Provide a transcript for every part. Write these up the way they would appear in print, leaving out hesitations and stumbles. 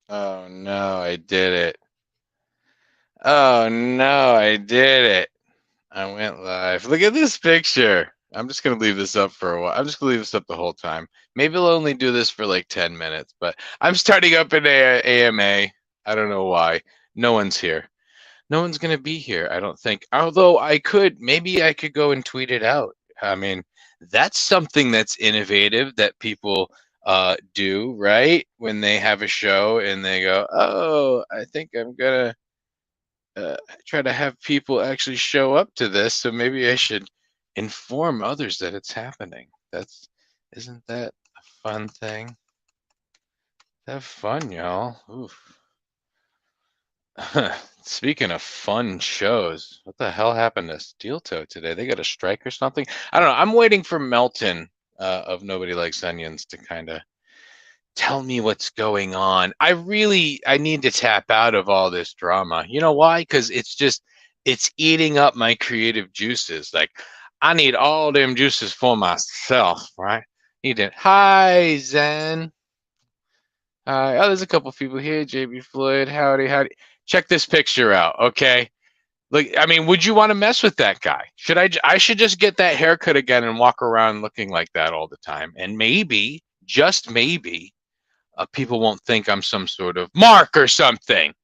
Oh no, I did it. Oh no, I did it. I went live. Look at this picture. I'm just gonna leave this up for a while. I'm just gonna leave this up the whole time. Maybe I'll only do this for like 10 minutes, but I'm starting up an AMA. I don't know why. No one's here. No one's gonna be here, I don't think. Although maybe I could go and tweet it out. I mean, that's something that's innovative that people do, right? When they have a show and they go, "Oh, I think I'm gonna try to have people actually show up to this, so maybe I should inform others that it's happening." Isn't that a fun thing? Have fun, y'all. Oof. Speaking of fun shows, what the hell happened to Steel Toe today? They got a strike or something? I don't know. I'm waiting for Melton of Nobody Likes Onions to kind of tell me what's going on. I need to tap out of all this drama. You know why? Because it's eating up my creative juices. Like, I need all them juices for myself, right? Need it. Hi, Zen. Hi. Oh, there's a couple people here. JB Floyd. Howdy, howdy. Check this picture out, okay? Look, I mean, would you want to mess with that guy? I should just get that haircut again and walk around looking like that all the time. And maybe, just maybe, people won't think I'm some sort of mark or something.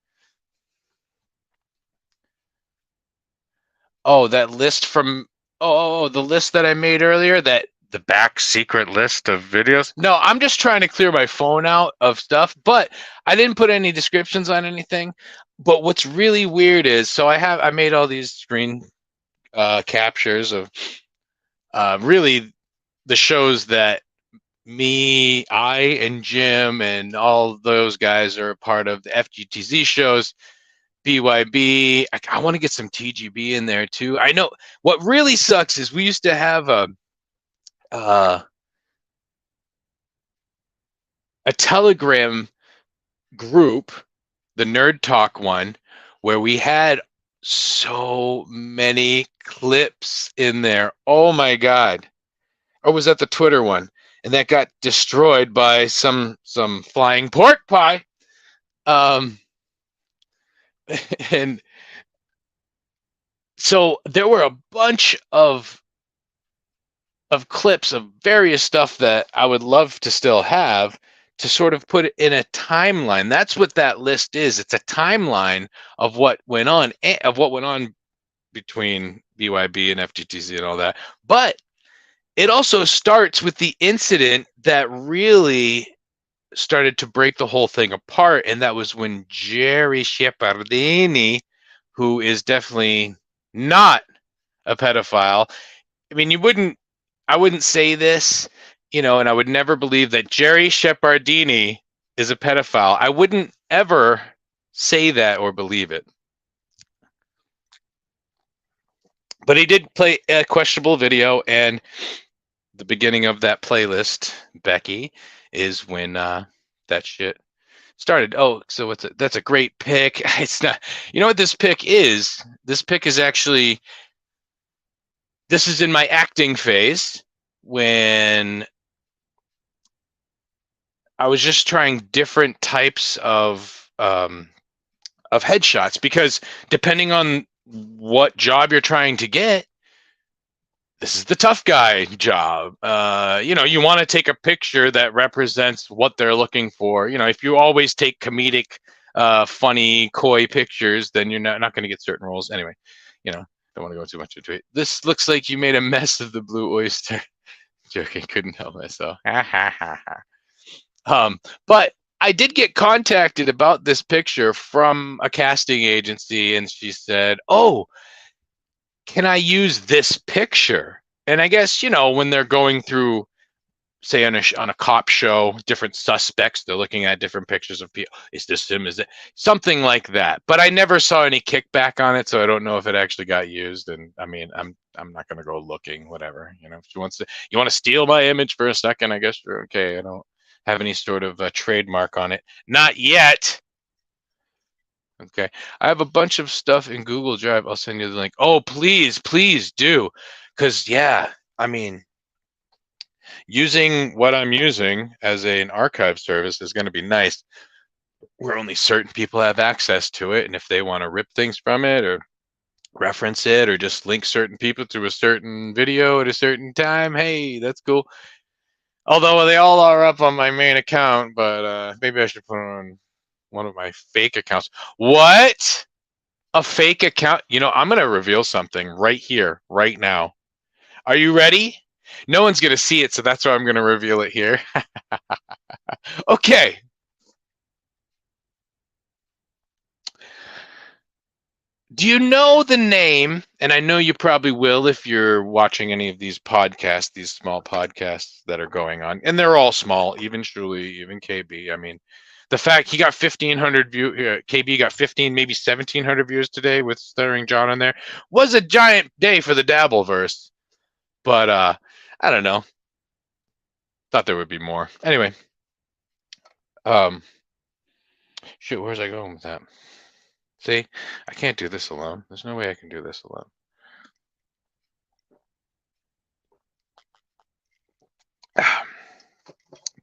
Oh, that list from the list that I made earlier, that the back secret list of videos. No, I'm just trying to clear my phone out of stuff, but I didn't put any descriptions on anything. But what's really weird is, so I made all these screen captures of really the shows that I and Jim and all those guys are a part of, the FGTZ shows. BYB. I want to get some TGB in there too. I know what really sucks is we used to have uh, a Telegram group, the Nerd Talk one, where we had so many clips in there. Oh my God. Or was that the Twitter one? And that got destroyed by some flying pork pie. Um, and so there were a bunch of clips of various stuff that I would love to still have to sort of put it in a timeline. That's what that list is. It's a timeline of what went on, between BYB and FGTC and all that. But it also starts with the incident that really started to break the whole thing apart, and that was when Jerry Shepardini, who is definitely not a pedophile. I mean, I wouldn't say this, and I would never believe that Jerry Shepardini is a pedophile. I wouldn't ever say that or believe it. But he did play a questionable video, and the beginning of that playlist, Becky, is when that shit started. Oh, so that's a great pick. It's not. You know what this pick is? This pick is actually. This is in my acting phase when I was just trying different types of headshots, because depending on what job you're trying to get, this is the tough guy job. You want to take a picture that represents what they're looking for. If you always take comedic, funny, coy pictures, then you're not going to get certain roles. Anyway, don't want to go too much into it. This looks like you made a mess of the blue oyster. Joking, couldn't help myself. But I did get contacted about this picture from a casting agency, and she said, "Oh, can I use this picture?" And I guess, when they're going through, say, on a cop show, different suspects, they're looking at different pictures of people. Is this him? Is it something like that? But I never saw any kickback on it, so I don't know if it actually got used. And I mean, I'm not going to go looking. Whatever, if she wants to, you want to steal my image for a second, I guess you're okay. I don't have any sort of a trademark on it, not yet. Okay, I have a bunch of stuff in Google Drive. I'll send you the link. Oh, please do, because yeah, I mean, using what I'm using as an archive service is going to be nice. where only certain people have access to it, and if they want to rip things from it or reference it or just link certain people to a certain video at a certain time, hey, that's cool. Although they all are up on my main account, but maybe I should put on one of my fake accounts. What? A fake account? You know, I'm going to reveal something right here, right now. Are you ready? No one's going to see it, so that's why I'm going to reveal it here. Okay. Do you know the name? And I know you probably will if you're watching any of these podcasts, these small podcasts that are going on. And they're all small, even Shuli, even KB. I mean, the fact he got 1,500 views, KB got 15, maybe 1,700 views today with Stuttering John on there, was a giant day for the Dabbleverse. But I don't know. Thought there would be more. Anyway, shoot, where's I going with that? See, I can't do this alone. There's no way I can do this alone.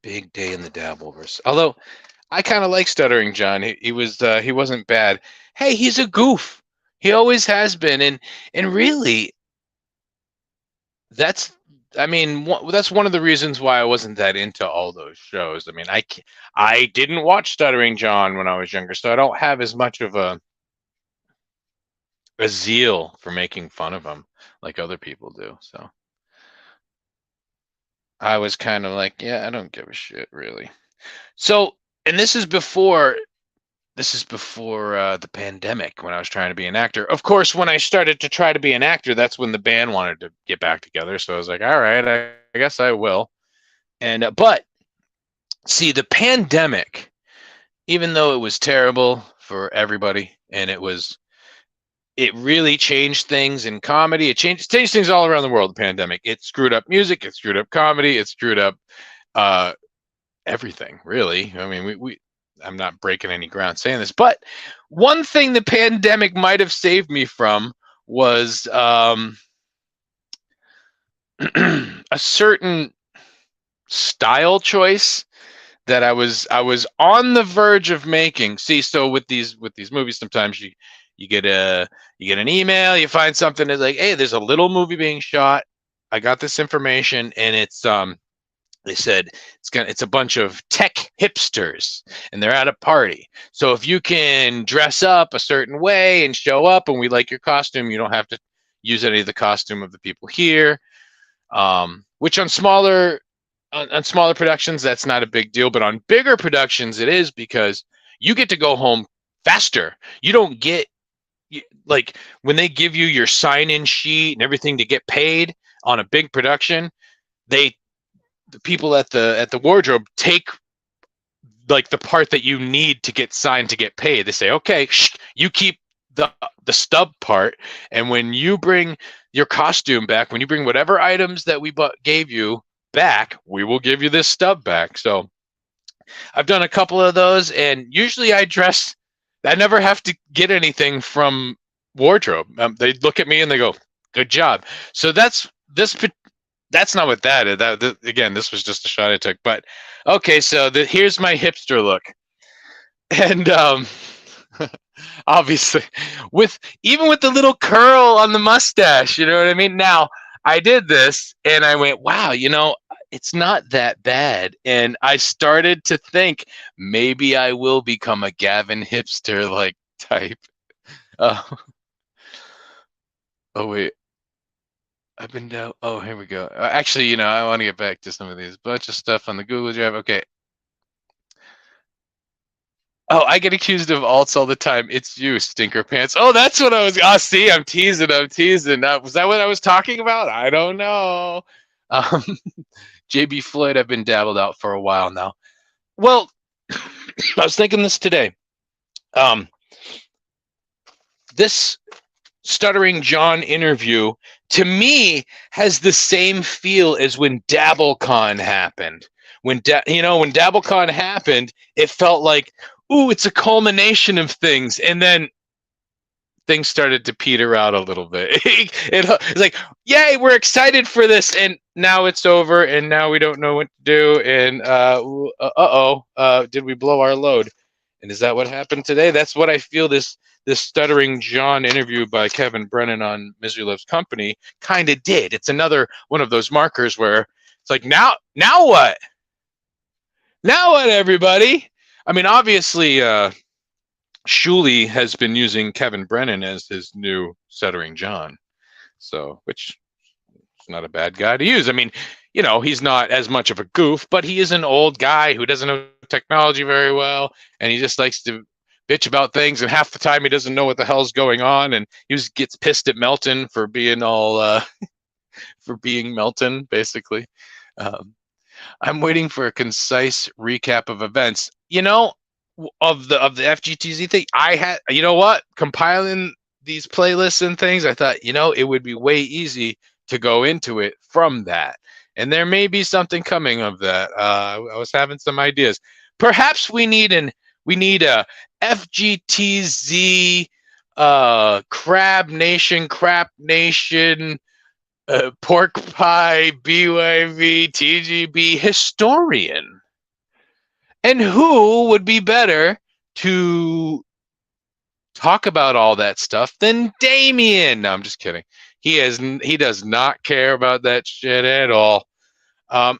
Big day in the Dabbleverse. Although I kind of like Stuttering John. He wasn't bad. Hey, he's a goof. He always has been, and really, that's that's one of the reasons why I wasn't that into all those shows. I mean, I didn't watch Stuttering John when I was younger, so I don't have as much of a zeal for making fun of him like other people do. So I was kind of like, yeah, I don't give a shit really. So, and this is before the pandemic when I was trying to be an actor. Of course, when I started to try to be an actor, that's when the band wanted to get back together. So I was like, all right, I guess I will. And but see, the pandemic, even though it was terrible for everybody, and it really changed things in comedy. It changed things all around the world. The pandemic, it screwed up music, it screwed up comedy, it screwed up everything. Really, I mean, I'm not breaking any ground saying this, but one thing the pandemic might have saved me from was a certain style choice that I was on the verge of making. See, so with these movies, sometimes you get an email, you find something that's like, hey, there's a little movie being shot. I got this information, and it's they said it's a bunch of tech hipsters and they're at a party. So if you can dress up a certain way and show up and we like your costume, you don't have to use any of the costume of the people here. Which on smaller productions, that's not a big deal, but on bigger productions it is, because you get to go home faster. You don't get like when they give you your sign-in sheet and everything to get paid on a big production, the people at the wardrobe take like the part that you need to get signed to get paid. They say, okay, you keep the stub part, and when you bring your costume back, when you bring whatever items that we gave you back, we will give you this stub back. So I've done a couple of those, and usually I never have to get anything from wardrobe. They look at me and they go, good job. So that's not what that is. Again, this was just a shot I took. But okay, so here's my hipster look, and obviously, even with the little curl on the mustache, you know what I mean. Now I did this, and I went, wow, it's not that bad, and I started to think maybe I will become a Gavin hipster like type. Oh wait. I've been down. Oh, here we go. Actually, I want to get back to some of these bunch of stuff on the Google Drive. Okay. Oh, I get accused of alts all the time. It's you, stinker pants. Oh, that's what I was. Oh, see, I'm teasing. Was that what I was talking about? I don't know. JB Floyd, I've been dabbled out for a while now. Well, I was thinking this today. This Stuttering John interview, to me, has the same feel as when DabbleCon happened. When DabbleCon happened, it felt like, ooh, it's a culmination of things, and then things started to peter out a little bit. It's like, yay, we're excited for this, and now it's over, and now we don't know what to do, and did we blow our load? And is that what happened today? That's what I feel this Stuttering John interview by Kevin Brennan on Misery Loves Company kind of did. It's another one of those markers where it's like, now what? Now what, everybody? I mean, obviously, Shuley has been using Kevin Brennan as his new Stuttering John, so which is not a bad guy to use. I mean, he's not as much of a goof, but he is an old guy who doesn't know technology very well, and he just likes to bitch about things, and half the time he doesn't know what the hell's going on, and he just gets pissed at Melton for being all for being Melton, basically. I'm waiting for a concise recap of events. Of the FGTZ thing, I had, compiling these playlists and things, I thought, it would be way easy to go into it from that. And there may be something coming of that. I was having some ideas. Perhaps we need a FGTZ Crab Nation, Crap Nation, Pork Pie, BYV, TGB historian. And who would be better to talk about all that stuff than Damien? No, I'm just kidding. He does not care about that shit at all. I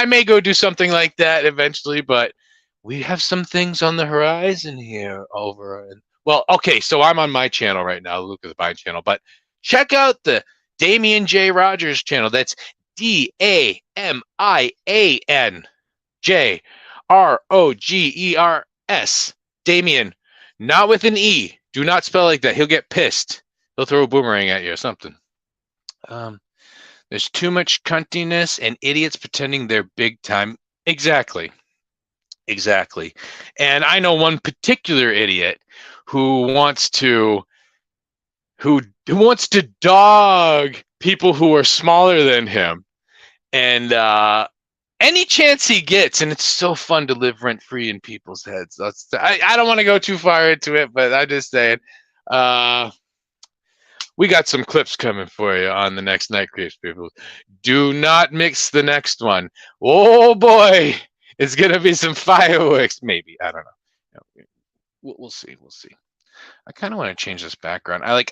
may go do something like that eventually, but we have some things on the horizon here okay, so I'm on my channel right now, LUCofTheBIND channel, but check out the Damian J. Rogers channel. That's DamianJRogers. Damien, not with an E. Do not spell like that. He'll get pissed. He'll throw a boomerang at you or something. There's too much cuntiness and idiots pretending they're big time. Exactly. And I know one particular idiot who wants to dog people who are smaller than him, and any chance he gets, and it's so fun to live rent free in people's heads. I don't want to go too far into it, but I'm just saying, we got some clips coming for you on the next Night Creeps, people. Do not mix the next one. Oh boy, it's gonna be some fireworks. Maybe, I don't know. We'll see. I kind of want to change this background. I want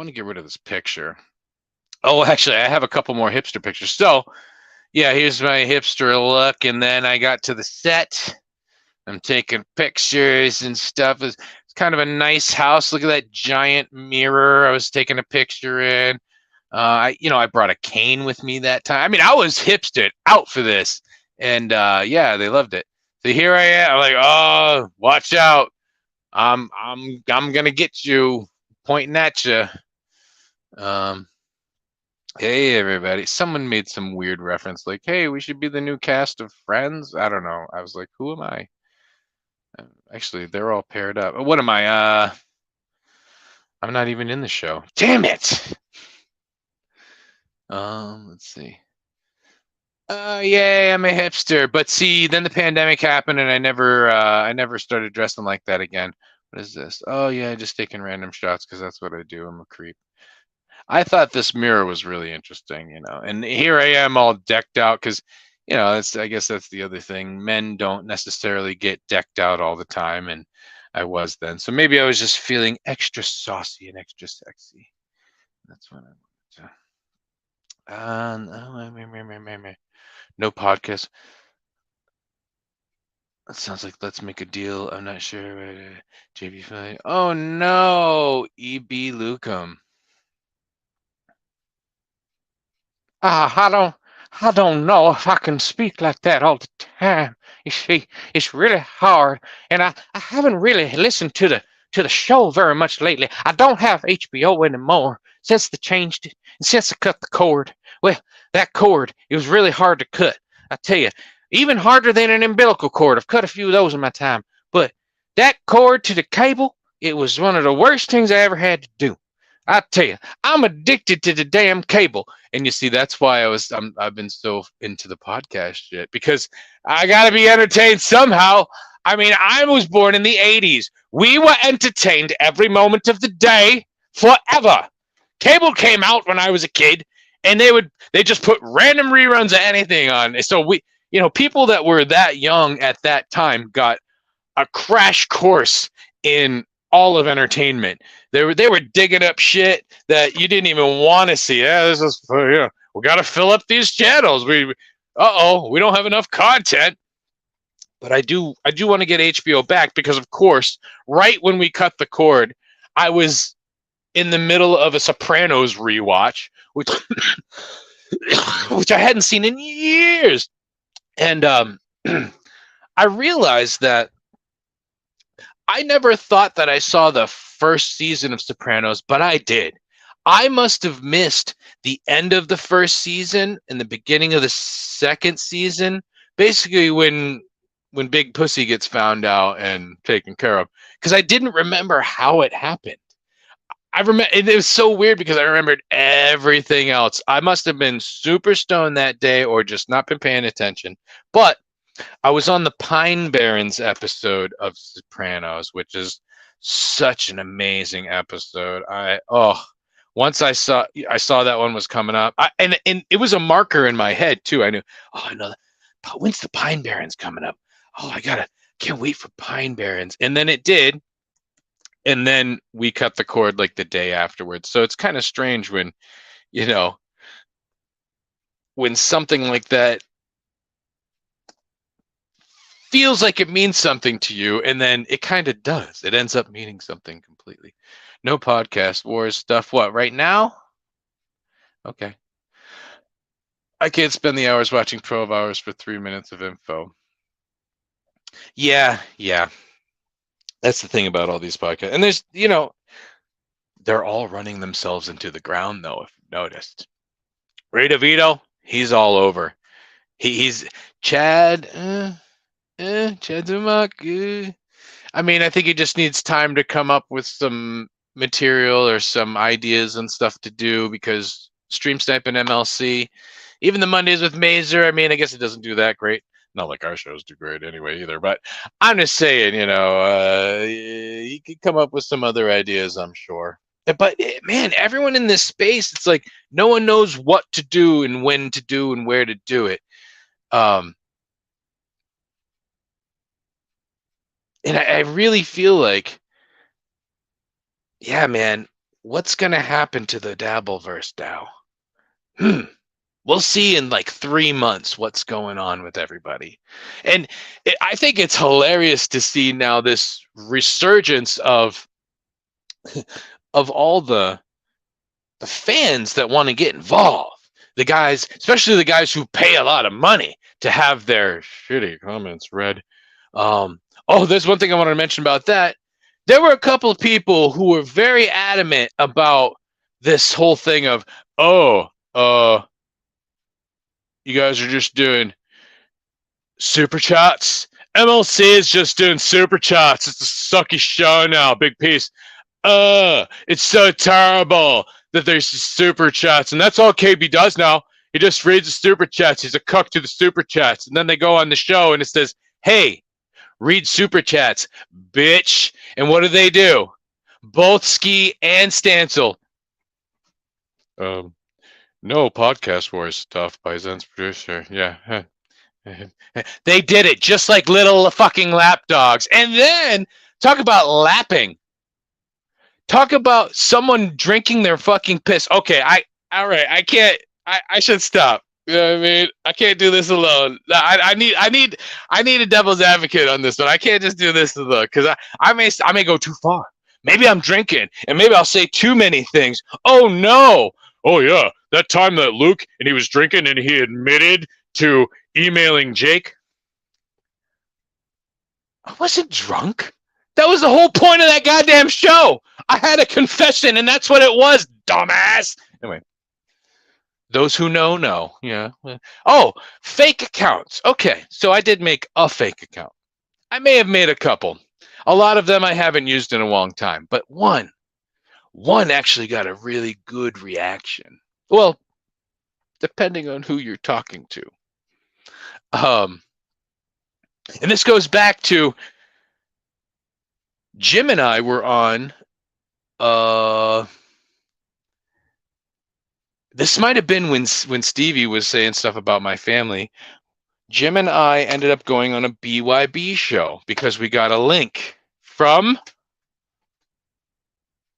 to get rid of this picture. Oh, actually, I have a couple more hipster pictures. So, yeah, here's my hipster look, and then I got to the set. I'm taking pictures and stuff. It's kind of a nice house. Look at that giant mirror I was taking a picture in. I brought a cane with me that time. I mean, I was hipstered out for this, and they loved it. So here I am. I'm like, oh, watch out. I'm gonna get you, pointing at you. Hey everybody. Someone made some weird reference like, hey, we should be the new cast of Friends. I don't know. I was like, who am I? Actually, they're all paired up. What am I? I'm not even in the show. Damn it. Let's see. Yay, I'm a hipster. But see, then the pandemic happened, and I never started dressing like that again. What is this? Oh yeah, just taking random shots because that's what I do. I'm a creep. I thought this mirror was really interesting, and here I am all decked out because, I guess that's the other thing. Men don't necessarily get decked out all the time, and I was then. So maybe I was just feeling extra saucy and extra sexy. That's what I wanted to. No podcast. That sounds like Let's Make a Deal. I'm not sure. JB5. Oh no, EB Lucum. I don't know if I can speak like that all the time. You see, it's really hard, and I haven't really listened to the show very much lately. I don't have HBO anymore since they changed it, and since I cut the cord. Well, that cord, it was really hard to cut. I tell you, even harder than an umbilical cord. I've cut a few of those in my time, but that cord to the cable, it was one of the worst things I ever had to do. I tell you, I'm addicted to the damn cable. And you see, that's why I've been so into the podcast shit, because I got to be entertained somehow. I mean, I was born in the 80s. We were entertained every moment of the day forever. Cable came out when I was a kid, and they just put random reruns of anything on. So people that were that young at that time got a crash course in all of entertainment. They were digging up shit that you didn't even want to see. Yeah, this is we got to fill up these channels. We don't have enough content. But I do want to get HBO back because, of course, right when we cut the cord, I was in the middle of a Sopranos rewatch, which which I hadn't seen in years, and I realized that I never thought that I saw the first season of Sopranos, but I did. I must have missed the end of the first season and the beginning of the second season, basically when Big Pussy gets found out and taken care of, because I didn't remember how it happened. I remember it was so weird because I remembered everything else. I must have been super stoned that day or just not been paying attention. But I was on the Pine Barrens episode of Sopranos, which is such an amazing episode. Once I saw that one was coming up, and it was a marker in my head too. I knew, I know, when's the Pine Barrens coming up? Oh, can't wait for Pine Barrens. And then it did. And then we cut the cord like the day afterwards. So it's kind of strange when, when something like that feels like it means something to you, and then it kind of does. It ends up meaning something completely. No podcast wars stuff. What, right now? Okay. I can't spend the hours watching 12 hours for 3 minutes of info. Yeah. That's the thing about all these podcasts. And there's, they're all running themselves into the ground, though, if you've noticed. Ray DeVito, he's all over. He's Chad Zumock. I mean, I think he just needs time to come up with some material or some ideas and stuff to do, because Stream Snipe and MLC, even the Mondays with Mazer, I mean, I guess it doesn't do that great. Not like our shows do great anyway either, but I'm just saying, you could come up with some other ideas, I'm sure. But man, everyone in this space, it's like no one knows what to do and when to do and where to do it. And I really feel like, yeah, man, what's going to happen to the Dabbleverse now? We'll see in like 3 months what's going on with everybody. And I think it's hilarious to see now this resurgence of all the fans that want to get involved. The guys, especially the guys who pay a lot of money to have their shitty comments read. There's one thing I wanted to mention about that. There were a couple of people who were very adamant about this whole thing of, you guys are just doing super chats. MLC is just doing super chats. It's a sucky show now. Big piece. It's so terrible that there's super chats, and that's all KB does now. He just reads the super chats. He's a cuck to the super chats, and then they go on the show and it says, "Hey, read super chats, bitch." And what do? Both Ski and Stancil. No podcast wars stuff by Zen's producer. Yeah. They did it just like little fucking lapdogs. And then talk about lapping. Talk about someone drinking their fucking piss. Okay, all right, I can't. I should stop. You know what I mean? I can't do this alone. I need a devil's advocate on this one. I can't just do this alone, because I may go too far. Maybe I'm drinking, and maybe I'll say too many things. Oh no! Oh yeah, that time that Luke and he was drinking and he admitted to emailing Jake. I wasn't drunk. That was the whole point of that goddamn show. I had a confession, and that's what it was, dumbass. Anyway, those who know. Yeah. Oh, fake accounts. Okay, so I did make a fake account. I may have made a couple. A lot of them I haven't used in a long time, but one actually got a really good reaction. Well, depending on who you're talking to. And this goes back to Jim and I were on, this might have been when Stevie was saying stuff about my family. Jim and I ended up going on a BYB show because we got a link from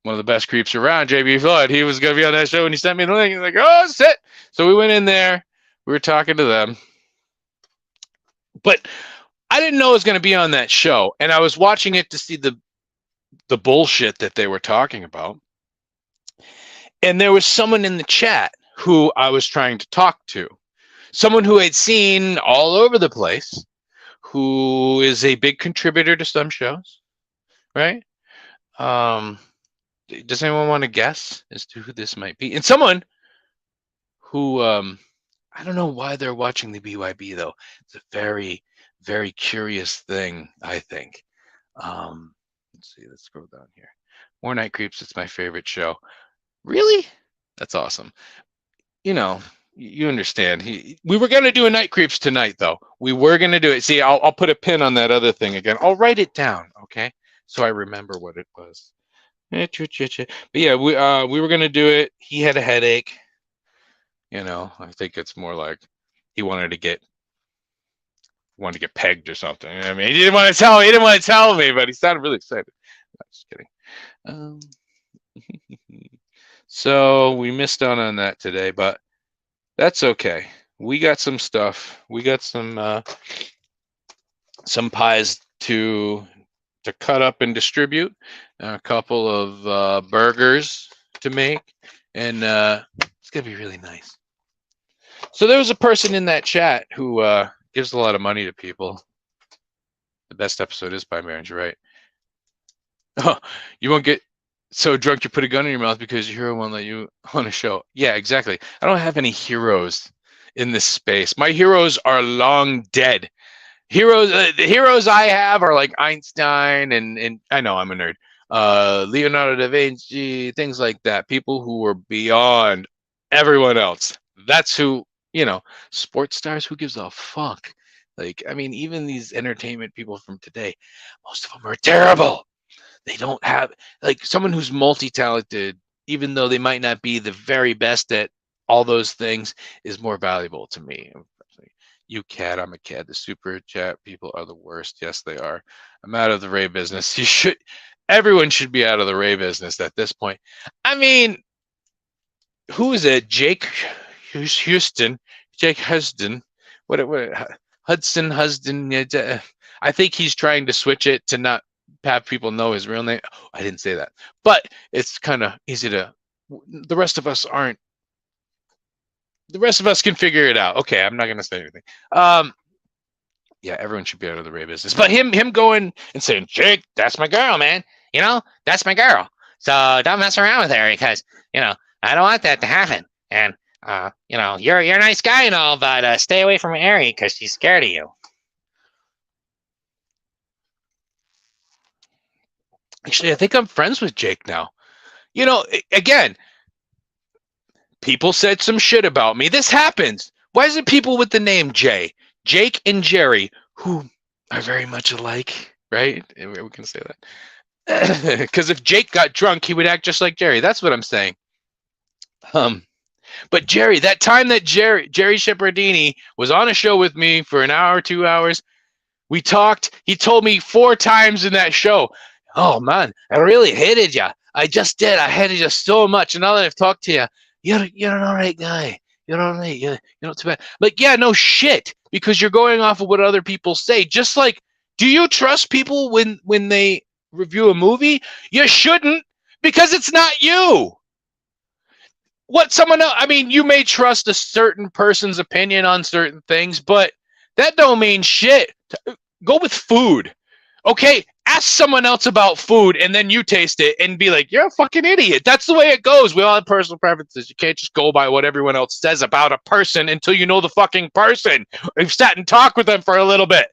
one of the best creeps around, JB Floyd. He was going to be on that show, and he sent me the link. He's like, oh, shit. So we went in there. We were talking to them. But I didn't know it was going to be on that show, and I was watching it to see the bullshit that they were talking about. And there was someone in the chat who I was trying to talk to, someone who I'd seen all over the place, who is a big contributor to some shows, right? Does anyone want to guess as to who this might be? And someone who, I don't know why they're watching the BYB, though. It's a very, very curious thing, I think. Let's see, let's scroll down here. More Night Creeps, it's my favorite show. Really? That's awesome. You know, you understand. We were going to do a Night Creeps tonight, though. We were going to do it. See, I'll put a pin on that other thing again. I'll write it down, okay? So I remember what it was. But yeah, we were going to do it. He had a headache. You know, I think it's more like he wanted to get pegged or something. I mean, he didn't want to tell me, but he sounded really excited. No, just kidding. So we missed out on that today, but that's okay. We got some stuff. We got some pies to cut up and distribute, a couple of burgers to make, and it's gonna be really nice. So there was a person in that chat who gives a lot of money to people. The best episode is by Marriage, right? Oh, you won't get so drunk you put a gun in your mouth because your hero won't let you on a show. Yeah, exactly. I don't have any heroes in this space. My heroes are long dead. The heroes I have are like Einstein and I know I'm a nerd. Leonardo da Vinci, things like that. People who were beyond everyone else. That's who, sports stars, who gives a fuck? Like, I mean, even these entertainment people from today, most of them are terrible. They don't have, like, someone who's multi-talented, even though they might not be the very best at all those things, is more valuable to me. You cad, I'm a cad. The super chat people are the worst. Yes, they are. I'm out of the Ray business. Everyone should be out of the Ray business at this point. I mean, who is it? Jake Huston. Hudson Huston. I think he's trying to switch it to not have people know his real name. Oh, I didn't say that, but it's kind of easy to. The rest of us aren't. The rest of us can figure it out. Okay, I'm not going to say anything. Yeah, everyone should be out of the Ray business. But him going and saying, Jake, that's my girl, man. That's my girl. So don't mess around with her because, I don't want that to happen. And, you're a nice guy and all, but stay away from Ari because she's scared of you. Actually, I think I'm friends with Jake now. Again, people said some shit about me. This happens. Why is it people with the name Jay? Jake and Jerry, who are very much alike, right? We can say that. Because if Jake got drunk, he would act just like Jerry. That's what I'm saying. But Jerry, that time that Jerry Shepardini was on a show with me for an hour, 2 hours, we talked. He told me 4 times in that show, oh, man, I really hated you. I just did. I hated you so much. And now that I've talked to you, you're an all right guy. You're all right. You're not too bad. Like, yeah, no shit, because you're going off of what other people say. Just like, do you trust people when they review a movie? You shouldn't, because it's not you. What someone else, I mean, you may trust a certain person's opinion on certain things, but that don't mean shit. Go with food. Okay, ask someone else about food and then you taste it and be like, you're a fucking idiot. That's the way it goes. We all have personal preferences. You can't just go by what everyone else says about a person until you know the fucking person. We've sat and talked with them for a little bit.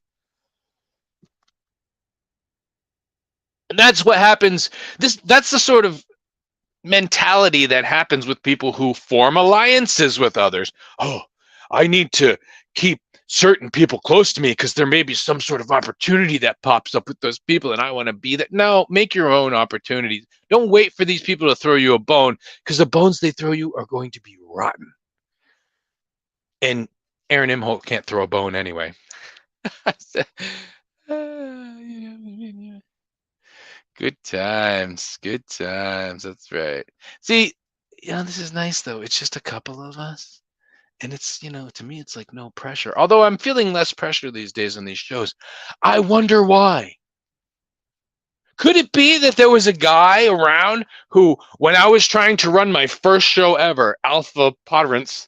And that's what happens. That's the sort of mentality that happens with people who form alliances with others. Oh, I need to keep certain people close to me because there may be some sort of opportunity that pops up with those people and I want to be that. No, make your own opportunities. Don't wait for these people to throw you a bone, because the bones they throw you are going to be rotten. And Aaron Imholt can't throw a bone anyway. Good times, good times. That's right. See, this is nice though. It's just a couple of us. And it's, to me, it's like no pressure. Although I'm feeling less pressure these days on these shows. I wonder why. Could it be that there was a guy around who, when I was trying to run my first show ever, Alpha Podrance,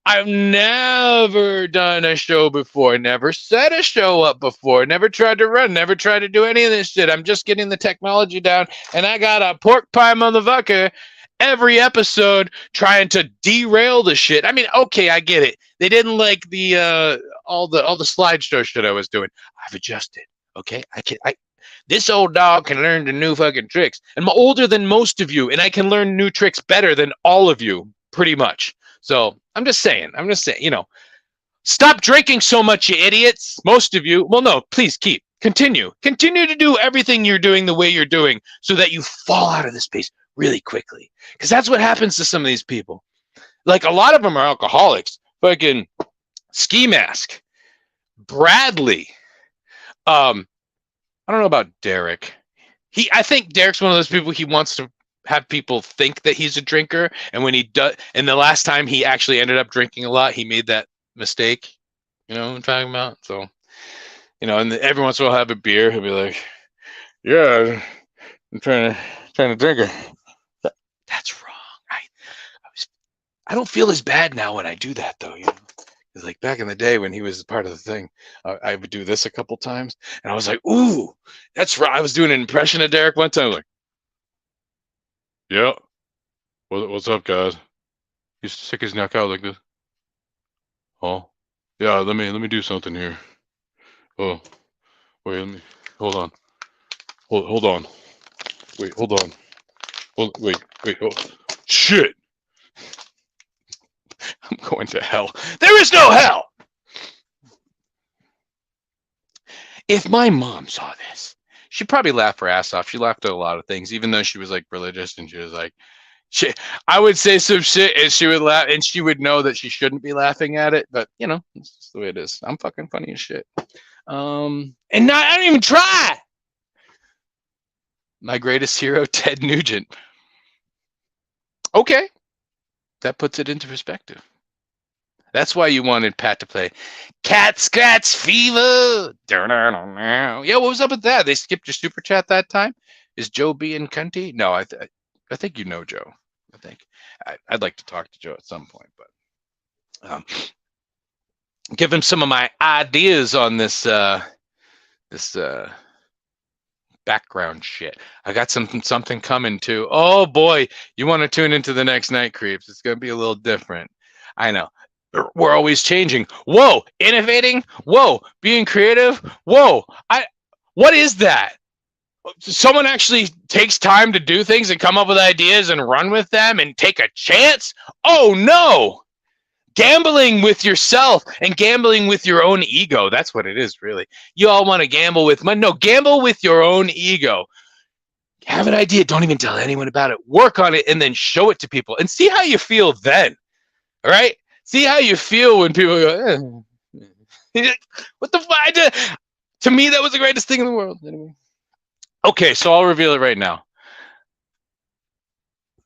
I've never done a show before, never set a show up before, never tried to run, never tried to do any of this shit. I'm just getting the technology down, and I got a pork pie motherfucker every episode trying to derail the shit. I mean, okay, I get it. They didn't like the all the slideshow shit I was doing. I've adjusted. Okay, this old dog can learn the new fucking tricks. And I'm older than most of you, and I can learn new tricks better than all of you, pretty much. So I'm just saying, stop drinking so much, you idiots. Most of you, well, no, please continue to do everything you're doing the way you're doing so that you fall out of this space really quickly. Because that's what happens to some of these people. Like a lot of them are alcoholics. Fucking Ski Mask, Bradley. I don't know about Derek. I think Derek's one of those people, he wants to have people think that he's a drinker, and when he does, and the last time he actually ended up drinking a lot, he made that mistake. You know what I'm talking about? So, and every once in a while, have a beer, he'll be like, "Yeah, I'm trying to drink it." That's wrong. I don't feel as bad now when I do that, though. It's like back in the day when he was part of the thing, I would do this a couple times, and I was like, "Ooh, that's right." I was doing an impression of Derek one time, like, "Yeah, what's up, guys?" He used to stick his neck out like this. Oh, yeah. Let me do something here. Oh, wait. Hold on. Hold on. Wait. Hold on. Wait. Oh, shit. I'm going to hell. There is no hell. If my mom saw this, she'd probably laugh her ass off. She laughed at a lot of things, even though she was like religious, and she was like, I would say some shit and she would laugh, and she would know that she shouldn't be laughing at it, but it's just the way it is. I'm fucking funny as shit. I don't even try. My greatest hero, Ted Nugent. Okay. That puts it into perspective. That's why you wanted Pat to play Cat Scratch Fever. Yeah, what was up with that? They skipped your super chat that time? Is Joe being cunty? No, I think you know Joe. I think I'd like to talk to Joe at some point, but give him some of my ideas on this background shit. I got something coming too. Oh boy, you want to tune into the next Night Creeps? It's gonna be a little different. I know. We're always changing. Whoa, innovating. Whoa, being creative. Whoa, what is that? Someone actually takes time to do things and come up with ideas and run with them and take a chance? Oh no! Gambling with yourself and gambling with your own ego. That's what it is, really. You all want to gamble with money. No, gamble with your own ego. Have an idea. Don't even tell anyone about it. Work on it and then show it to people and see how you feel then. All right? See how you feel when people go, what the fuck? To me, that was the greatest thing in the world. Anyway. Okay, so I'll reveal it right now.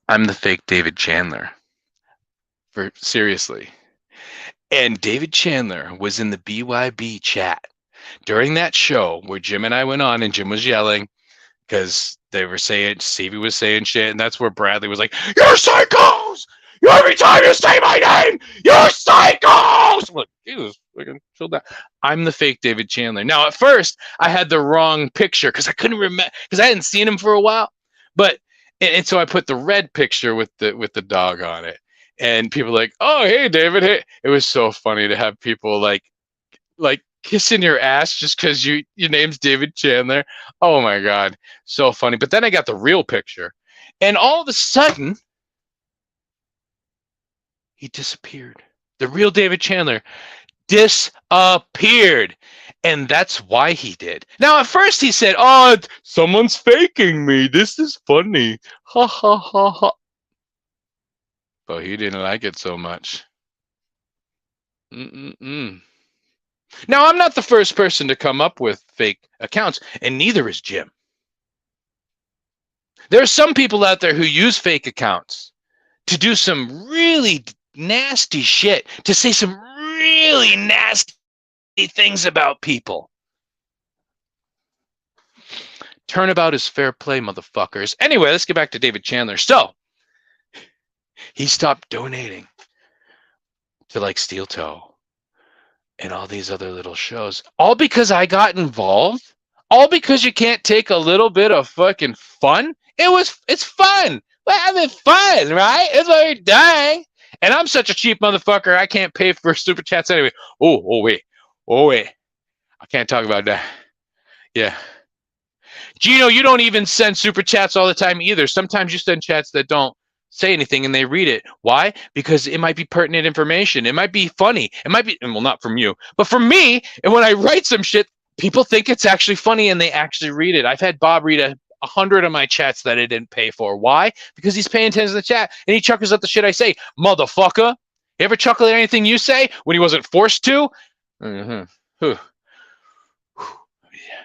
I'm the fake David Chandler. Seriously. And David Chandler was in the BYB chat during that show where Jim and I went on, and Jim was yelling because they were saying, Stevie was saying shit, and that's where Bradley was like, "You're psychos! Every time you say my name, you're psychos!" I'm like, Jesus, chill down. I'm the fake David Chandler. Now, at first, I had the wrong picture because I couldn't remember, because I hadn't seen him for a while. But and so I put the red picture with the dog on it, and people were like, "Oh, hey, David!" Hey, it was so funny to have people like kissing your ass just because your name's David Chandler. Oh my God, so funny. But then I got the real picture, and all of a sudden, he disappeared. The real David Chandler disappeared. And that's why he did. Now, at first he said, "Oh, someone's faking me. This is funny. Ha, ha, ha, ha." But he didn't like it so much. Now, I'm not the first person to come up with fake accounts, and neither is Jim. There are some people out there who use fake accounts to do some really nasty shit, to say some really nasty things about people. Turnabout is fair play, motherfuckers. Anyway, let's get back to David Chandler. So, he stopped donating to like Steel Toe and all these other little shows. All because I got involved? All because you can't take a little bit of fucking fun? It's fun. We're having fun, right? It's what you're doing. And I'm such a cheap motherfucker, I can't pay for super chats anyway. Oh, wait. I can't talk about that. Yeah. Gino, you don't even send super chats all the time either. Sometimes you send chats that don't say anything and they read it. Why? Because it might be pertinent information. It might be funny. It might be, well, not from you, but from me. And when I write some shit, people think it's actually funny and they actually read it. I've had Bob read 100 of my chats that I didn't pay for. Why? Because he's paying attention to the chat and he chuckles at the shit I say. Motherfucker. You ever chuckle at anything you say when he wasn't forced to?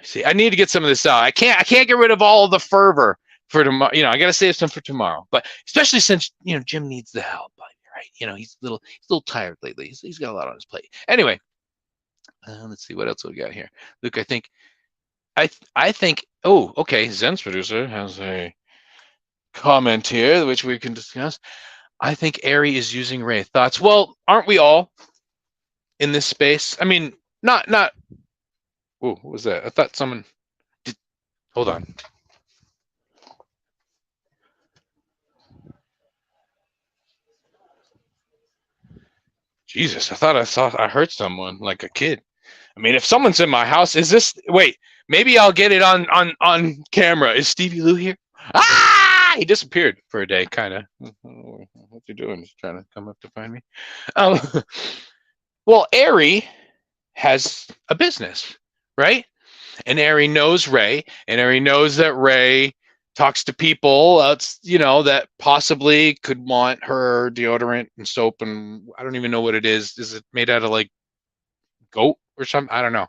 See, I need to get some of this out. I can't get rid of all of the fervor for tomorrow. I got to save some for tomorrow. But especially since Jim needs the help, right? He's a little tired lately. He's got a lot on his plate. Anyway, let's see what else we got here. Luke, I think. Oh, okay. Zen's producer has a comment here which we can discuss. I think Ari is using Ray. Thoughts? Well, aren't we all in this space? I mean, not. Oh, what was that? I thought someone did. Hold on. Jesus, I heard someone, like a kid. I mean, if someone's in my house, is this? Wait, maybe I'll get it on camera. Is Stevie Lou here? Ah! He disappeared for a day, kind of. What you doing? Just trying to come up to find me. Well, Ari has a business, right? And Ari knows Ray, and Ari knows that Ray talks to people that possibly could want her deodorant and soap, and I don't even know what it is. Is it made out of like goat or something? I don't know.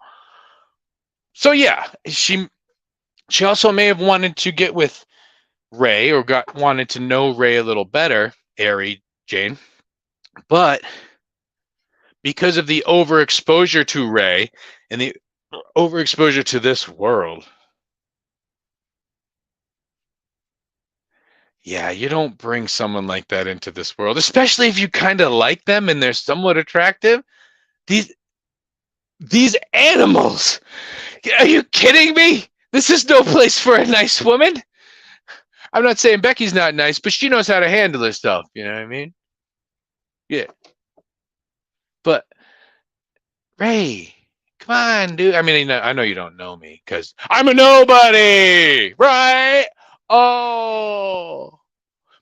So yeah, she also may have wanted to get with Ray or wanted to know Ray a little better, Ari Jane, but because of the overexposure to Ray and the overexposure to this world. Yeah, you don't bring someone like that into this world, especially if you kind of like them and they're somewhat attractive. These animals. Are you kidding me? This is no place for a nice woman. I'm not saying Becky's not nice, but she knows how to handle herself. You know what I mean? Yeah. But Ray, come on, dude. I mean, I know you don't know me because I'm a nobody, right? Oh.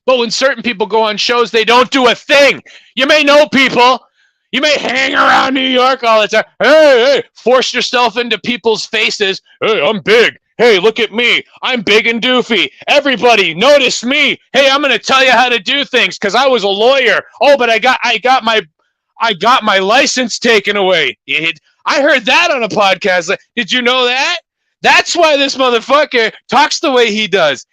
But when certain people go on shows, they don't do a thing. You may know people. You may hang around New York all the time. Hey, force yourself into people's faces. Hey, I'm big. Hey, look at me. I'm big and doofy. Everybody, notice me. Hey, I'm going to tell you how to do things because I was a lawyer. Oh, but I got my license taken away. I heard that on a podcast. Did you know that? That's why this motherfucker talks the way he does.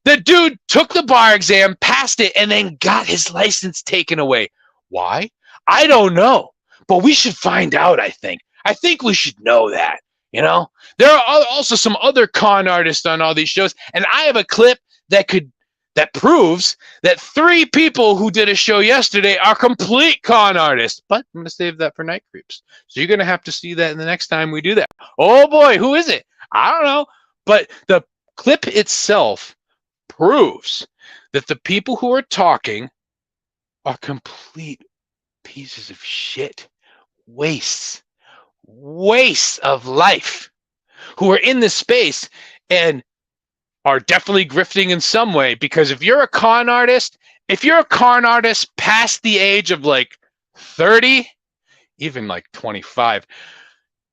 The dude took the bar exam, passed it, and then got his license taken away. Why? I don't know, but we should find out, I think. I think we should know that, There are also some other con artists on all these shows, and I have a clip that proves that 3 people who did a show yesterday are complete con artists. But I'm going to save that for Night Creeps. So you're going to have to see that the next time we do that. Oh, boy, who is it? I don't know. But the clip itself proves that the people who are talking are complete pieces of shit, wastes of life, who are in this space and are definitely grifting in some way. Because if you're a con artist past the age of like 30, even like 25,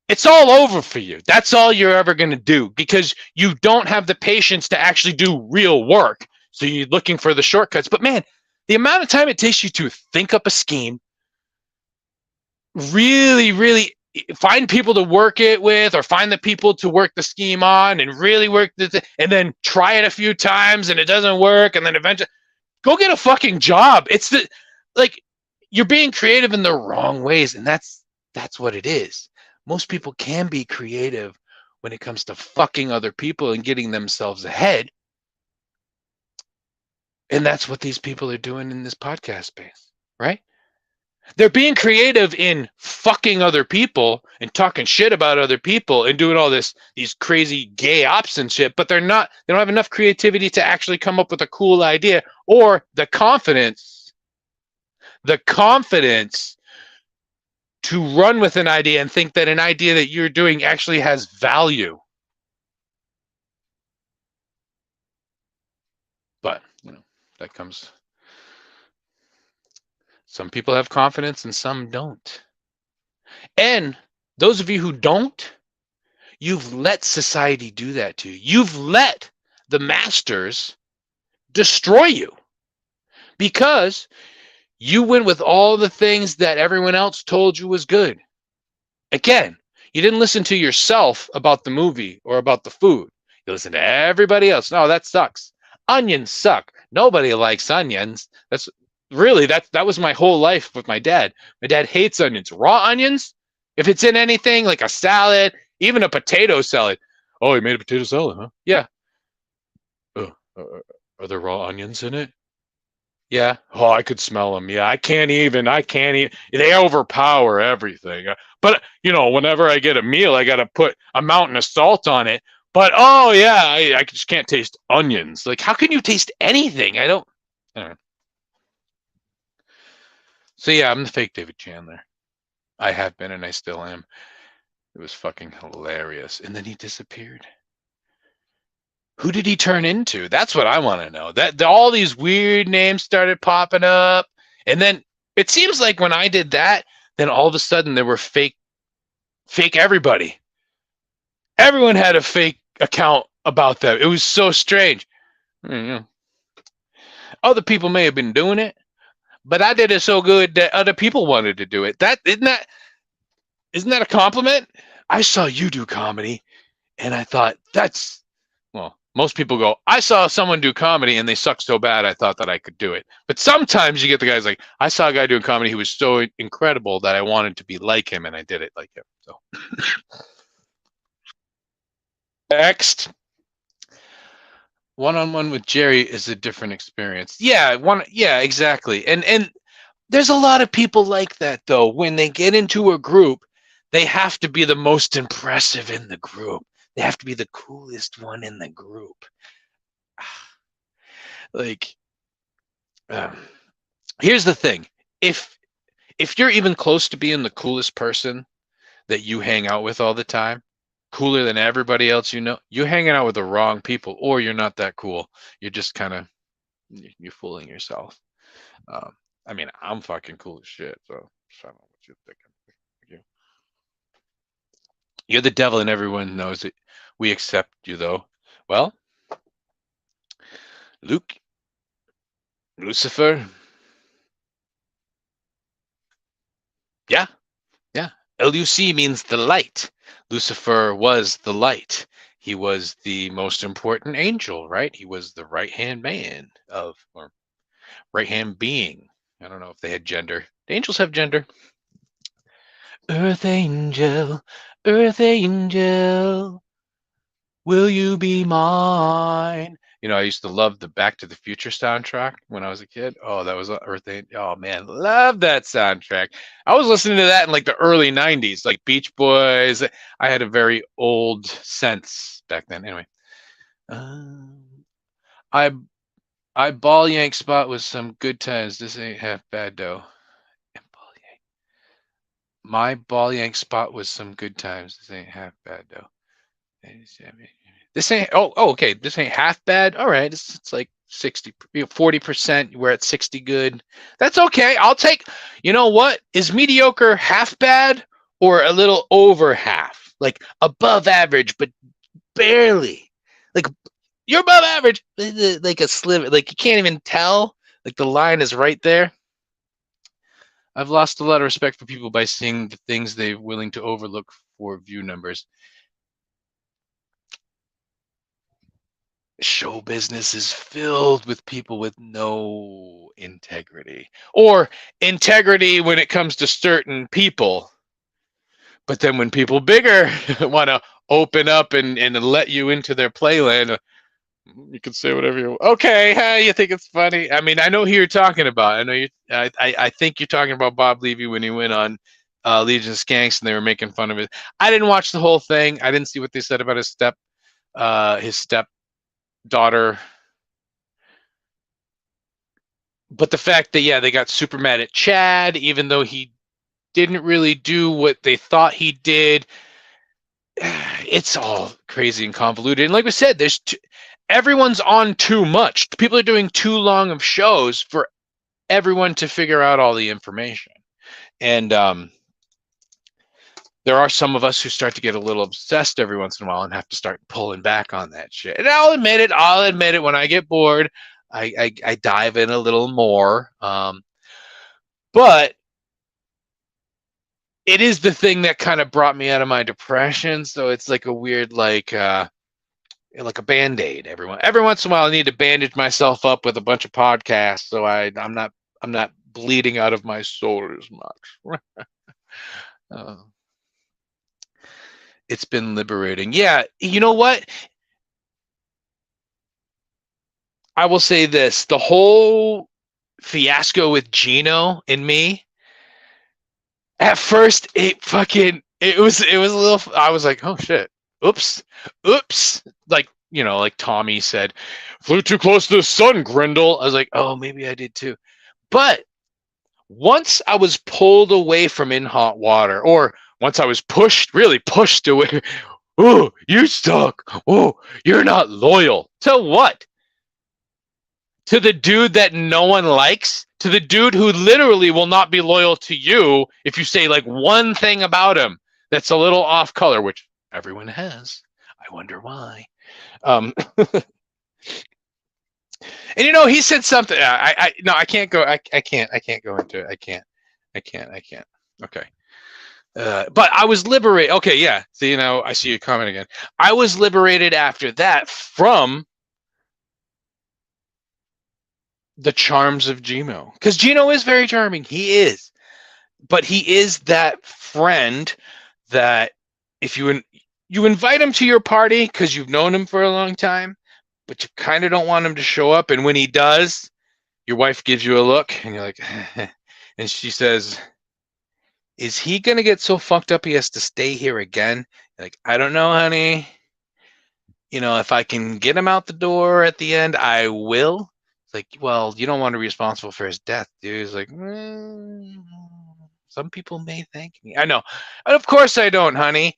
it's all over for you. That's all you're ever going to do because you don't have the patience to actually do real work. So you're looking for the shortcuts. But man, the amount of time it takes you to think up a scheme, really, really find people to work it with, or find the people to work the scheme on, and really work and then try it a few times and it doesn't work, and then eventually go get a fucking job. It's like you're being creative in the wrong ways, and that's what it is. Most people can be creative when it comes to fucking other people and getting themselves ahead. And that's what these people are doing in this podcast space, right? They're being creative in fucking other people and talking shit about other people and doing all these crazy gay ops and shit, but they don't have enough creativity to actually come up with a cool idea, or the confidence to run with an idea and think that an idea that you're doing actually has value. But, that comes. Some people have confidence and some don't. And those of you who don't, you've let society do that to you. You've let the masters destroy you because you went with all the things that everyone else told you was good. Again, you didn't listen to yourself about the movie or about the food. You listened to everybody else. No, that sucks. Onions suck. Nobody likes onions. That was my whole life with my dad. My dad hates onions. Raw onions, if it's in anything like a salad, even a potato salad. Oh, he made a potato salad, huh? Yeah. Are there raw onions in it? Yeah. Oh, I could smell them. Yeah, I can't even. They overpower everything. But, whenever I get a meal, I got to put a mountain of salt on it. But, oh, yeah, I just can't taste onions. Like, how can you taste anything? I don't know. So, yeah, I'm the fake David Chandler. I have been, and I still am. It was fucking hilarious. And then he disappeared. Who did he turn into? That's what I want to know. That all these weird names started popping up, and then it seems like when I did that, then all of a sudden there were fake everybody. Everyone had a fake account about them. It was so strange. Other people may have been doing it, but I did it so good that other people wanted to do it. Isn't that a compliment? I saw you do comedy, and I thought most people go, I saw someone do comedy and they suck so bad I thought that I could do it. But sometimes you get the guys like, I saw a guy doing comedy who was so incredible that I wanted to be like him, and I did it like him. So next, one-on-one with Jerry is a different experience. Yeah, exactly. And there's a lot of people like that, though. When they get into a group, they have to be the most impressive in the group. They have to be the coolest one in the group. Like, here's the thing. If you're even close to being the coolest person that you hang out with all the time, cooler than everybody else you're hanging out with the wrong people, or you're not that cool. You're just kind of, you're fooling yourself. I mean, I'm fucking cool as shit, so I don't know what you're thinking. You're the devil and everyone knows it. We accept you, though. Well, Lucifer. Yeah. LUC means the light. Lucifer was the light. He was the most important angel, right? He was the right-hand man or right-hand being. I don't know if they had gender. The angels have gender. Earth angel, will you be mine? I used to love the Back to the Future soundtrack when I was a kid. Oh, that was Earth Angel. Oh man, love that soundtrack. I was listening to that in like the early 90s, like Beach Boys. I had a very old sense back then. Anyway, I ball yank spot with some good times. This ain't half bad though. My ball yank spot was some good times. This ain't half bad though. This ain't okay. This ain't half bad. All right, it's like 60, 40%. We're at 60 good. That's okay. I'll take. You know what? Is mediocre half bad or a little over half? Like above average, but barely. Like you're above average, like a sliver. Like you can't even tell. Like the line is right there. I've lost a lot of respect for people by seeing the things they're willing to overlook for view numbers. Show business is filled with people with no integrity, or integrity when it comes to certain people. But then when people bigger want to open up and let you into their playland, you can say whatever you want. Okay, you think it's funny? I mean, I know who you're talking about. I know you. I think you're talking about Bob Levy when he went on Legion of Skanks and they were making fun of it. I didn't watch the whole thing. I didn't see what they said about his stepdaughter. But the fact that they got super mad at Chad, even though he didn't really do what they thought he did. It's all crazy and convoluted. And like we said, everyone's on too much. People are doing too long of shows for everyone to figure out all the information. And there are some of us who start to get a little obsessed every once in a while and have to start pulling back on that shit. And I'll admit it. When I get bored, I dive in a little more. But it is the thing that kind of brought me out of my depression. So it's like a weird, like a Band-Aid. Every once in a while, I need to bandage myself up with a bunch of podcasts, so I'm not bleeding out of my soul as much. It's been liberating. Yeah, you know what? I will say this: the whole fiasco with Gino and me. At first, it was a little. I was like, oh shit, oops. Like Tommy said, flew too close to the sun, Grindel. I was like, oh, maybe I did too. But once I was pulled away from In Hot Water, or once I was really pushed away, oh, you suck. Oh, you're not loyal. To what? To the dude that no one likes? To the dude who literally will not be loyal to you if you say like one thing about him that's a little off color, which everyone has. I wonder why. And he said something. I can't go. I can't go into it. I can't. Okay. But I was liberated. Okay, yeah. So I see your comment again. I was liberated after that from the charms of Gino, because Gino is very charming. He is, but he is that friend that if you invite him to your party because you've known him for a long time, but you kind of don't want him to show up, and when he does, your wife gives you a look, and you're like, and she says, "Is he gonna get so fucked up he has to stay here again?" You're like, I don't know, honey. If I can get him out the door at the end, I will. It's like, well, you don't want to be responsible for his death, dude. It's like, some people may thank me. I know. And of course I don't, honey.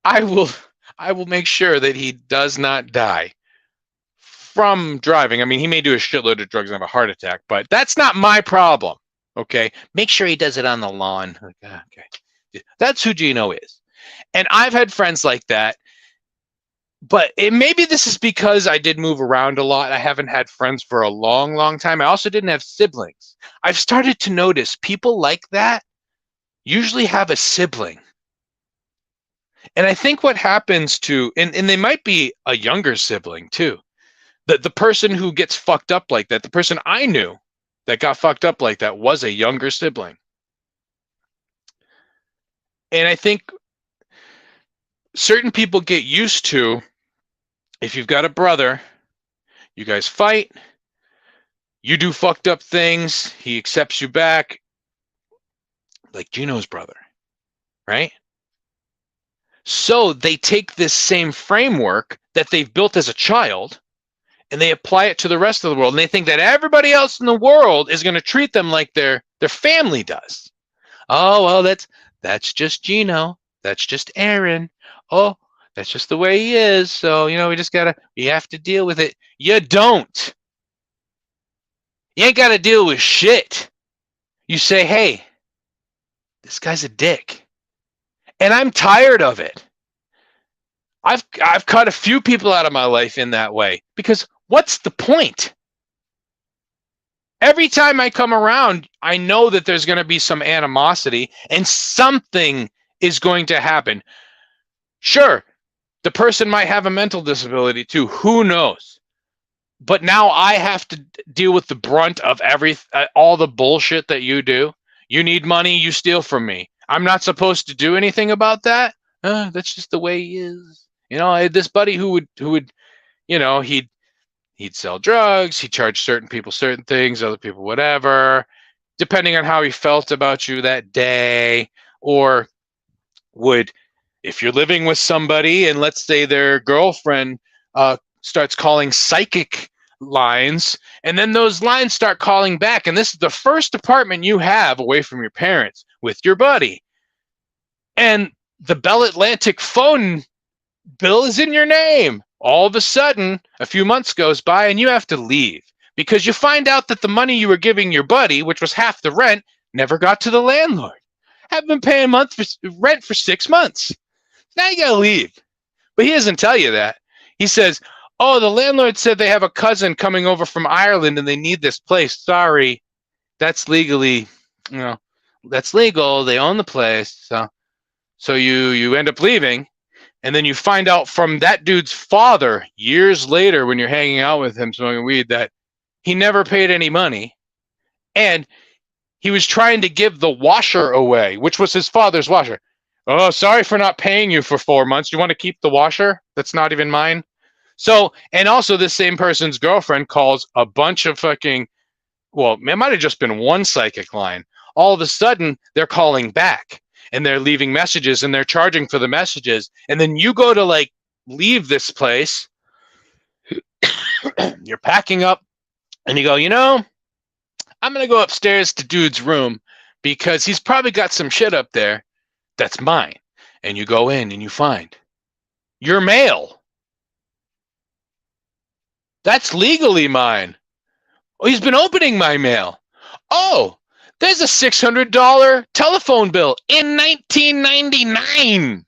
I will make sure that he does not die from driving. I mean, he may do a shitload of drugs and have a heart attack, but that's not my problem. Okay? Make sure he does it on the lawn. Okay. That's who Gino is. And I've had friends like that. But maybe this is because I did move around a lot. I haven't had friends for a long, long time. I also didn't have siblings. I've started to notice people like that usually have a sibling. And I think what happens and they might be a younger sibling too. The person who gets fucked up like that, the person I knew that got fucked up like that was a younger sibling. And I think certain people get used to, if you've got a brother, you guys fight, you do fucked up things, he accepts you back, like Gino's brother, right? So they take this same framework that they've built as a child and they apply it to the rest of the world, and they think that everybody else in the world is going to treat them like their family does. Oh, well, that's just Gino. That's just Aaron. Oh, that's just the way he is. So, we have to deal with it. You don't. You ain't got to deal with shit. You say, hey, this guy's a dick. And I'm tired of it. I've cut a few people out of my life in that way, because what's the point? Every time I come around, I know that there's going to be some animosity and something is going to happen. Sure, the person might have a mental disability too. Who knows? But now I have to deal with the brunt of all the bullshit that you do. You need money, you steal from me. I'm not supposed to do anything about that. That's just the way he is. I had this buddy who would, he'd sell drugs. He'd charge certain people certain things, other people whatever, depending on how he felt about you that day. Or would, if you're living with somebody and let's say their girlfriend starts calling psychic lines, and then those lines start calling back, and this is the first apartment you have away from your parents with your buddy, and the Bell Atlantic phone bill is in your name. All of a sudden, a few months goes by and you have to leave because you find out that the money you were giving your buddy, which was half the rent, never got to the landlord. Have been paying rent for 6 months. Now you gotta leave. But he doesn't tell you that. He says, oh, the landlord said they have a cousin coming over from Ireland and they need this place. Sorry, that's legally, that's legal. They own the place. So you end up leaving. And then you find out from that dude's father years later when you're hanging out with him smoking weed that he never paid any money. And he was trying to give the washer away, which was his father's washer. Oh, sorry for not paying you for 4 months. Do you want to keep the washer? That's not even mine. So, and also this same person's girlfriend calls a bunch of fucking, well, it might have just been one psychic line. All of a sudden, they're calling back and they're leaving messages and they're charging for the messages. And then you go to leave this place. You're packing up and you go, I'm going to go upstairs to dude's room because he's probably got some shit up there that's mine. And you go in and you find your mail. That's legally mine. Oh, he's been opening my mail. Oh, there's a $600 telephone bill in 1999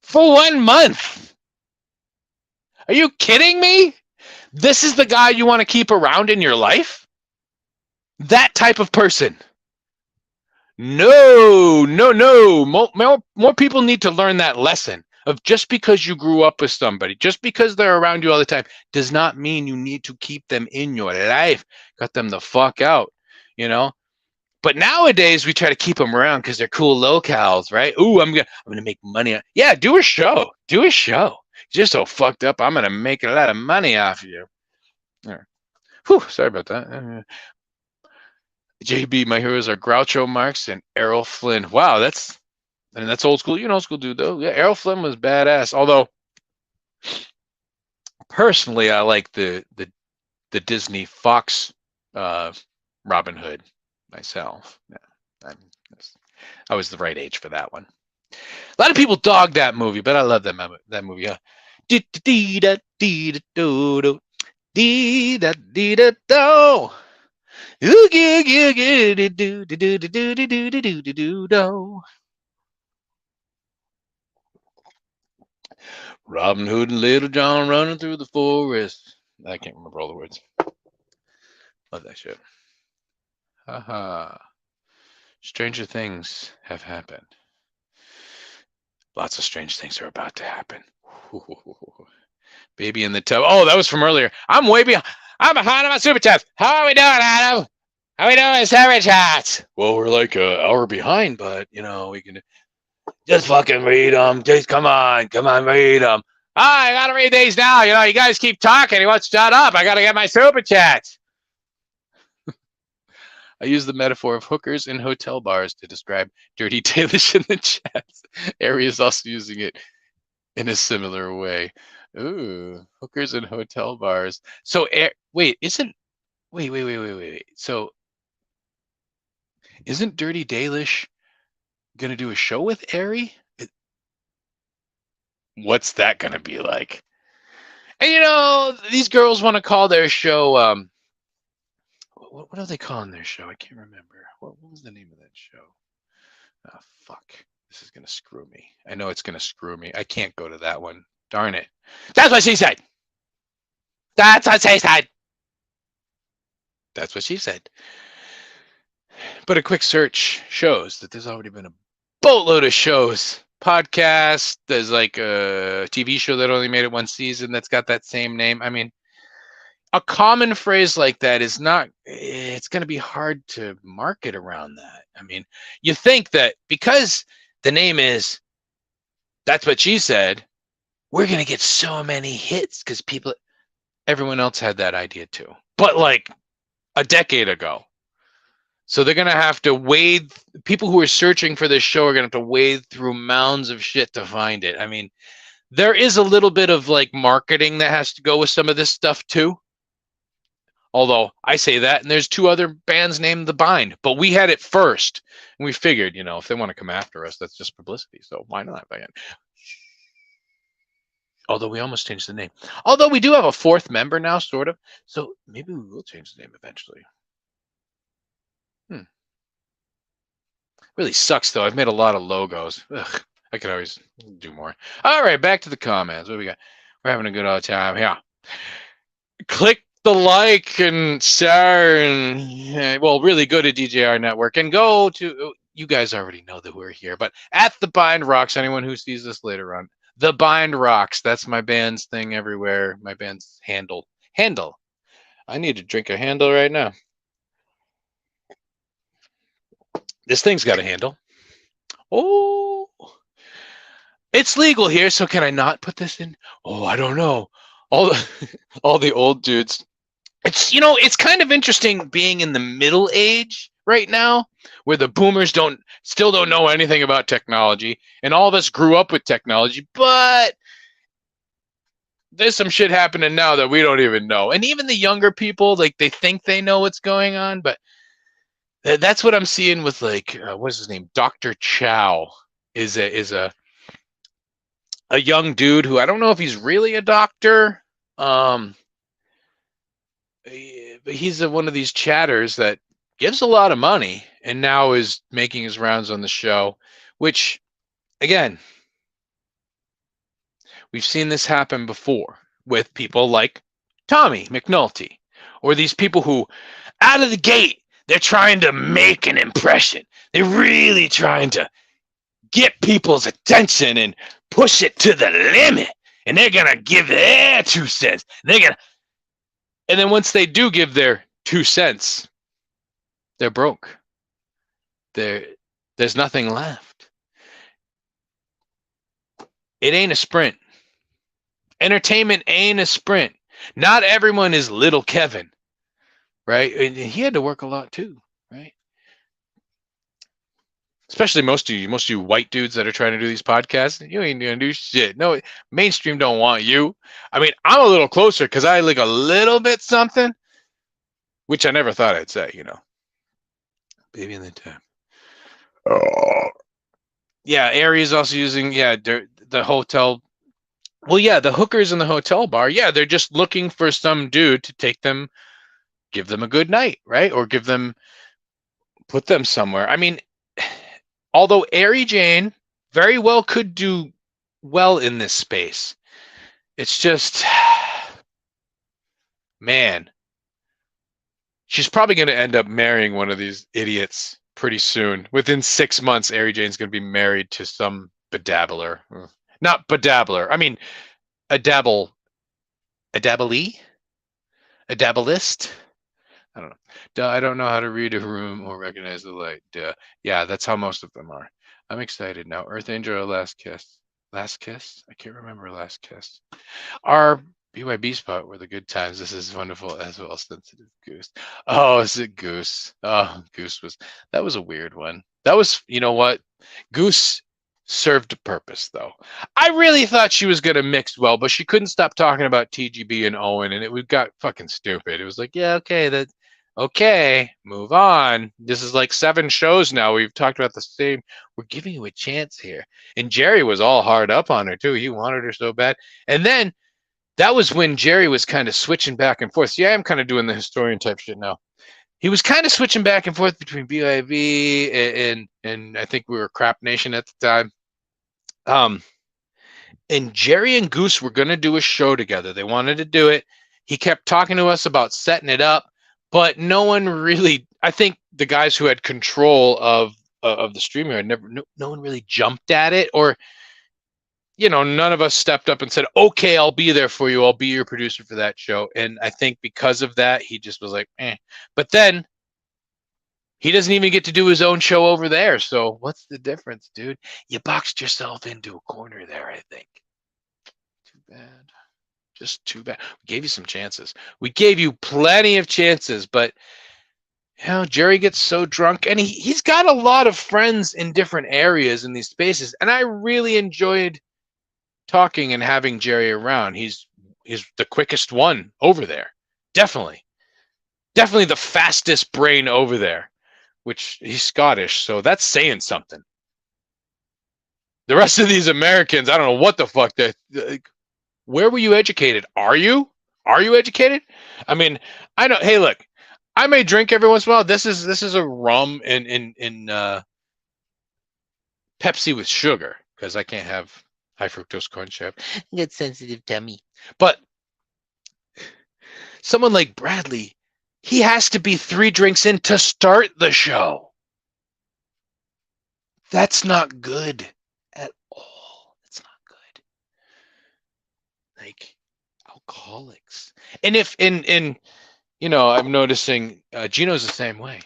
for 1 month. Are you kidding me? This is the guy you want to keep around in your life? That type of person. No. More people need to learn that lesson of just because you grew up with somebody, just because they're around you all the time, does not mean you need to keep them in your life. Cut them the fuck out, But nowadays we try to keep them around because they're cool locals, right? Ooh, I'm gonna make money. Yeah, do a show. You're so fucked up. I'm gonna make a lot of money off you. Right. Whew, sorry about that. JB, my heroes are Groucho Marx and Errol Flynn. Wow, that's old school. You're an old school dude, though. Yeah, Errol Flynn was badass. Although, personally, I like the Disney Fox Robin Hood myself. Yeah, I was the right age for that one. A lot of people dog that movie, but I love that movie. Robin Hood and Little John running through the forest. I can't remember all the words. Love that shit. Haha. Stranger things have happened. Lots of strange things are about to happen. Baby in the tub. Oh, that was from earlier. I'm way behind. I'm behind on my super chats. How are we doing, Adam? How are we doing, super chats? Well, we're like an hour behind, but we can just fucking read them. Just come on, read them. Oh, I gotta read these now. You guys keep talking. He wants to shut up. I gotta get my super chats. I use the metaphor of hookers in hotel bars to describe Dirty Dalish in the chat. Ari is also using it in a similar way. Ooh, hookers in hotel bars. So, wait. So, isn't Dirty Dalish gonna do a show with Ari? What's that gonna be like? And these girls want to call their show. What are they calling their show? I can't remember. What was the name of that show? Oh, fuck. This is going to screw me. I know it's going to screw me. I can't go to that one. Darn it. That's what she said. That's what she said. That's what she said. But a quick search shows that there's already been a boatload of shows, podcasts. There's like a TV show that only made it one season that's got that same name. I mean, a common phrase like that is not, it's going to be hard to market around that. I mean, you think that because the name is That's What She Said, we're going to get so many hits because everyone else had that idea too. But like a decade ago. So they're going to have to wade, people who are searching for this show are going to have to wade through mounds of shit to find it. I mean, there is a little bit of like marketing that has to go with some of this stuff too. Although I say that, and there's two other bands named The Bind, but we had it first. And we figured, if they want to come after us, that's just publicity. So why not? Although we almost changed the name. Although we do have a fourth member now, sort of. So maybe we will change the name eventually. Really sucks, though. I've made a lot of logos. Ugh, I could always do more. All right, back to the comments. What do we got? We're having a good old time. Yeah. Click the like and share and, well, really go to DJR Network and go to, you guys already know that we're here, but at The Bind Rocks, anyone who sees this later on, The Bind Rocks, that's my band's thing everywhere. My band's handle. I need to drink a handle right now. This thing's got a handle. Oh, it's legal here, so can I not put this in? Oh, I don't know. All the old dudes. It's kind of interesting being in the middle age right now, where the boomers still don't know anything about technology, and all of us grew up with technology, but there's some shit happening now that we don't even know. And even the younger people, like, they think they know what's going on, but that's what I'm seeing with, like, what's his name? Dr. Chow is a young dude who I don't know if he's really a doctor. He's one of these chatters that gives a lot of money and now is making his rounds on the show, which, again, we've seen this happen before with people like Tommy McNulty, or these people who, out of the gate, they're trying to make an impression. They're really trying to get people's attention and push it to the limit. And they're going to give their 2 cents. And then once they do give their 2 cents, they're broke. There's nothing left. It ain't a sprint. Entertainment ain't a sprint. Not everyone is Little Kevin, right? And he had to work a lot too, right? Especially most of you white dudes that are trying to do these podcasts. You ain't gonna do shit. No, mainstream don't want you. I mean, I'm a little closer because I like a little bit something, which I never thought I'd say, Baby in the time. Oh. Yeah, Aries also using, the hotel. Well, yeah, the hookers in the hotel bar, yeah, they're just looking for some dude to take them, give them a good night, right? Or put them somewhere. I mean, although Ari Jane very well could do well in this space, it's just, man, she's probably going to end up marrying one of these idiots pretty soon. Within 6 months, Ari Jane's going to be married to some bedabbler. Not bedabbler. I mean, a dabblee? A dabbleist? I don't know. I don't know how to read a room or recognize the light. Yeah, that's how most of them are. I'm excited now. Earth Angel, Last Kiss. Last Kiss? I can't remember Last Kiss. Our BYB spot were the good times. This is wonderful as well. Sensitive Goose. Oh, is it Goose? Oh, that was a weird one. That was, you know what? Goose served a purpose, though. I really thought she was going to mix well, but she couldn't stop talking about TGB and Owen, and it got fucking stupid. It was like, yeah, okay, move on. This is like 7 shows now. We've talked about the same. We're giving you a chance here. And Jerry was all hard up on her, too. He wanted her so bad. And then that was when Jerry was kind of switching back and forth. See, I am kind of doing the historian type shit now. He was kind of switching back and forth between BIV and I think we were Crap Nation at the time. And Jerry and Goose were going to do a show together. They wanted to do it. He kept talking to us about setting it up, but no one really. I think the guys who had control of the streamer had never. No one really jumped at it, or none of us stepped up and said, "Okay, I'll be there for you. I'll be your producer for that show." And I think because of that, he just was like, "Eh." But then he doesn't even get to do his own show over there. So what's the difference, dude? You boxed yourself into a corner there, I think. Too bad. Just too bad. We gave you some chances. We gave you plenty of chances, but Jerry gets so drunk, and he's got a lot of friends in different areas in these spaces, and I really enjoyed talking and having Jerry around. He's the quickest one over there. Definitely. Definitely the fastest brain over there, which he's Scottish, so that's saying something. The rest of these Americans, I don't know what the fuck they like, where were you educated? Are you? Are you educated? I mean, I know. Hey, look, I may drink every once in a while. This is a rum in Pepsi with sugar because I can't have high fructose corn syrup. Get sensitive tummy. But someone like Bradley, he has to be 3 drinks in to start the show. That's not good at all. It's not good. Like alcoholics. And if in I'm noticing Gino's the same way.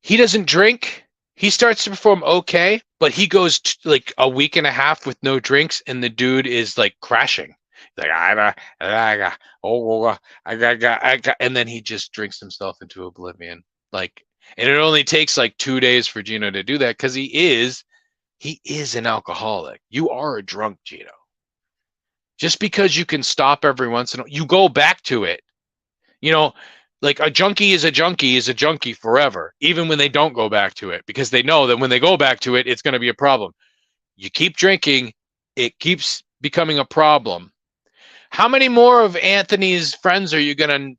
He doesn't drink. He starts to perform okay, but he goes like a week and a half with no drinks, and the dude is like crashing. Like and then he just drinks himself into oblivion. Like, and it only takes like 2 days for Gino to do that because he is an alcoholic. You are a drunk, Gino. Just because you can stop every once in a while, you go back to it. Like a junkie is a junkie forever, even when they don't go back to it, because they know that when they go back to it, it's going to be a problem. You keep drinking, it keeps becoming a problem. How many more of Anthony's friends are you going to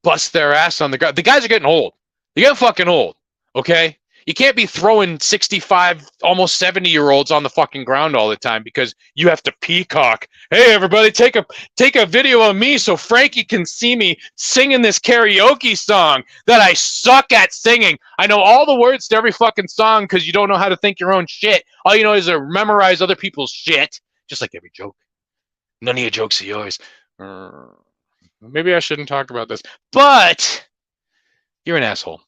bust their ass on the ground? The guys are getting old. They're getting fucking old, okay? You can't be throwing 65, almost 70-year-olds on the fucking ground all the time because you have to peacock. Hey, everybody, take a video of me so Frankie can see me singing this karaoke song that I suck at singing. I know all the words to every fucking song because you don't know how to think your own shit. All you know is to memorize other people's shit, just like every joke. None of your jokes are yours. Maybe I shouldn't talk about this, but you're an asshole.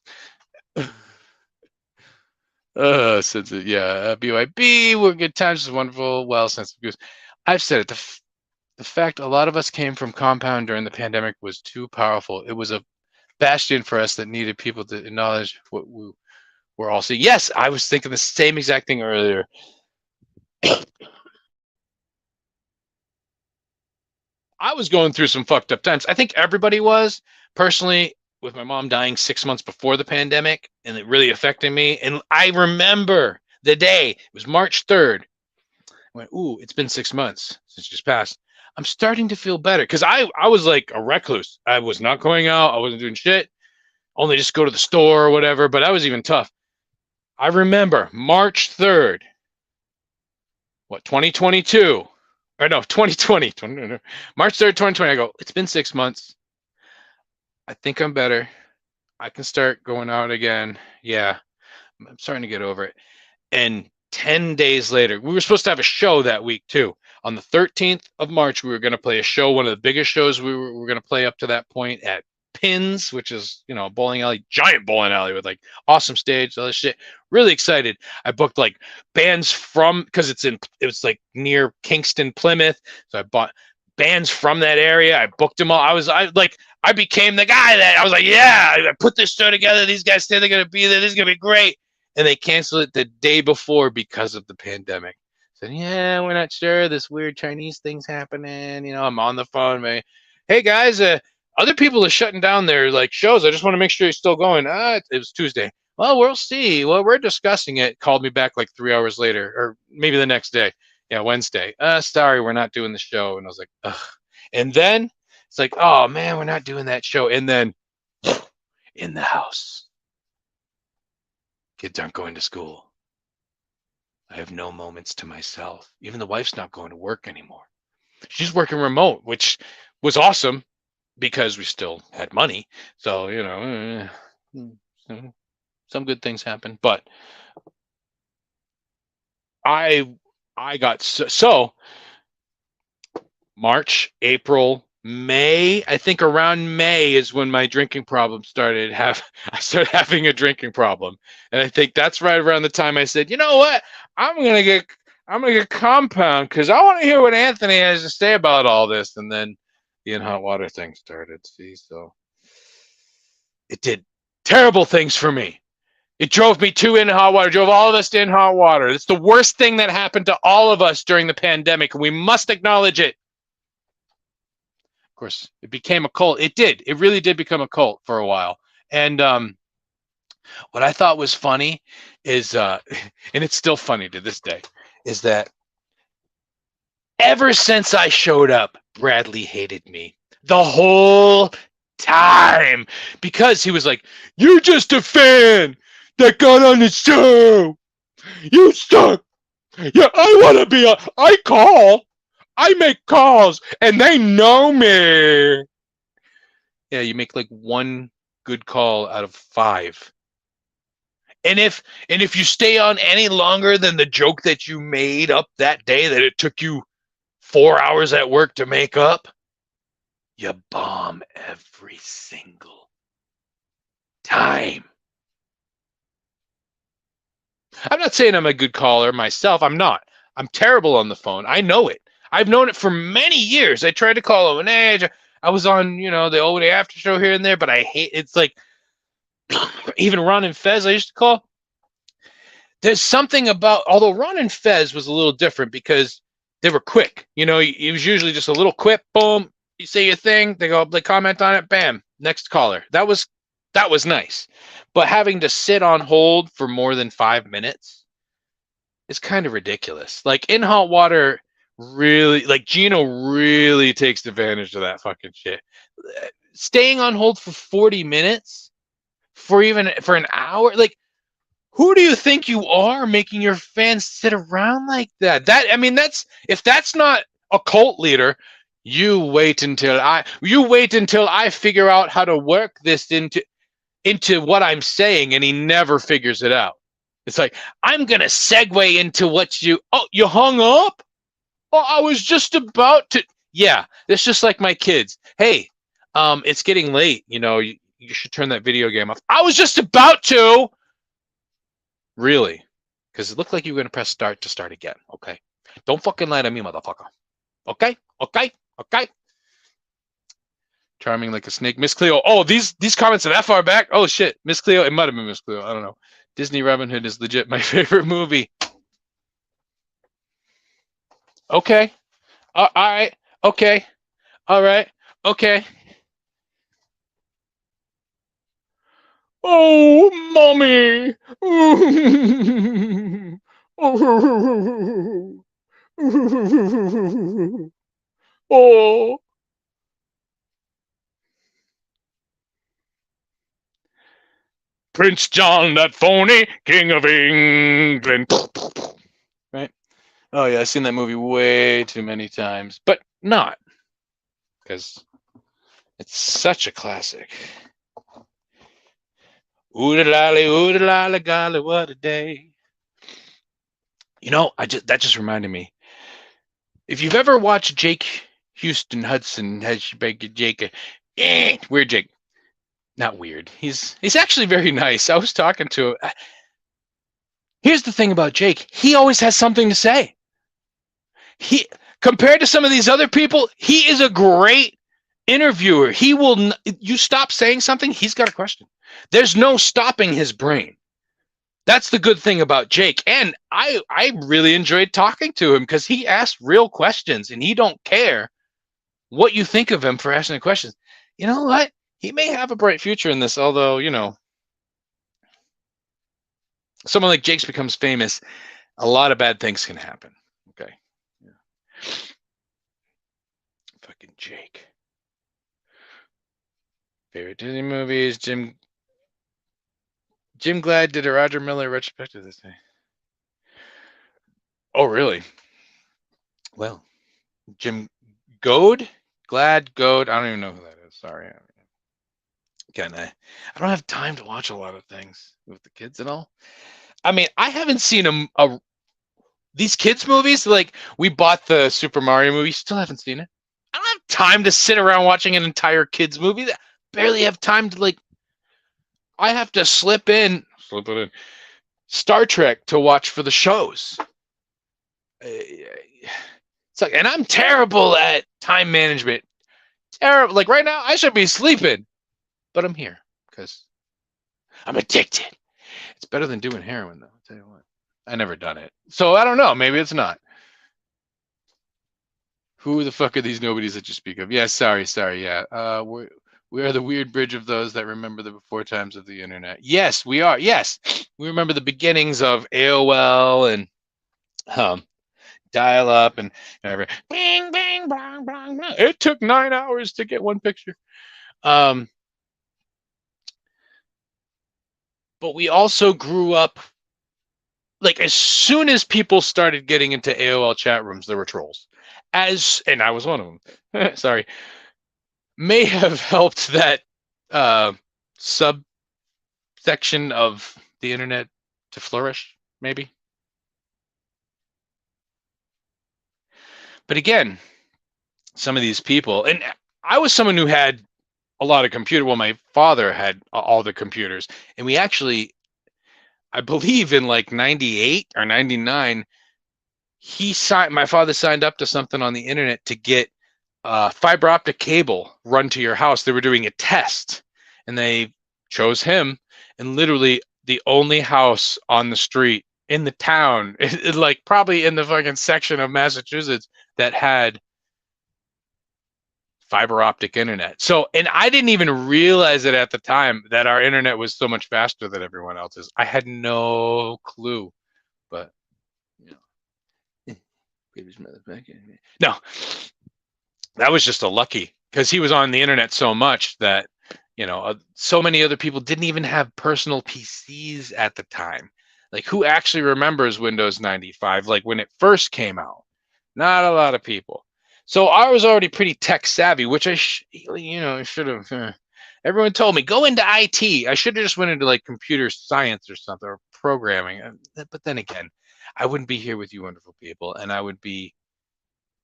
Since BYB, we're good times, is wonderful. Well, sense of goose. I've said it. The fact a lot of us came from compound during the pandemic was too powerful. It was a bastion for us that needed people to acknowledge what we were all seeing. Yes, I was thinking the same exact thing earlier. I was going through some fucked up times. I think everybody was. Personally, with my mom dying 6 months before the pandemic and it really affecting me. And I remember the day, it was March 3rd. I went, ooh, it's been 6 months since just passed. I'm starting to feel better because I was like a recluse. I was not going out. I wasn't doing shit. Only just go to the store or whatever, but I was even tough. I remember March 3rd, 2022? Or no, 2020. March 3rd, 2020. I go, it's been 6 months. I think I'm better. I can start going out again. Yeah, I'm starting to get over it. And 10 days later, we were supposed to have a show that week too. On the 13th of March, we were going to play a show, one of the biggest shows we were going to play up to that point at Pins, which is, a bowling alley, giant bowling alley with like awesome stage, all this shit. Really excited. I booked like bands because it was like near Kingston, Plymouth. So I bought bands from that area. I booked them all. I became the guy that I was like, yeah, I put this show together. These guys say they're going to be there. This is going to be great. And they canceled it the day before because of the pandemic. Said, yeah, we're not sure. This weird Chinese thing's happening. I'm on the phone. Hey, guys, other people are shutting down their like shows. I just want to make sure you're still going. It was Tuesday. Well, we'll see. Well, we're discussing it. Called me back like 3 hours later, or maybe the next day. Yeah, Wednesday. Sorry, we're not doing the show. And I was like, ugh. And then it's like, oh man, we're not doing that show. And then in the house, kids aren't going to school. I have no moments to myself. Even the wife's not going to work anymore. She's working remote, which was awesome. because we still had money. So, some good things happened. But I got so March, April, May. I think around May is when my drinking problem started. I started having a drinking problem, and I think that's right around the time I said, you know what, I'm gonna get compound because I want to hear what Anthony has to say about all this. And then the in hot water thing started. See, so it did terrible things for me. It drove me to in hot water, drove all of us to in hot water. It's the worst thing that happened to all of us during the pandemic, and we must acknowledge it. Of course, it became a cult. It did. It really did become a cult for a while. And what I thought was funny is, and it's still funny to this day, is that ever since I showed up, Bradley hated me the whole time because he was like, "You're just a fan that got on the show. You suck. Yeah, I make calls, and they know me." Yeah, you make like one good call out of 5. And if you stay on any longer than the joke that you made up that day that it took you 4 hours at work to make up, you bomb every single time. I'm not saying I'm a good caller myself. I'm not. I'm terrible on the phone. I know it. I've known it for many years. I tried to call O&A. I was on, the old after show here and there, but I hate it's like even Ron and Fez I used to call. There's something about, although Ron and Fez was a little different because they were quick. It was usually just a little quip, boom, you say your thing, they comment on it, bam, next caller. That was nice. But having to sit on hold for more than 5 minutes is kind of ridiculous. Like in hot water, really, like Gino really takes advantage of that fucking shit. Staying on hold for 40 minutes for an hour, like, who do you think you are making your fans sit around like that? If that's not a cult leader, you wait until I figure out how to work this into what I'm saying, and he never figures it out. It's like, I'm gonna segue into you hung up? Oh, I was just about to. Yeah, it's just like my kids. Hey, it's getting late. You should turn that video game off. I was just about to. Really? Because it looked like you were going to press start to start again. Okay. Don't fucking lie to me, motherfucker. Okay? Okay? Okay? Charming like a snake. Miss Cleo. Oh, these comments are that far back? Oh, shit. Miss Cleo. It might have been Miss Cleo. I don't know. Disney Robin Hood is legit my favorite movie. Okay. All right. Okay. All right. Okay. Oh, mommy. Oh. Prince John, that phony, King of England. Right? Oh, yeah, I've seen that movie way too many times, but not because it's such a classic. Ooh-da-lally, golly, what a day. That just reminded me. If you've ever watched Jake Houston Hudson, Jake, weird Jake. Not weird. He's actually very nice. I was talking to him. Here's the thing about Jake. He always has something to say. Compared to some of these other people, he is a great interviewer. You stop saying something, he's got a question. There's no stopping his brain. That's the good thing about Jake. And I really enjoyed talking to him because he asked real questions and he don't care what you think of him for asking the questions. You know what? He may have a bright future in this, although, someone like Jake's becomes famous, a lot of bad things can happen. Okay. Yeah. Fucking Jake. Favorite Disney movies, Jim Glad did a Roger Miller retrospective this day. Oh, really? Well, Jim Glad, I don't even know who that Sorry. Again, I don't have time to watch a lot of things with the kids and all. I mean, I haven't seen these kids movies. Like, we bought the Super Mario movie, still haven't seen it. I don't have time to sit around watching an entire kids movie. Barely have time to, like, I have to slip it in Star Trek to watch for the shows. It's like, and I'm terrible at time management. Terrible. Like, right now, I should be sleeping, but I'm here because I'm addicted. It's better than doing heroin, though. I'll tell you what. I never done it, so I don't know. Maybe it's not. Who the fuck are these nobodies that you speak of? Yeah, sorry. Yeah, we are the weird bridge of those that remember the before times of the internet. Yes, we are. Yes, we remember the beginnings of AOL and dial up and everything. Bing, bing, bang, bang, bang. It took 9 hours to get one picture. But we also grew up, like, as soon as people started getting into AOL chat rooms, there were trolls. And I was one of them. Sorry. May have helped that subsection of the internet to flourish, maybe. But again, some of these people, and I was someone who had a lot of computer. Well, my father had all the computers, and we actually, I believe in like 98 or 99, my father signed up to something on the internet to get fiber optic cable run to your house. They were doing a test, and they chose him, and literally the only house on the street in the town, like probably in the fucking section of Massachusetts, that had fiber optic internet. So, and I didn't even realize it at the time that our internet was so much faster than everyone else's. I had no clue, but you know, no, that was just a lucky, because he was on the internet so much that, so many other people didn't even have personal PCs at the time. Like, who actually remembers Windows 95? Like, when it first came out, not a lot of people. So I was already pretty tech savvy, which I should have. Everyone told me, go into IT. I should have just went into like computer science or something, or programming. But then again, I wouldn't be here with you wonderful people, and I would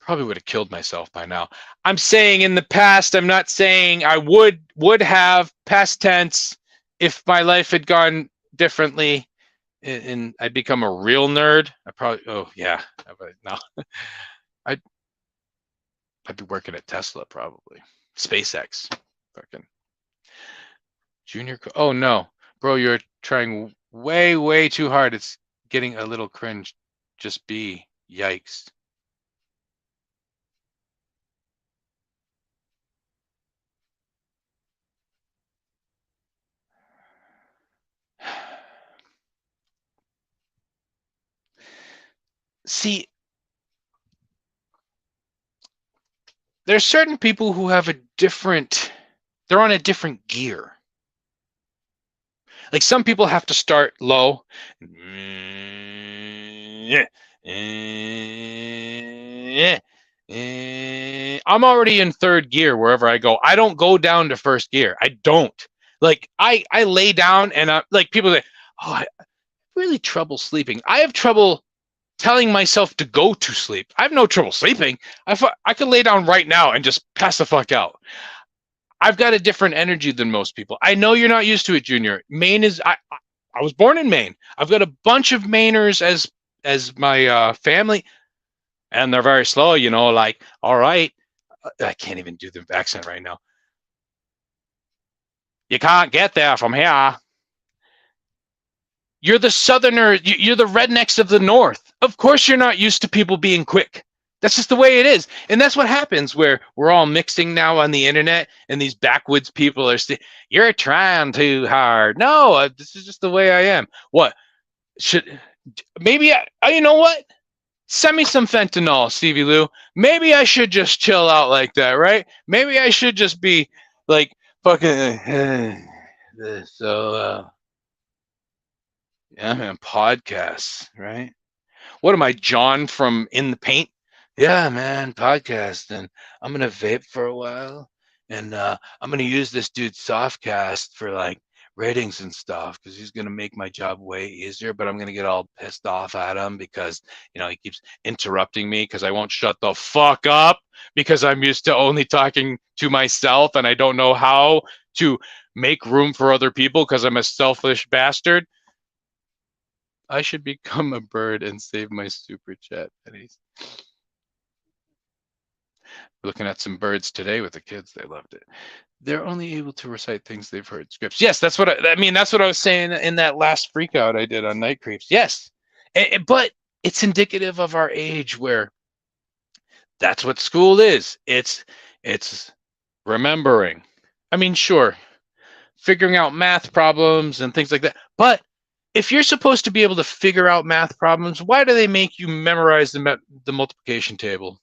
have killed myself by now. I'm saying in the past. I'm not saying I would have, past tense, if my life had gone differently and I'd become a real nerd. No. I'd be working at Tesla, probably. SpaceX. Fucking junior. Oh, no. Bro, you're trying way, way too hard. It's getting a little cringe. Just be. Yikes. See, there's certain people who have they're on a different gear. Like, some people have to start low. I'm already in third gear wherever I go. I don't go down to first gear. I don't. Like, I lay down, and like, people say, oh, I have really trouble sleeping. I have trouble telling myself to go to sleep. I have no trouble sleeping. I could lay down right now and just pass the fuck out. I've got a different energy than most people. I know you're not used to it, Junior. Maine is. I was born in Maine. I've got a bunch of Mainers as my family, and they're very slow. Like, all right, I can't even do the accent right now. You can't get there from here. You're the southerner. You're the rednecks of the north. Of course, you're not used to people being quick. That's just the way it is. And that's what happens, where we're all mixing now on the internet, and these backwoods people are you're trying too hard. No, this is just the way I am. What? Maybe you know what? Send me some fentanyl, Stevie Lou. Maybe I should just chill out like that, right? Maybe I should just be like fucking yeah, man, podcasts, right? What am I, John from In the Paint? Yeah, man, podcast, and I'm gonna vape for a while, And I'm going to use this dude's softcast for like ratings and stuff because he's going to make my job way easier. But I'm going to get all pissed off at him because, you know, he keeps interrupting me because I won't shut the fuck up because I'm used to only talking to myself and I don't know how to make room for other people because I'm a selfish bastard. I should become a bird and save my super chat pennies. Looking at some birds today with the kids. They loved it. They're only able to recite things they've heard scripts. Yes, that's what I mean. That's what I was saying in that last freakout I did on Night Creeps. Yes, but it's indicative of our age where that's what school is. It's remembering. I mean, sure, figuring out math problems and things like that. But if you're supposed to be able to figure out math problems, why do they make you memorize the multiplication table?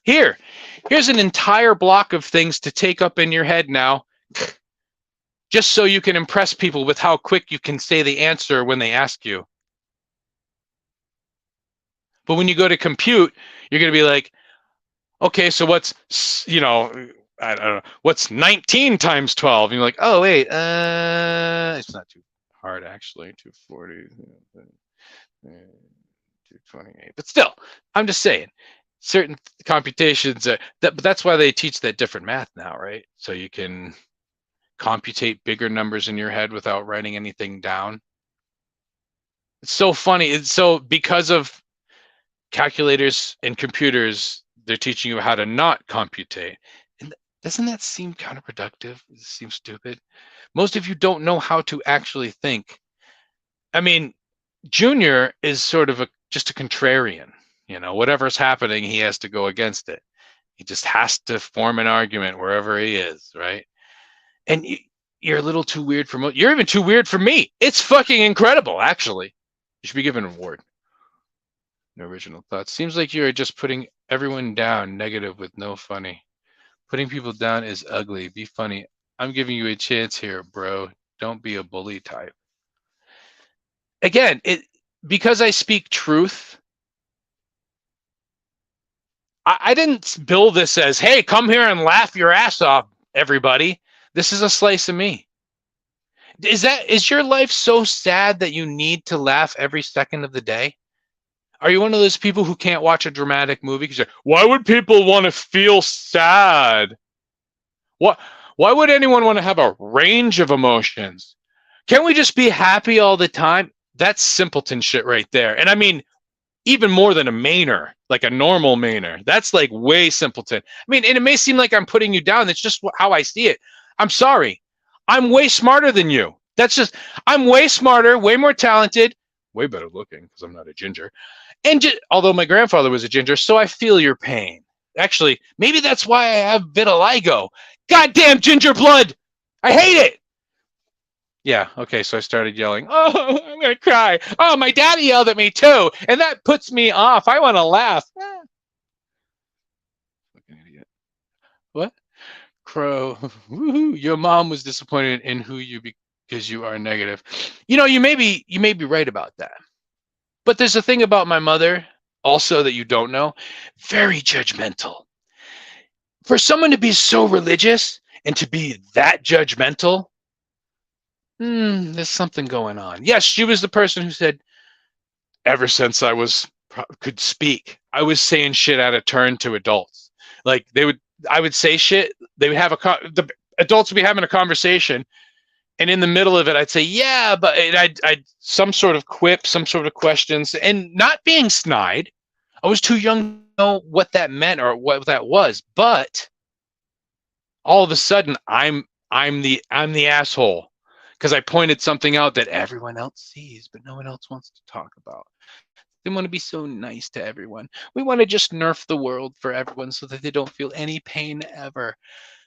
Here's an entire block of things to take up in your head now, just so you can impress people with how quick you can say the answer when they ask you. But when you go to compute, you're going to be like, okay, so what's, you know, I don't know, what's 19 times 12? And you're like, oh, wait, it's not too hard, actually, 240, 228. But still, I'm just saying, certain computations, that's why they teach that different math now, right? So you can computate bigger numbers in your head without writing anything down. It's so funny. It's so because of calculators and computers, they're teaching you how to not computate. And doesn't that seem counterproductive? It seems stupid. Most of you don't know how to actually think. I mean, Junior is sort of just a contrarian. You know, whatever's happening, he has to go against it. He just has to form an argument wherever he is, right? And you're a little too weird for you're even too weird for me. It's fucking incredible, actually. You should be given an award. No original thoughts. Seems like you're just putting everyone down, negative with no funny. Putting people down is ugly. Be funny. I'm giving you a chance here, bro. Don't be a bully type. Again, because I speak truth, I didn't build this as, hey, come here and laugh your ass off, everybody. This is a slice of me. Is your life so sad that you need to laugh every second of the day? Are you one of those people who can't watch a dramatic movie because why would people want to feel sad? Why would anyone want to have a range of emotions? Can't we just be happy all the time? That's simpleton shit right there. And I mean, even more than a Mainer, like a normal Mainer. That's like way simpleton. I mean, and it may seem like I'm putting you down. That's just how I see it. I'm sorry. I'm way smarter than you. I'm way smarter, way more talented, way better looking because I'm not a ginger. And although my grandfather was a ginger, so I feel your pain. Actually, maybe that's why I have vitiligo. Goddamn ginger blood. I hate it. Yeah, okay, so I started yelling, oh, I'm going to cry. Oh, my daddy yelled at me too, and that puts me off. I want to laugh. Fucking idiot. What? Crow. Woohoo. Your mom was disappointed in who you because you are negative. You know, you may be right about that. But there's a thing about my mother also that you don't know. Very judgmental. For someone to be so religious and to be that judgmental, there's something going on. Yes, she was the person who said, ever since I could speak, I was saying shit out of turn to adults. Like I would say shit. They would have the adults would be having a conversation, and in the middle of it, I'd say, yeah, but I'd some sort of quip, some sort of questions, and not being snide. I was too young to know what that meant or what that was, but all of a sudden, I'm the asshole because I pointed something out that everyone else sees, but no one else wants to talk about. They want to be so nice to everyone. We want to just nerf the world for everyone so that they don't feel any pain ever.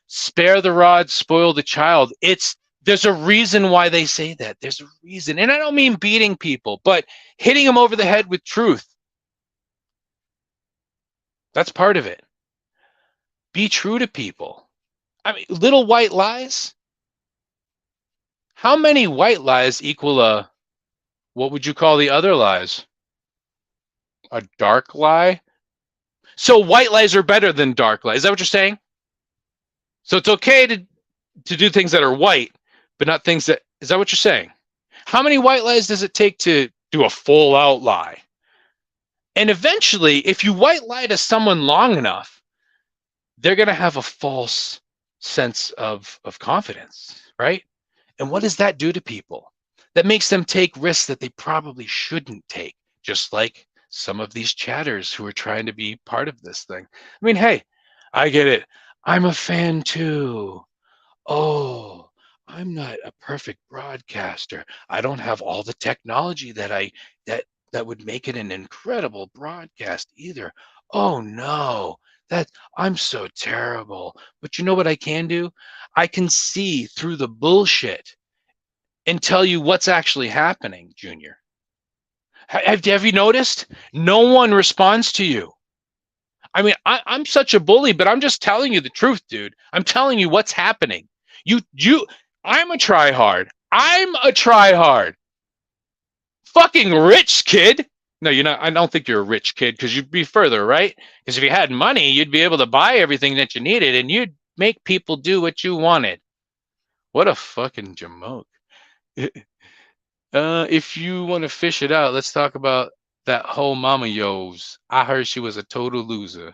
Spare the rod, spoil the child. There's a reason why they say that. There's a reason. And I don't mean beating people, but hitting them over the head with truth. That's part of it. Be true to people. I mean, little white lies. How many white lies equal what would you call the other lies? A dark lie? So white lies are better than dark lies. Is that what you're saying? So it's okay to do things that are white, but not things that, is that what you're saying? How many white lies does it take to do a full out lie? And eventually, if you white lie to someone long enough, they're going to have a false sense of confidence, right? And what does that do to people? That makes them take risks that they probably shouldn't take, just like some of these chatters who are trying to be part of this thing. I mean, hey, I get it. I'm a fan too. Oh, I'm not a perfect broadcaster. I don't have all the technology that that would make it an incredible broadcast either. Oh no, that I'm so terrible. But you know what I can do? I can see through the bullshit and tell you what's actually happening, Junior. Have you noticed? No one responds to you. I mean, I'm such a bully, but I'm just telling you the truth, dude. I'm telling you what's happening. You, I'm a tryhard. I'm a tryhard. Fucking rich kid. No, you're not. I don't think you're a rich kid because you'd be further, right? Because if you had money, you'd be able to buy everything that you needed and you'd make people do what you wanted. What a fucking jamoke. If you want to fish it out, let's talk about that whole mama yo's. I heard she was a total loser.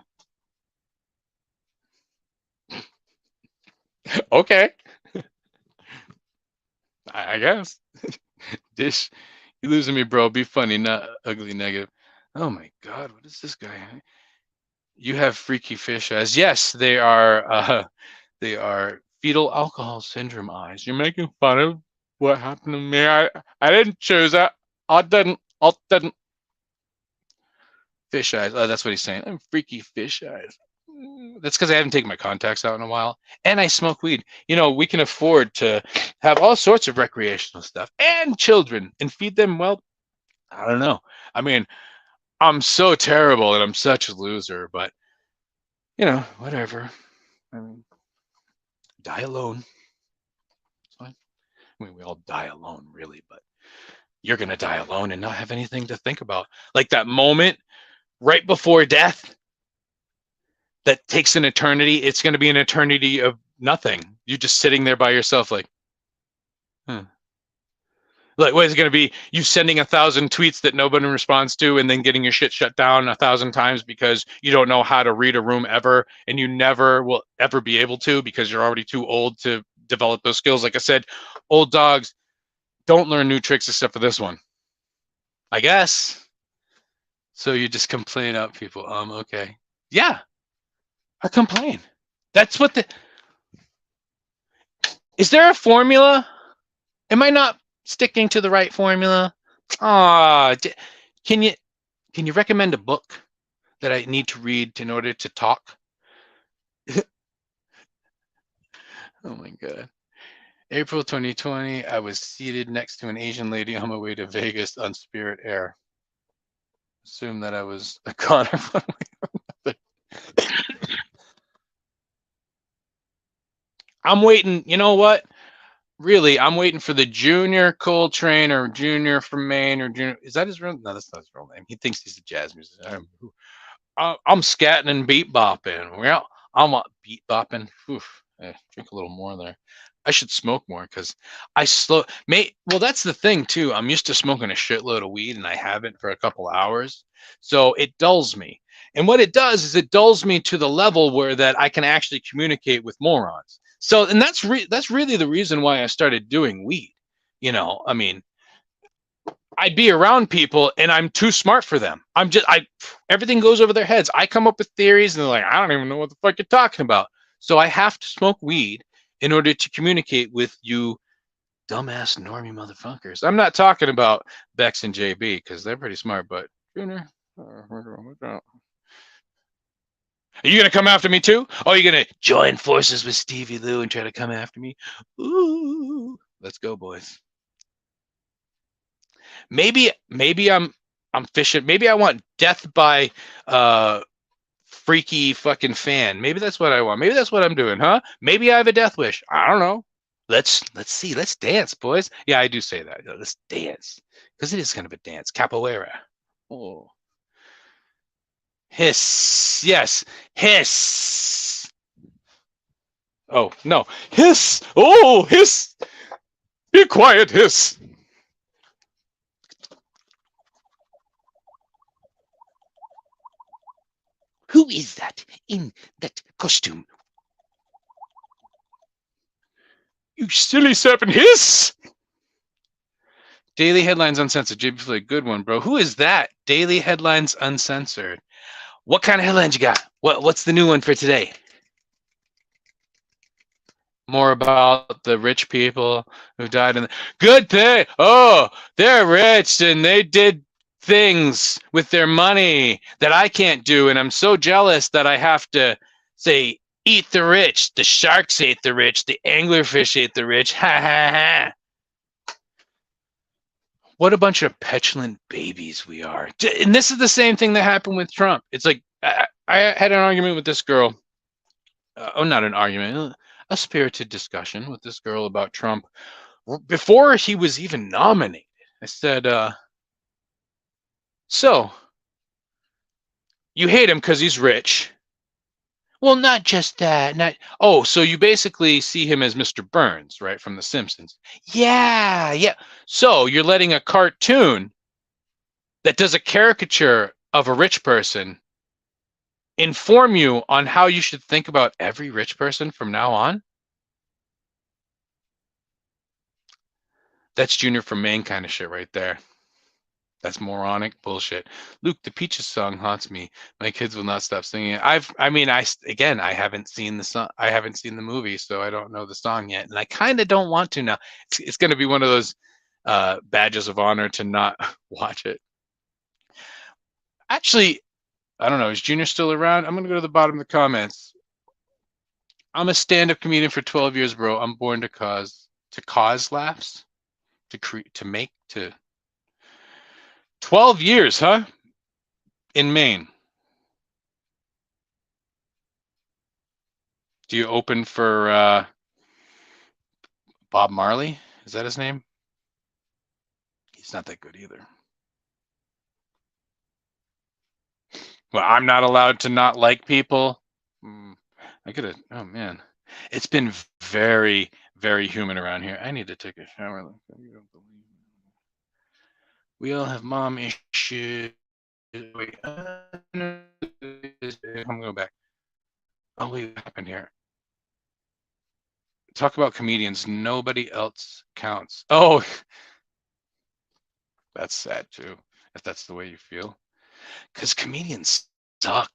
Okay, I guess. Dish, you losing me, bro. Be funny, not ugly negative. Oh my God, what is this guy? You have freaky fish eyes. Yes, they are fetal alcohol syndrome eyes. You're making fun of what happened to me. I didn't choose that. I didn't. Fish eyes. Oh, that's what he's saying. I'm freaky fish eyes. That's because I haven't taken my contacts out in a while, and I smoke weed. You know, we can afford to have all sorts of recreational stuff and children and feed them. Well, I don't know. I mean, I'm so terrible and I'm such a loser, but you know, whatever. I mean, die alone. It's fine. I mean, we all die alone, really, but you're gonna die alone and not have anything to think about. Like that moment right before death that takes an eternity. It's gonna be an eternity of nothing. You're just sitting there by yourself, like, huh. Like, what is it going to be? You sending 1,000 tweets that nobody responds to and then getting your shit shut down 1,000 times because you don't know how to read a room ever and you never will ever be able to because you're already too old to develop those skills. Like I said, old dogs don't learn new tricks except for this one, I guess. So you just complain out people. Okay. Yeah, I complain. That's what the. Is there a formula? Am I not sticking to the right formula? Ah, can you can you recommend a book that I need to read in order to talk? Oh my God. April 2020, I was seated next to an Asian lady on my way to Vegas on Spirit Air. Assume that I was a goner one way or another. I'm waiting. You know what? Really, I'm waiting for the Junior Coltrane or Junior from Maine or Junior. Is that his real? No, that's not his real name. He thinks he's a jazz musician. I'm scatting and beat bopping. Well, I'm beat bopping. Oof, drink a little more there. I should smoke more because I slow. Well, that's the thing too. I'm used to smoking a shitload of weed, and I haven't for a couple hours, so it dulls me. And what it does is it dulls me to the level where that I can actually communicate with morons. So, and that's really the reason why I started doing weed. You know, I mean, I'd be around people and I'm too smart for them. Everything goes over their heads. I come up with theories and they're like, I don't even know what the fuck you're talking about. So I have to smoke weed in order to communicate with you dumbass normie motherfuckers. I'm not talking about Bex and JB because they're pretty smart, but Junior, are you gonna come after me too? Oh, you're gonna join forces with Stevie Lou and try to come after me? Ooh, let's go, boys. Maybe I'm fishing. Maybe I want death by freaky fucking fan. Maybe that's what I want. Maybe that's what I'm doing, huh? Maybe I have a death wish. I don't know. Let's see. Let's dance, boys. Yeah, I do say that. Let's dance because it is kind of a dance. Capoeira. Oh, Hiss. Yes. Hiss. Oh, no. Hiss. Oh, hiss. Be quiet, hiss. Who is that in that costume? You silly serpent, hiss! Daily Headlines Uncensored. JB Flay, good one, bro. Who is that? Daily Headlines Uncensored. What kind of headlines you got? What's the new one for today? More about the rich people who died in the good thing. Oh, they're rich and they did things with their money that I can't do, and I'm so jealous that I have to say eat the rich. The sharks ate the rich. The anglerfish ate the rich. Ha ha ha. What a bunch of petulant babies we are. And this is the same thing that happened with Trump. It's like I had an argument with this girl. Not an argument, a spirited discussion with this girl about Trump before he was even nominated. I said, so you hate him because he's rich. Well, not just that. So you basically see him as Mr. Burns, right, from The Simpsons. Yeah, yeah. So you're letting a cartoon that does a caricature of a rich person inform you on how you should think about every rich person from now on? That's Junior from Maine kind of shit right there. That's moronic bullshit. Luke, the Peaches song haunts me. My kids will not stop singing it. I haven't seen the song. I haven't seen the movie, so I don't know the song yet, and I kind of don't want to now. It's going to be one of those badges of honor to not watch it. Actually, I don't know. Is Junior still around? I'm going to go to the bottom of the comments. I'm a stand-up comedian for 12 years, bro. I'm born to cause laughs, to make, to 12 years, huh? In Maine. Do you open for Bob Marley? Is that his name? He's not that good either. Well, I'm not allowed to not like people. I could have. Oh man, it's been very, very human around here. I need to take a shower. You don't believe me. We all have mom issues. Wait, I'm going back. Oh wait, what happened here? Talk about comedians. Nobody else counts. Oh, that's sad too. If that's the way you feel, because comedians suck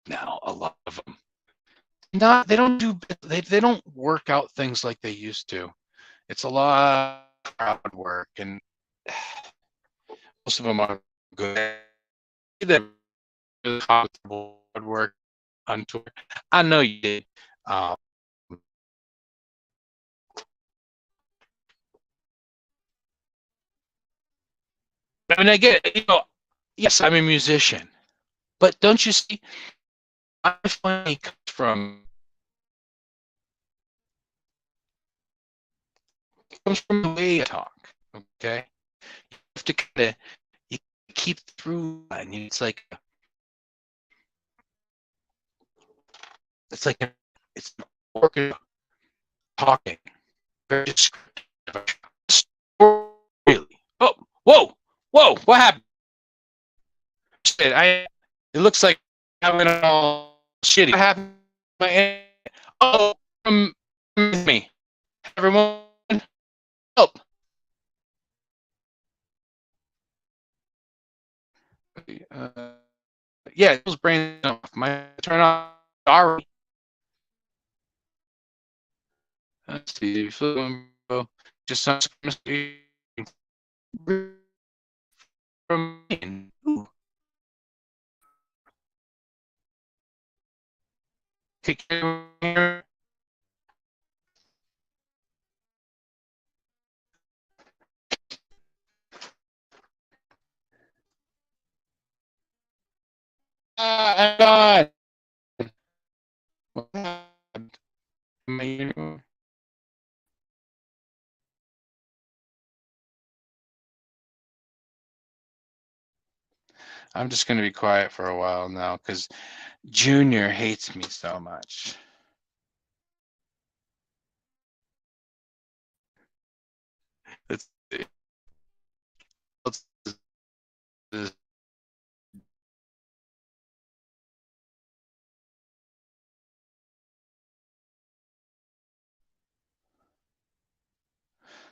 now. A lot of them. They don't do. They don't work out things like they used to. It's a lot of crowd work, and most of them are good. They're really comfortable work on tour. I know you did. I mean, I get it. Yes, I'm a musician, but don't you see? I find it comes from the way I talk. Okay, you have to kind of you keep through, and it's like it's an orchestra talking, very descriptive. Really? Oh, whoa, what happened? It looks like I went all shitty. What happened? From me, everyone, help! Yeah, it was brain off. My turn off. Sorry. Let's see. Just some from me. Take care. I'm gone. I'm just going to be quiet for a while now because Junior hates me so much. Let's see.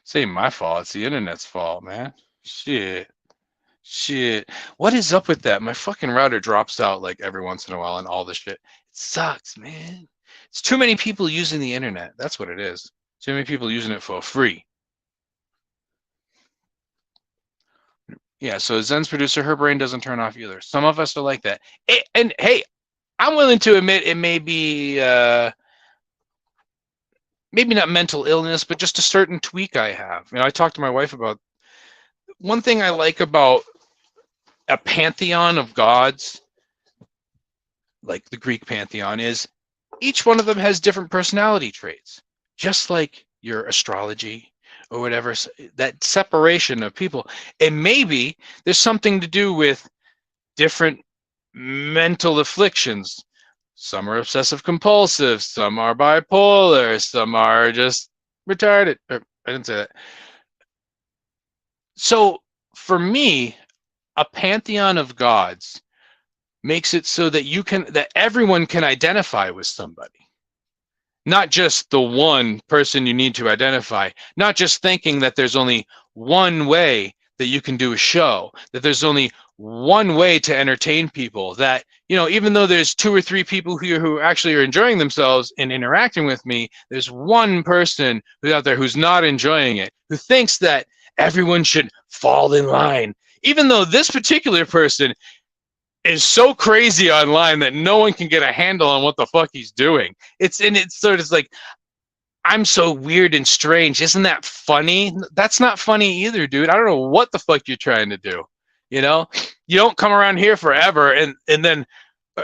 This ain't my fault. It's the internet's fault, man. Shit. Shit. What is up with that? My fucking router drops out like every once in a while and all the shit. It sucks, man. It's too many people using the internet. That's what it is. Too many people using it for free. Yeah, so Zen's producer, her brain doesn't turn off either. Some of us are like that. And hey, I'm willing to admit it may be maybe not mental illness, but just a certain tweak I have. You know, I talked to my wife about one thing I like about a pantheon of gods, like the Greek pantheon, is each one of them has different personality traits, just like your astrology or whatever, that separation of people. And maybe there's something to do with different mental afflictions. Some are obsessive compulsive, some are bipolar, some are just retarded. I didn't say that. So for me, a pantheon of gods makes it so that everyone can identify with somebody, not just the one person you need to identify, not just thinking that there's only one way that you can do a show, that there's only one way to entertain people, that, you know, even though there's 2 or 3 people here who actually are enjoying themselves and interacting with me, there's one person who's out there who's not enjoying it, who thinks that everyone should fall in line, even though this particular person is so crazy online that no one can get a handle on what the fuck he's doing. It's sort of like, I'm so weird and strange. Isn't that funny? That's not funny either, dude. I don't know what the fuck you're trying to do. You know, you don't come around here forever and then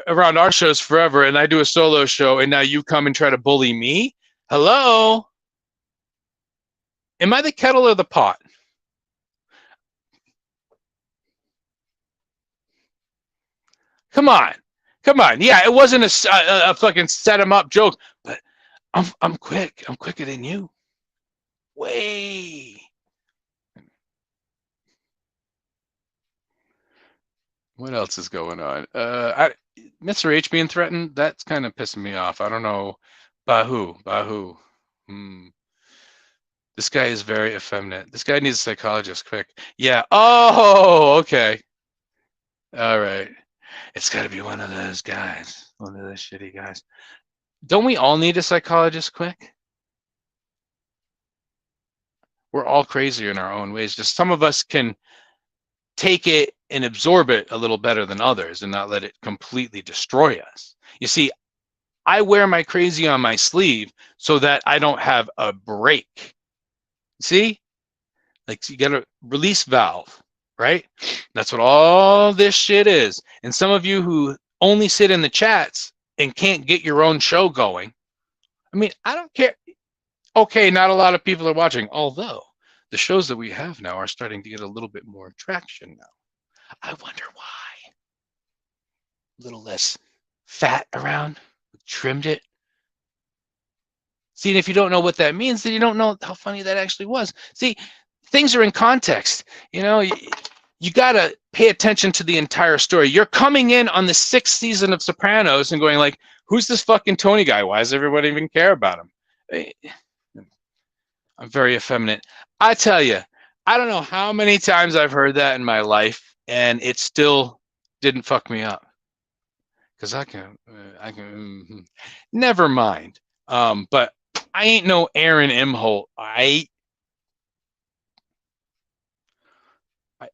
around our shows forever, and I do a solo show, and now you come and try to bully me. Hello? Am I the kettle or the pot? Come on. Come on. Yeah, it wasn't a fucking set him up joke, but I'm quick. I'm quicker than you. Way. What else is going on? Mr. H being threatened, that's kind of pissing me off. I don't know. Bahu. Bahu. This guy is very effeminate. This guy needs a psychologist quick. Yeah. Oh, okay. All right. It's got to be one of those guys. One of those shitty guys. Don't we all need a psychologist quick? We're all crazy in our own ways. Just some of us can take it and absorb it a little better than others and not let it completely destroy us. You see, I wear my crazy on my sleeve so that I don't have a break. See? Like, you got a release valve, right? That's what all this shit is. And some of you who only sit in the chats and can't get your own show going, I mean, I don't care. Okay, not a lot of people are watching, although the shows that we have now are starting to get a little bit more traction now. I wonder why. A little less fat around, trimmed it. See, and if you don't know what that means, then you don't know how funny that actually was. See, things are in context. You know, you got to pay attention to the entire story. You're coming in on the 6th season of Sopranos and going like, who's this fucking Tony guy? Why does everybody even care about him? I'm very effeminate. I tell you, I don't know how many times I've heard that in my life, and it still didn't fuck me up. Because I can, never mind. But I ain't no Aaron Imholt.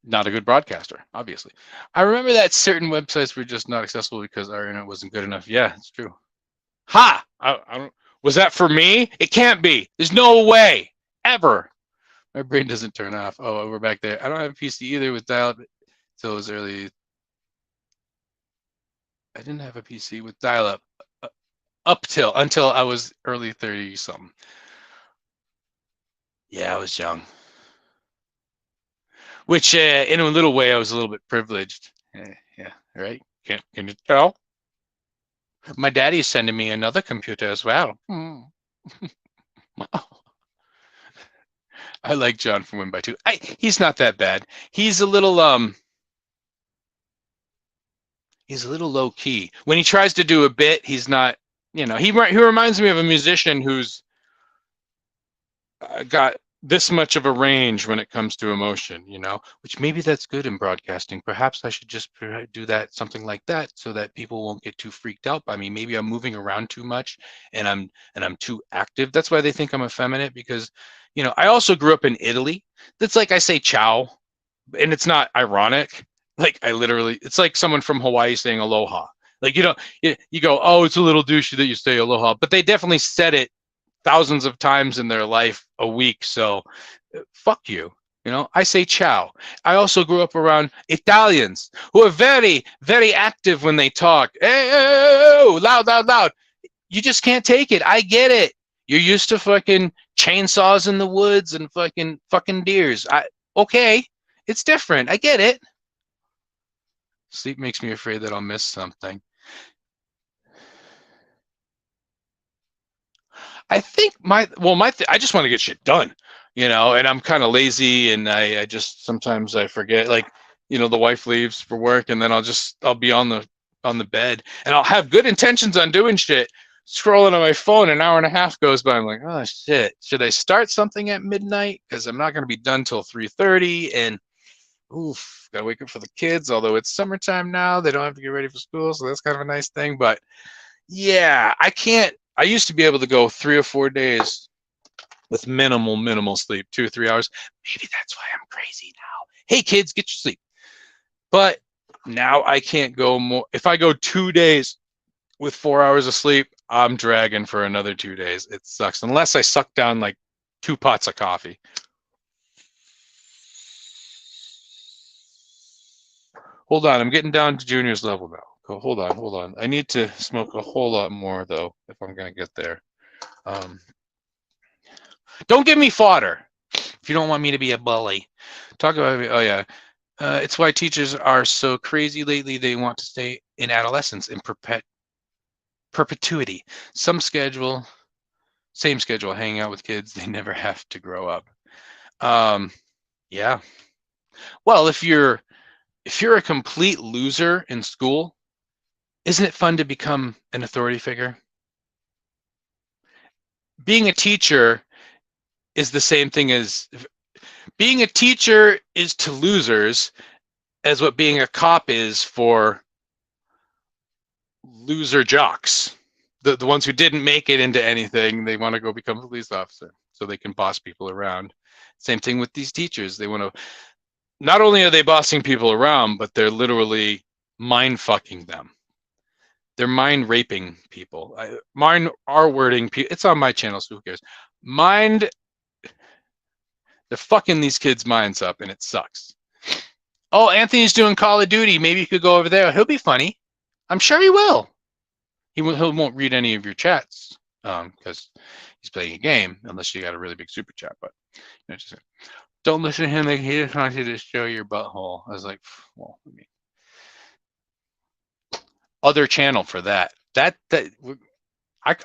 Not a good broadcaster, obviously. I remember that certain websites were just not accessible because our internet wasn't good enough. Yeah, it's true. Ha! I don't. Was that for me? It can't be. There's no way ever. My brain doesn't turn off. Oh, we're back there. I don't have a PC either with dial-up until it was early. I didn't have a PC with dial-up until I was early 30 something. Yeah, I was young. Which, in a little way, I was a little bit privileged. Yeah, right. Can you tell? My daddy's sending me another computer as well. I like John from Win by Two. He's not that bad. He's a little low key. When he tries to do a bit, he's not. He reminds me of a musician who's got this much of a range when it comes to emotion, which maybe that's good in broadcasting. Perhaps I should just do that, something like that, so that people won't get too freaked out by me. Maybe I'm moving around too much and I'm too active. That's why they think I'm effeminate, because I also grew up in Italy. That's like I say ciao, and it's not ironic. Like it's like someone from Hawaii saying aloha. Like you go, oh, it's a little douchey that you say aloha, but they definitely said it thousands of times in their life a week. So fuck you. I say ciao. I also grew up around Italians who are very, very active when they talk. Hey, loud, loud, loud. You just can't take it. I get it. You're used to fucking chainsaws in the woods and fucking deers. Okay. It's different. I get it. Sleep makes me afraid that I'll miss something. I think I just want to get shit done, and I'm kind of lazy, and I just sometimes I forget, like, the wife leaves for work, and then I'll be on the bed, and I'll have good intentions on doing shit, scrolling on my phone, an hour and a half goes by. I'm like, oh shit, should I start something at midnight? Because I'm not going to be done till 3:30, and oof, gotta wake up for the kids. Although it's summertime now, they don't have to get ready for school, so that's kind of a nice thing. But yeah, I can't. I used to be able to go 3 or 4 days with minimal sleep, 2 or 3 hours. Maybe that's why I'm crazy now. Hey kids, get your sleep. But now I can't go more. If I go 2 days with 4 hours of sleep, I'm dragging for another 2 days. It sucks unless I suck down like 2 pots of coffee. Hold on, I'm getting down to Junior's level now. Hold on. I need to smoke a whole lot more though if I'm gonna get there. Don't give me fodder if you don't want me to be a bully. Talk about me. Oh yeah, it's why teachers are so crazy lately. They want to stay in adolescence in perpetuity. Same schedule, hanging out with kids. They never have to grow up. Yeah. Well, if you're a complete loser in school, isn't it fun to become an authority figure? Being a teacher is the same thing as being a teacher is to losers as what being a cop is for loser jocks. The ones who didn't make it into anything, they want to go become a police officer so they can boss people around. Same thing with these teachers. They want to, not only are they bossing people around, but they're literally mind fucking them. They're mind raping people. Mind R-wording people. It's on my channel, so who cares? They're fucking these kids' minds up, and it sucks. Oh, Anthony's doing Call of Duty. Maybe you could go over there. He'll be funny. I'm sure he will. He won't read any of your chats because he's playing a game, unless you got a really big super chat. But just don't listen to him. He just wants you to show your butthole. I was like, well, other channel for that.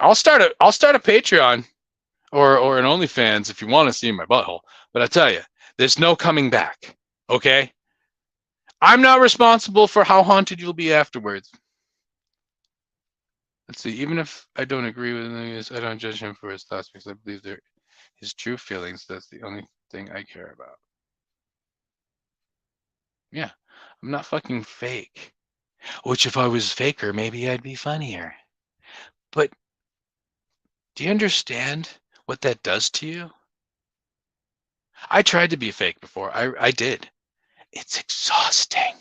I'll start a Patreon or an OnlyFans if you want to see my butthole. But I tell you, there's no coming back. Okay, I'm not responsible for how haunted you'll be afterwards. Let's see. Even if I don't agree with him, I don't judge him for his thoughts because I believe they're his true feelings. That's the only thing I care about. Yeah, I'm not fucking fake. Which, if I was faker, maybe I'd be funnier. But do you understand what that does to you? I tried to be fake before. I did. It's exhausting.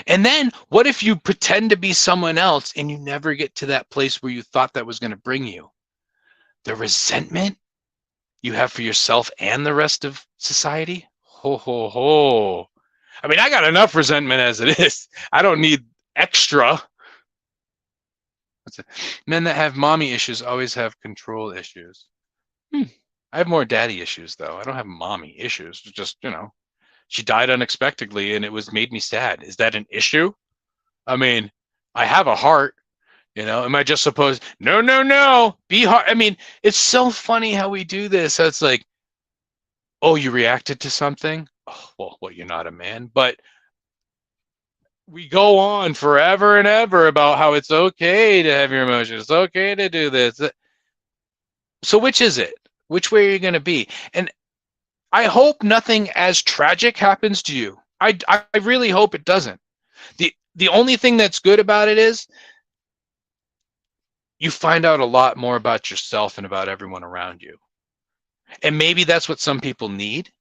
And then what if you pretend to be someone else and you never get to that place where you thought that was going to bring you? The resentment you have for yourself and the rest of society? Ho, ho, ho. I mean, I got enough resentment as it is. I don't need extra. Men that have mommy issues always have control issues. I have more daddy issues, though. I don't have mommy issues. Just, She died unexpectedly, and it was made me sad. Is that an issue? I mean, I have a heart. Am I just supposed? No, no, no. Be hard. I mean, it's so funny how we do this. So it's like, oh, you reacted to something. Oh, well, you're not a man. But we go on forever and ever about how it's okay to have your emotions. It's okay to do this. So which is it? Which way are you going to be? And I hope nothing as tragic happens to you. I really hope it doesn't. The only thing that's good about it is you find out a lot more about yourself and about everyone around you. And maybe that's what some people need,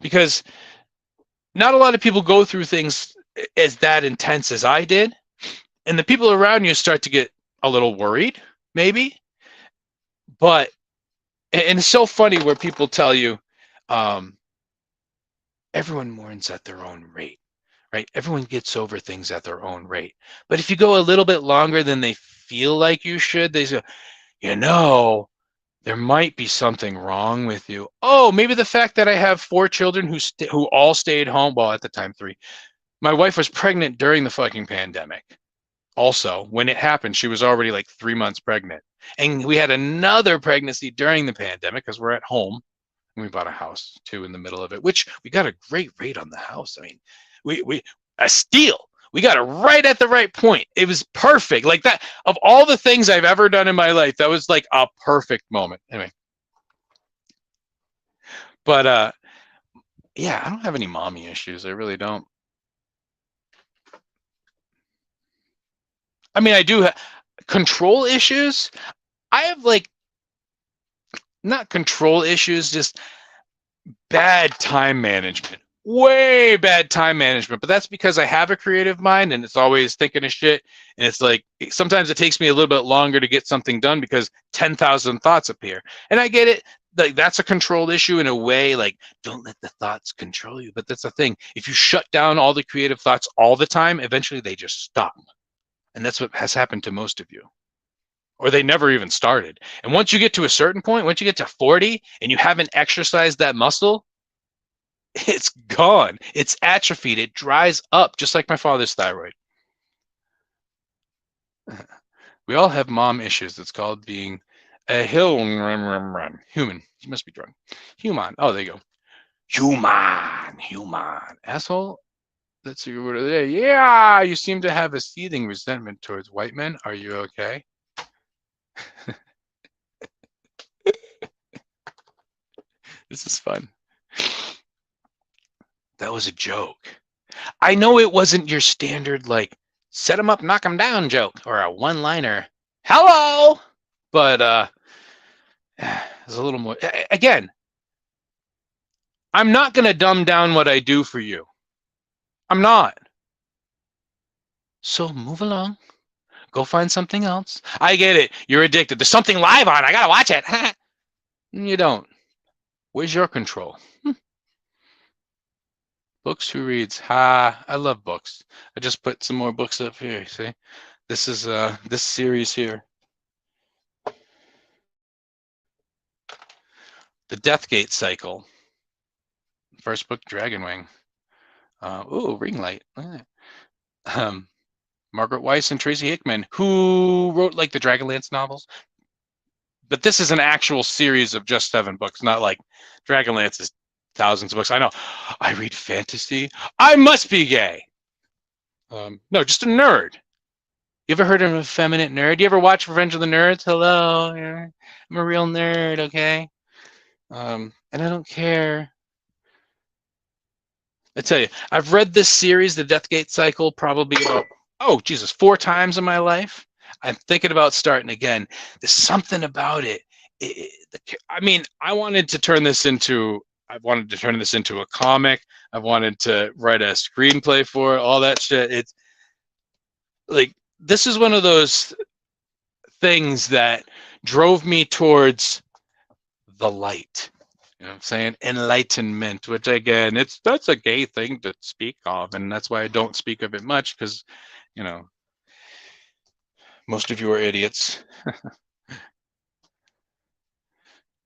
because not a lot of people go through things as that intense as I did. And the people around you start to get a little worried, maybe. But, and it's so funny where people tell you, everyone mourns at their own rate, right? Everyone gets over things at their own rate. But if you go a little bit longer than they feel like you should, they say, there might be something wrong with you. Oh, maybe the fact that I have 4 children who all stayed home. Well, at the time, 3. My wife was pregnant during the fucking pandemic. Also, when it happened, she was already like 3 months pregnant. And we had another pregnancy during the pandemic because we're at home. And we bought a house too in the middle of it, which we got a great rate on the house. I mean, we a steal. We got it right at the right point. It was perfect. Like that, of all the things I've ever done in my life, that was like a perfect moment. Anyway. But yeah, I don't have any mommy issues. I really don't. I mean, I do have control issues. I have like not control issues, just bad time management. Way bad time management. But that's because I have a creative mind and it's always thinking of shit. And it's like sometimes it takes me a little bit longer to get something done because 10,000 thoughts appear. And I get it. Like that's a controlled issue in a way. Like, don't let the thoughts control you. But that's the thing. If you shut down all the creative thoughts all the time, eventually they just stop. And that's what has happened to most of you. Or they never even started. And once you get to a certain point, once you get to 40 and you haven't exercised that muscle, it's gone. It's atrophied. It dries up, just like my father's thyroid. We all have mom issues. It's called being a human. You must be drunk. Human. Oh, there you go. Human. Asshole. That's your word of the day. Yeah, you seem to have a seething resentment towards white men. Are you okay? This is fun. That was a joke. I know it wasn't your standard, like, set him up, knock him down joke or a one-liner. Hello! But there's a little more. Again, I'm not going to dumb down what I do for you. I'm not. So move along. Go find something else. I get it. You're addicted. There's something live on. I got to watch it. You don't. Where's your control? Books, who reads? I love books. I just put some more books up here. See, this is this series here. The Deathgate Cycle. First book, Dragonwing. Ring light. Margaret Weiss and Tracy Hickman, who wrote like the Dragonlance novels. But this is an actual series of just 7 books, not like Dragonlance is thousands of books. I know. I read fantasy. I must be gay. No, just a nerd. You ever heard of an effeminate nerd? You ever watch Revenge of the Nerds? Hello. I'm a real nerd, okay? And I don't care. I tell you, I've read this series, The Deathgate Cycle, probably about, 4 times in my life. I'm thinking about starting again. There's something about it. I wanted to turn this into a comic. I wanted to write a screenplay for it, all that shit. It's like, this is one of those things that drove me towards the light. You know what I'm saying? Enlightenment, which again, that's a gay thing to speak of, and that's why I don't speak of it much, because, most of you are idiots.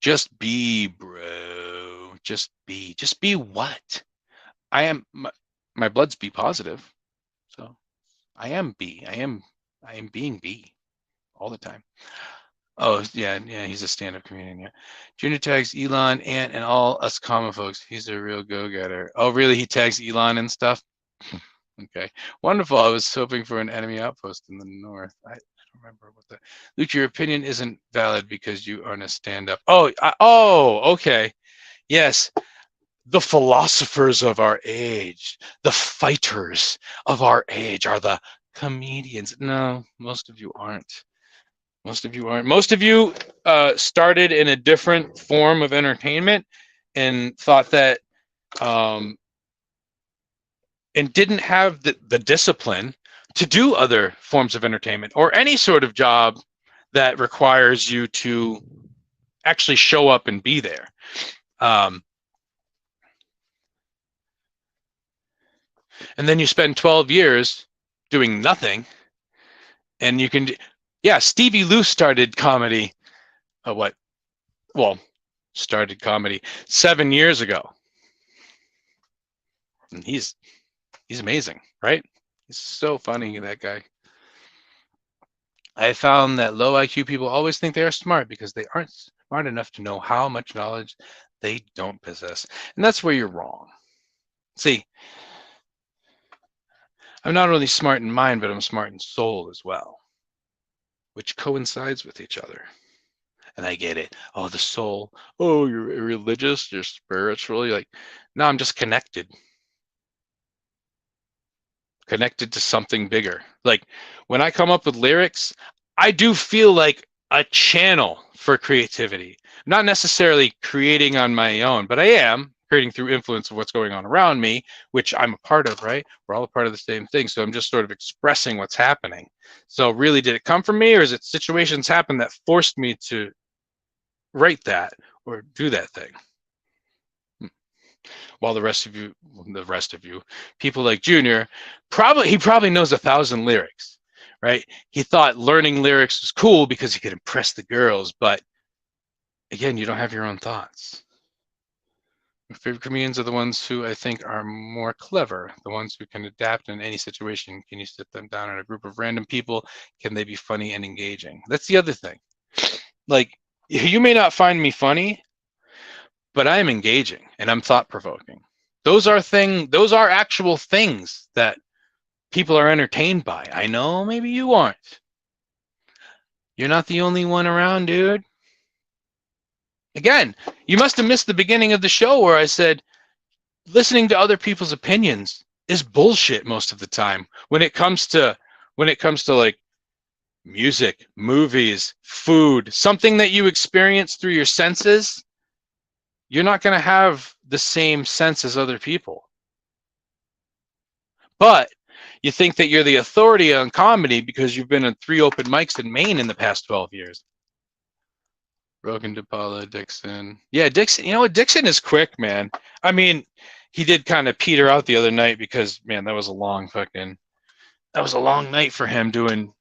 Just be, bro. Just be. Just be what? I am my blood's B positive, so I am B. I am being B all the time. Oh yeah, he's a stand-up comedian. Yeah, Junior tags Elon, Ant, and all us common folks. He's a real go-getter. Oh really? He tags Elon and stuff. Okay, wonderful. I was hoping for an enemy outpost in the north. I don't remember what the. Luke, your opinion isn't valid because you aren't a stand-up. Oh, okay. Yes, the philosophers of our age, the fighters of our age are the comedians. No, most of you aren't. Most of you aren't. Most of you started in a different form of entertainment and thought that, and didn't have the discipline to do other forms of entertainment or any sort of job that requires you to actually show up and be there. And then you spend 12 years doing nothing, and you can, yeah, Stevie Lou started comedy, started comedy 7 years ago. And he's amazing, right? He's so funny, that guy. I found that low IQ people always think they are smart because they aren't smart enough to know how much knowledge they don't possess. And that's where you're wrong. See, I'm not only smart in mind, but I'm smart in soul as well, which coincides with each other. And I get it. Oh, the soul. Oh, you're religious, you're spiritual. You're like, no, I'm just connected to something bigger. Like when I come up with lyrics, I do feel like a channel for creativity. I'm not necessarily creating on my own, but I am creating through influence of what's going on around me, which I'm a part of, right? We're all a part of the same thing. So I'm just sort of expressing what's happening. So really, did it come from me, or is it situations happen that forced me to write that or do that thing? While the rest of you, people like Junior, he probably knows 1,000 lyrics, right? He thought learning lyrics was cool because he could impress the girls, but again, you don't have your own thoughts. My favorite comedians are the ones who I think are more clever, the ones who can adapt in any situation. Can you sit them down in a group of random people? Can they be funny and engaging? That's the other thing. Like, you may not find me funny, but I am engaging and I'm thought-provoking. Those are actual things that people are entertained by. I know maybe you aren't. You're not the only one around, dude. Again, you must have missed the beginning of the show where I said listening to other people's opinions is bullshit most of the time when it comes to like music, movies, food, something that you experience through your senses. You're not going to have the same sense as other people. But you think that you're the authority on comedy because you've been in 3 open mics in Maine in the past 12 years. Rogan, DePaula, Dixon. Yeah, Dixon. You know what? Dixon is quick, man. I mean, he did kind of peter out the other night because, man, that was a long night for him doing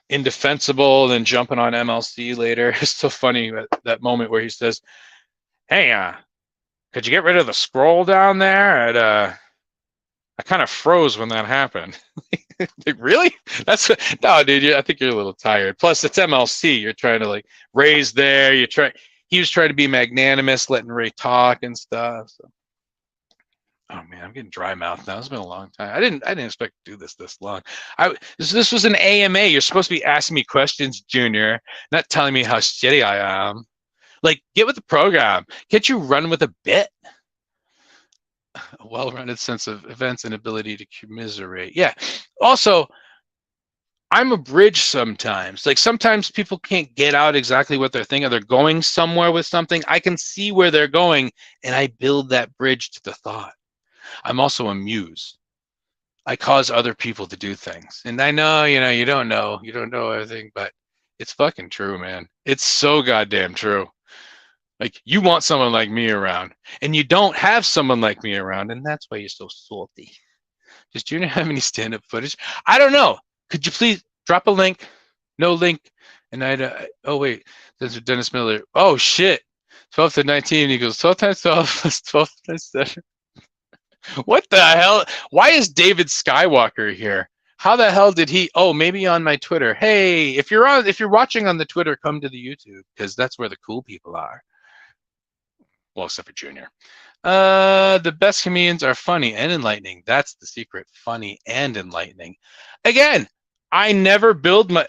Indefensible, then jumping on MLC later. It's so funny that moment where he says, "Hey, could you get rid of the scroll down there?" I kind of froze when that happened. Like, really? No, dude. I think you're a little tired. Plus, it's MLC. You're trying to like raise there. He was trying to be magnanimous, letting Ray talk and stuff. So. Oh man, I'm getting dry mouth now. It's been a long time. I didn't expect to do this long. This was an AMA. You're supposed to be asking me questions, Junior, not telling me how shitty I am. Like, get with the program. Can't you run with a bit? A well-rounded sense of events and ability to commiserate. Yeah. Also, I'm a bridge sometimes. Like sometimes people can't get out exactly what they're thinking. They're going somewhere with something. I can see where they're going, and I build that bridge to the thought. I'm also a muse. I cause other people to do things. And I know, you don't know everything, but it's fucking true, man. It's so goddamn true. Like, you want someone like me around, and you don't have someone like me around, and that's why you're so salty. Does Junior have any stand-up footage? I don't know. Could you please drop a link? No link. And oh, wait. This is Dennis Miller. Oh, shit. 12 to 19 equals 12 times 12 plus 12 times 7. What the hell? Why is David Skywalker here? How the hell did he? Oh, maybe on my Twitter. Hey, if you're watching on the Twitter, come to the YouTube because that's where the cool people are. Well, except for Junior. The best comedians are funny and enlightening. That's the secret. Funny and enlightening. Again, I never build my.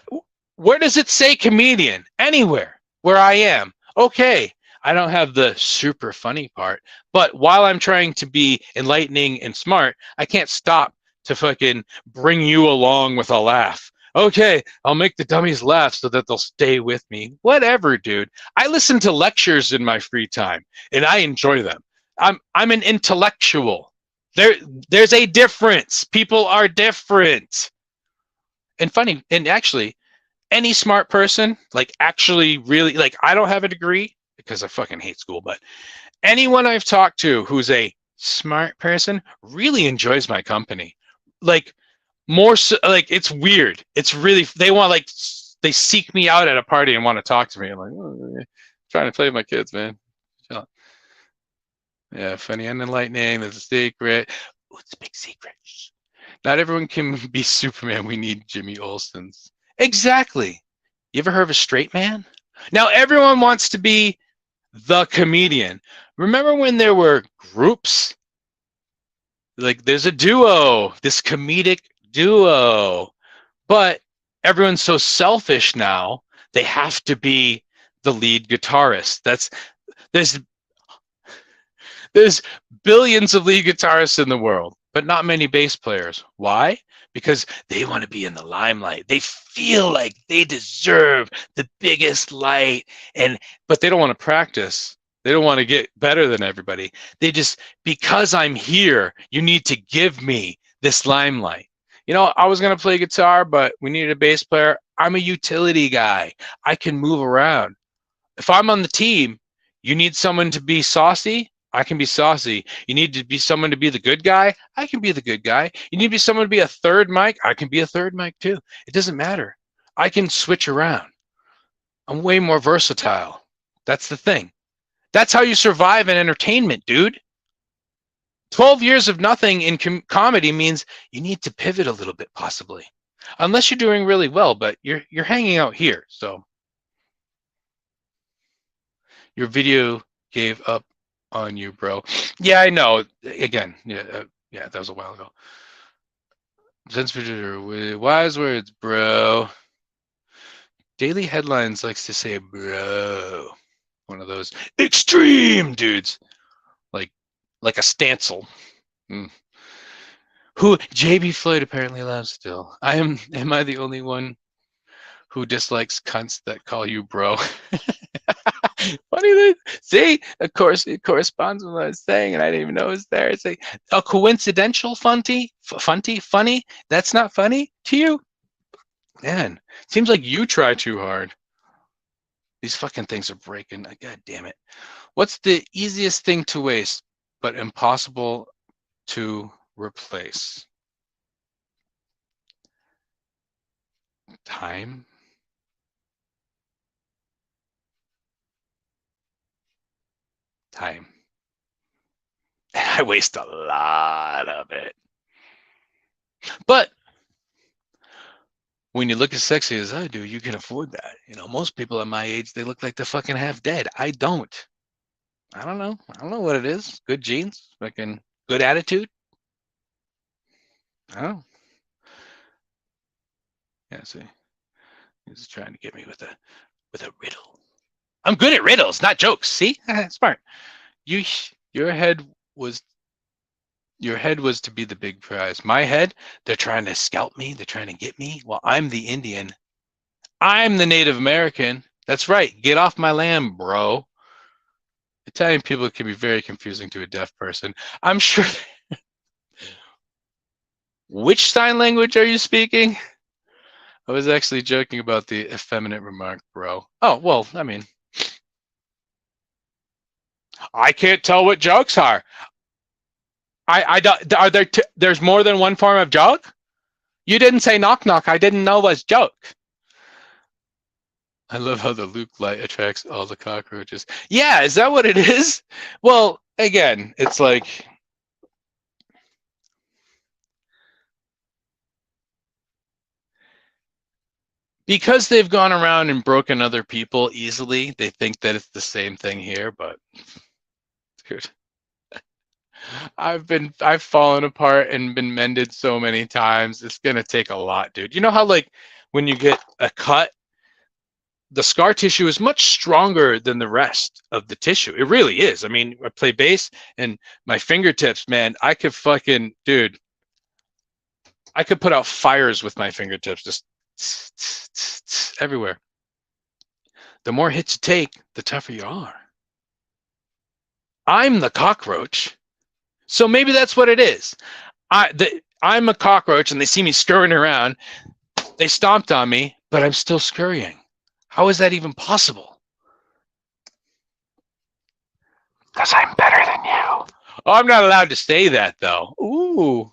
Where does it say comedian? Anywhere where I am. Okay, I don't have the super funny part, but while I'm trying to be enlightening and smart, I can't stop to fucking bring you along with a laugh. Okay, I'll make the dummies laugh so that they'll stay with me. Whatever, dude. I listen to lectures in my free time and I enjoy them. I'm an intellectual. There's a difference. People are different. And funny, and actually, any smart person, like actually really, like I don't have a degree because I fucking hate school, but anyone I've talked to who's a smart person really enjoys my company. Like more so, like it's weird. It's really, they want like, they seek me out at a party and want to talk to me. I'm like, oh, trying to play with my kids, man. Yeah, funny and enlightening. There's a secret. What's the big secret? Not everyone can be Superman. We need Jimmy Olsen's. Exactly. You ever heard of a straight man? Now everyone wants to be the comedian. Remember when there were groups? Like there's a duo, this comedic duo. But everyone's so selfish now, they have to be the lead guitarist. There's billions of lead guitarists in the world, but not many bass players. Why? Because they want to be in the limelight. They feel like they deserve the biggest light, but they don't want to practice. They don't want to get better than everybody. They just, because I'm here, you need to give me this limelight. You know, I was going to play guitar, but we needed a bass player. I'm a utility guy. I can move around. If I'm on the team, you need someone to be saucy. I can be saucy. You need to be someone to be the good guy. I can be the good guy. You need to be someone to be a third mic. I can be a third mic too. It doesn't matter. I can switch around. I'm way more versatile. That's the thing. That's how you survive in entertainment, dude. 12 years of nothing in comedy means you need to pivot a little bit, possibly. Unless you're doing really well, but you're hanging out here, so. Your video gave up on you, bro. Yeah, I know. Again, yeah, that was a while ago. Wise words, bro. Daily Headlines likes to say, bro. One of those extreme dudes, like a Stancil. Who JB Floyd apparently loves still. Am I the only one who dislikes cunts that call you bro? Funny that, see, of course, it corresponds with what I was saying, and I didn't even know it was there. It's like a coincidental funny. That's not funny to you, man. Seems like you try too hard. These fucking things are breaking. God damn it. What's the easiest thing to waste, but impossible to replace? Time. Time. I waste a lot of it. But when you look as sexy as I do, you can afford that. You know, most people at my age, they look like they're fucking half dead. I don't. I don't know. I don't know what it is. Good genes, fucking good attitude. I don't know. Yeah, see. He's trying to get me with a riddle. I'm good at riddles, not jokes. See? Smart. Your head was to be the big prize. My head, they're trying to scalp me. They're trying to get me. Well, I'm the Indian. I'm the Native American. That's right. Get off my land, bro. Italian people can be very confusing to a deaf person. I'm sure. Which sign language are you speaking? I was actually joking about the effeminate remark, bro. Oh, well, I mean, I can't tell what jokes are. I don't, are there, there's more than one form of joke? You didn't say knock knock. I didn't know was joke. I love how the Luke light attracts all the cockroaches. Yeah, is that what it is? Well, again, it's like because they've gone around and broken other people easily, they think that it's the same thing here, but dude, I've fallen apart and been mended so many times. It's gonna take a lot, dude. You know how like when you get a cut, the scar tissue is much stronger than the rest of the tissue. It really is. I mean, I play bass and my fingertips, man, I could fucking, dude, I could put out fires with my fingertips, just everywhere. The more hits you take, the tougher you are. I'm the cockroach. So maybe that's what it is. I'm a cockroach and they see me scurrying around. They stomped on me, but I'm still scurrying. How is that even possible? Because I'm better than you. Oh, I'm not allowed to say that, though. Ooh.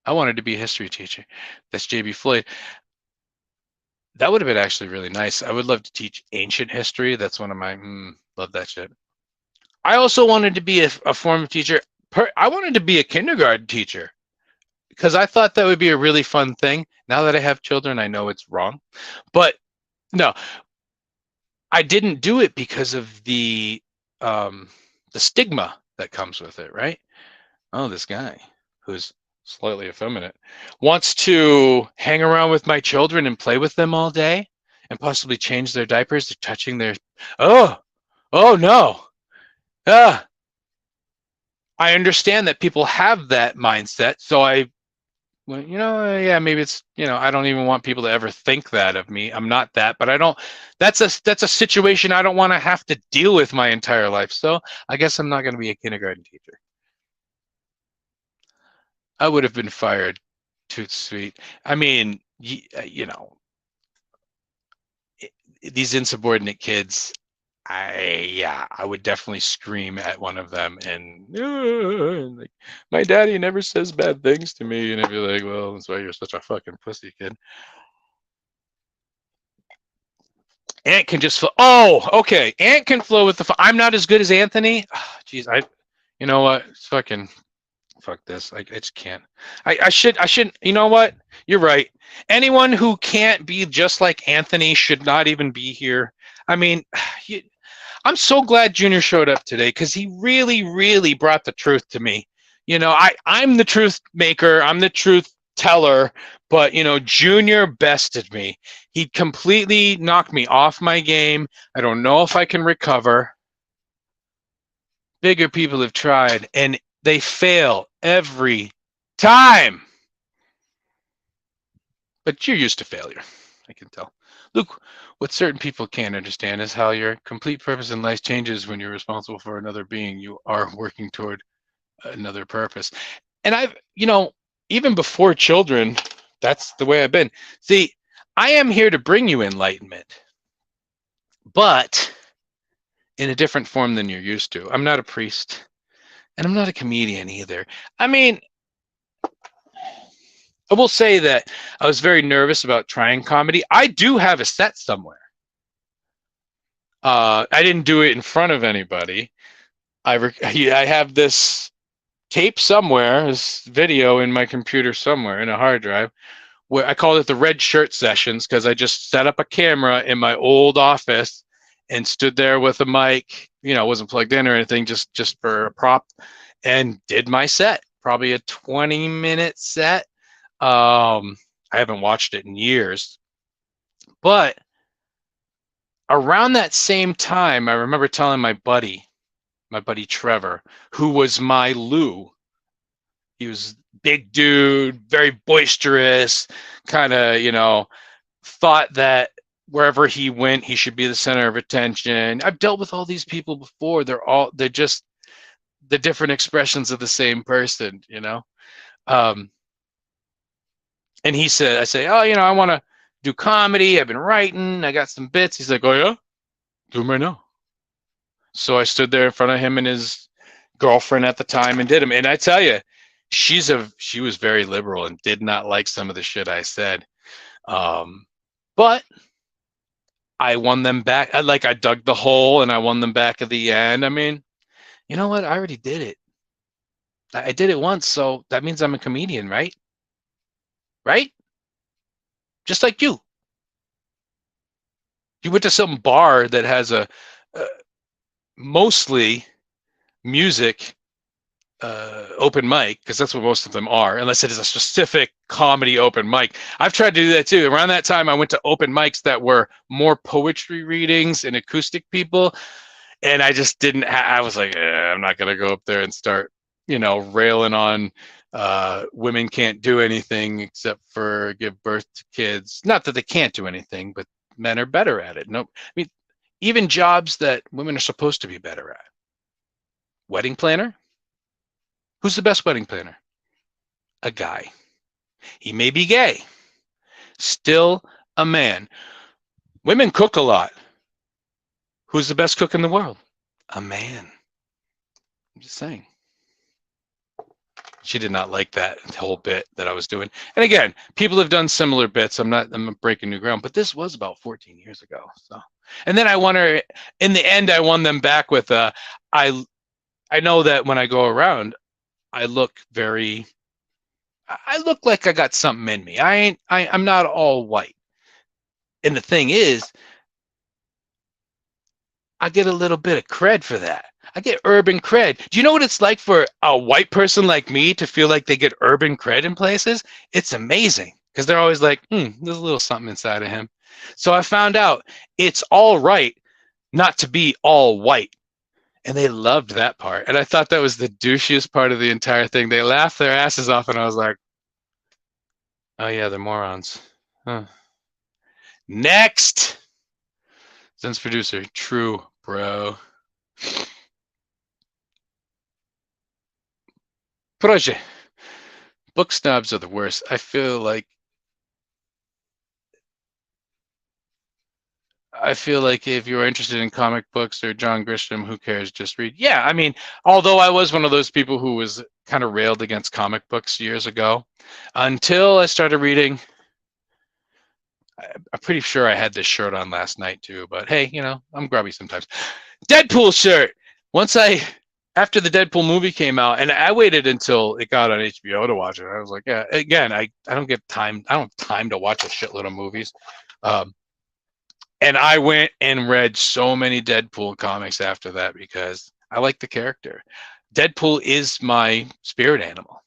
I wanted to be a history teacher. That's J.B. Floyd. That would have been actually really nice. I would love to teach ancient history. That's one of my, love that shit. I also wanted to be a form teacher. I wanted to be a kindergarten teacher because I thought that would be a really fun thing. Now that I have children, I know it's wrong. But no, I didn't do it because of the stigma that comes with it, right? Oh, this guy who's slightly effeminate wants to hang around with my children and play with them all day and possibly change their diapers. They're touching their, oh no. I understand that people have that mindset. So yeah, maybe it's, I don't even want people to ever think that of me. I'm not that, but I don't, that's a situation I don't want to have to deal with my entire life. So I guess I'm not going to be a kindergarten teacher. I would have been fired. Too sweet. I mean, these insubordinate kids, I would definitely scream at one of them and like, my daddy never says bad things to me, and I'd be like, well, that's why you're such a fucking pussy, kid. Ant can just flow. Oh, okay. Ant can flow with the. I'm not as good as Anthony. Jeez, you know what? It's fucking. Fuck this. I just can't. I shouldn't. You know what? You're right. Anyone who can't be just like Anthony should not even be here. I mean, I'm so glad Junior showed up today because he really, really brought the truth to me. I'm the truth maker. I'm the truth teller, but Junior bested me. He completely knocked me off my game. I don't know if I can recover. Bigger people have tried and they fail every time. But you're used to failure, I can tell. Luke, what certain people can't understand is how your complete purpose in life changes when you're responsible for another being. You are working toward another purpose. And even before children, that's the way I've been. See, I am here to bring you enlightenment, but in a different form than you're used to. I'm not a priest, and I'm not a comedian either. I mean, I will say that I was very nervous about trying comedy. I do have a set somewhere. I didn't do it in front of anybody. I have this tape somewhere, this video in my computer somewhere in a hard drive, where I called it the red shirt sessions because I just set up a camera in my old office and stood there with a mic, wasn't plugged in or anything, just for a prop, and did my set, probably a 20-minute set. I haven't watched it in years, but around that same time, I remember telling my buddy Trevor, who was my Lou. He was big dude, very boisterous, kind of, thought that wherever he went, he should be the center of attention. I've dealt with all these people before. They're just the different expressions of the same person, and I say, oh, I want to do comedy. I've been writing. I got some bits. He's like, oh, yeah? Do them right now. So I stood there in front of him and his girlfriend at the time and did them. And I tell you, she was very liberal and did not like some of the shit I said. But I won them back. I dug the hole and I won them back at the end. I mean, you know what? I already did it. I did it once, so that means I'm a comedian, right? Right? Just like you. You went to some bar that has a mostly music open mic, because that's what most of them are, unless it is a specific comedy open mic. I've tried to do that too. Around that time, I went to open mics that were more poetry readings and acoustic people, and I just didn't. I was like, I'm not gonna go up there and start, railing on women can't do anything except for give birth to kids. Not that they can't do anything, but men are better at it. No, I mean, even jobs that women are supposed to be better at. Wedding planner. Who's the best wedding planner? A guy. He may be gay, still a man. Women cook a lot. Who's the best cook in the world? A man. I'm just saying. She did not like that whole bit that I was doing. And again, people have done similar bits. I'm breaking new ground, but this was about 14 years ago. So, and then I won her. In the end, I won them back with I know that when I go around, I look like I got something in me. I'm not all white. And the thing is, I get a little bit of cred for that. I get urban cred. Do you know what it's like for a white person like me to feel like they get urban cred in places? It's amazing, because they're always like, there's a little something inside of him. So I found out it's all right not to be all white. And they loved that part. And I thought that was the douchiest part of the entire thing. They laughed their asses off, and I was like, oh yeah, they're morons. Huh. Next. Sense producer. True, bro. Proje. Book snobs are the worst. I feel like if you're interested in comic books or John Grisham, who cares? Just read. Yeah, I mean, although I was one of those people who was kind of railed against comic books years ago, until I started reading. I'm pretty sure I had this shirt on last night too, but hey, I'm grubby sometimes. Deadpool shirt. After the Deadpool movie came out, and I waited until it got on HBO to watch it. I was like, yeah, again, I don't get time. I don't have time to watch a shitload of movies. And I went and read so many Deadpool comics after that because I like the character. Deadpool is my spirit animal.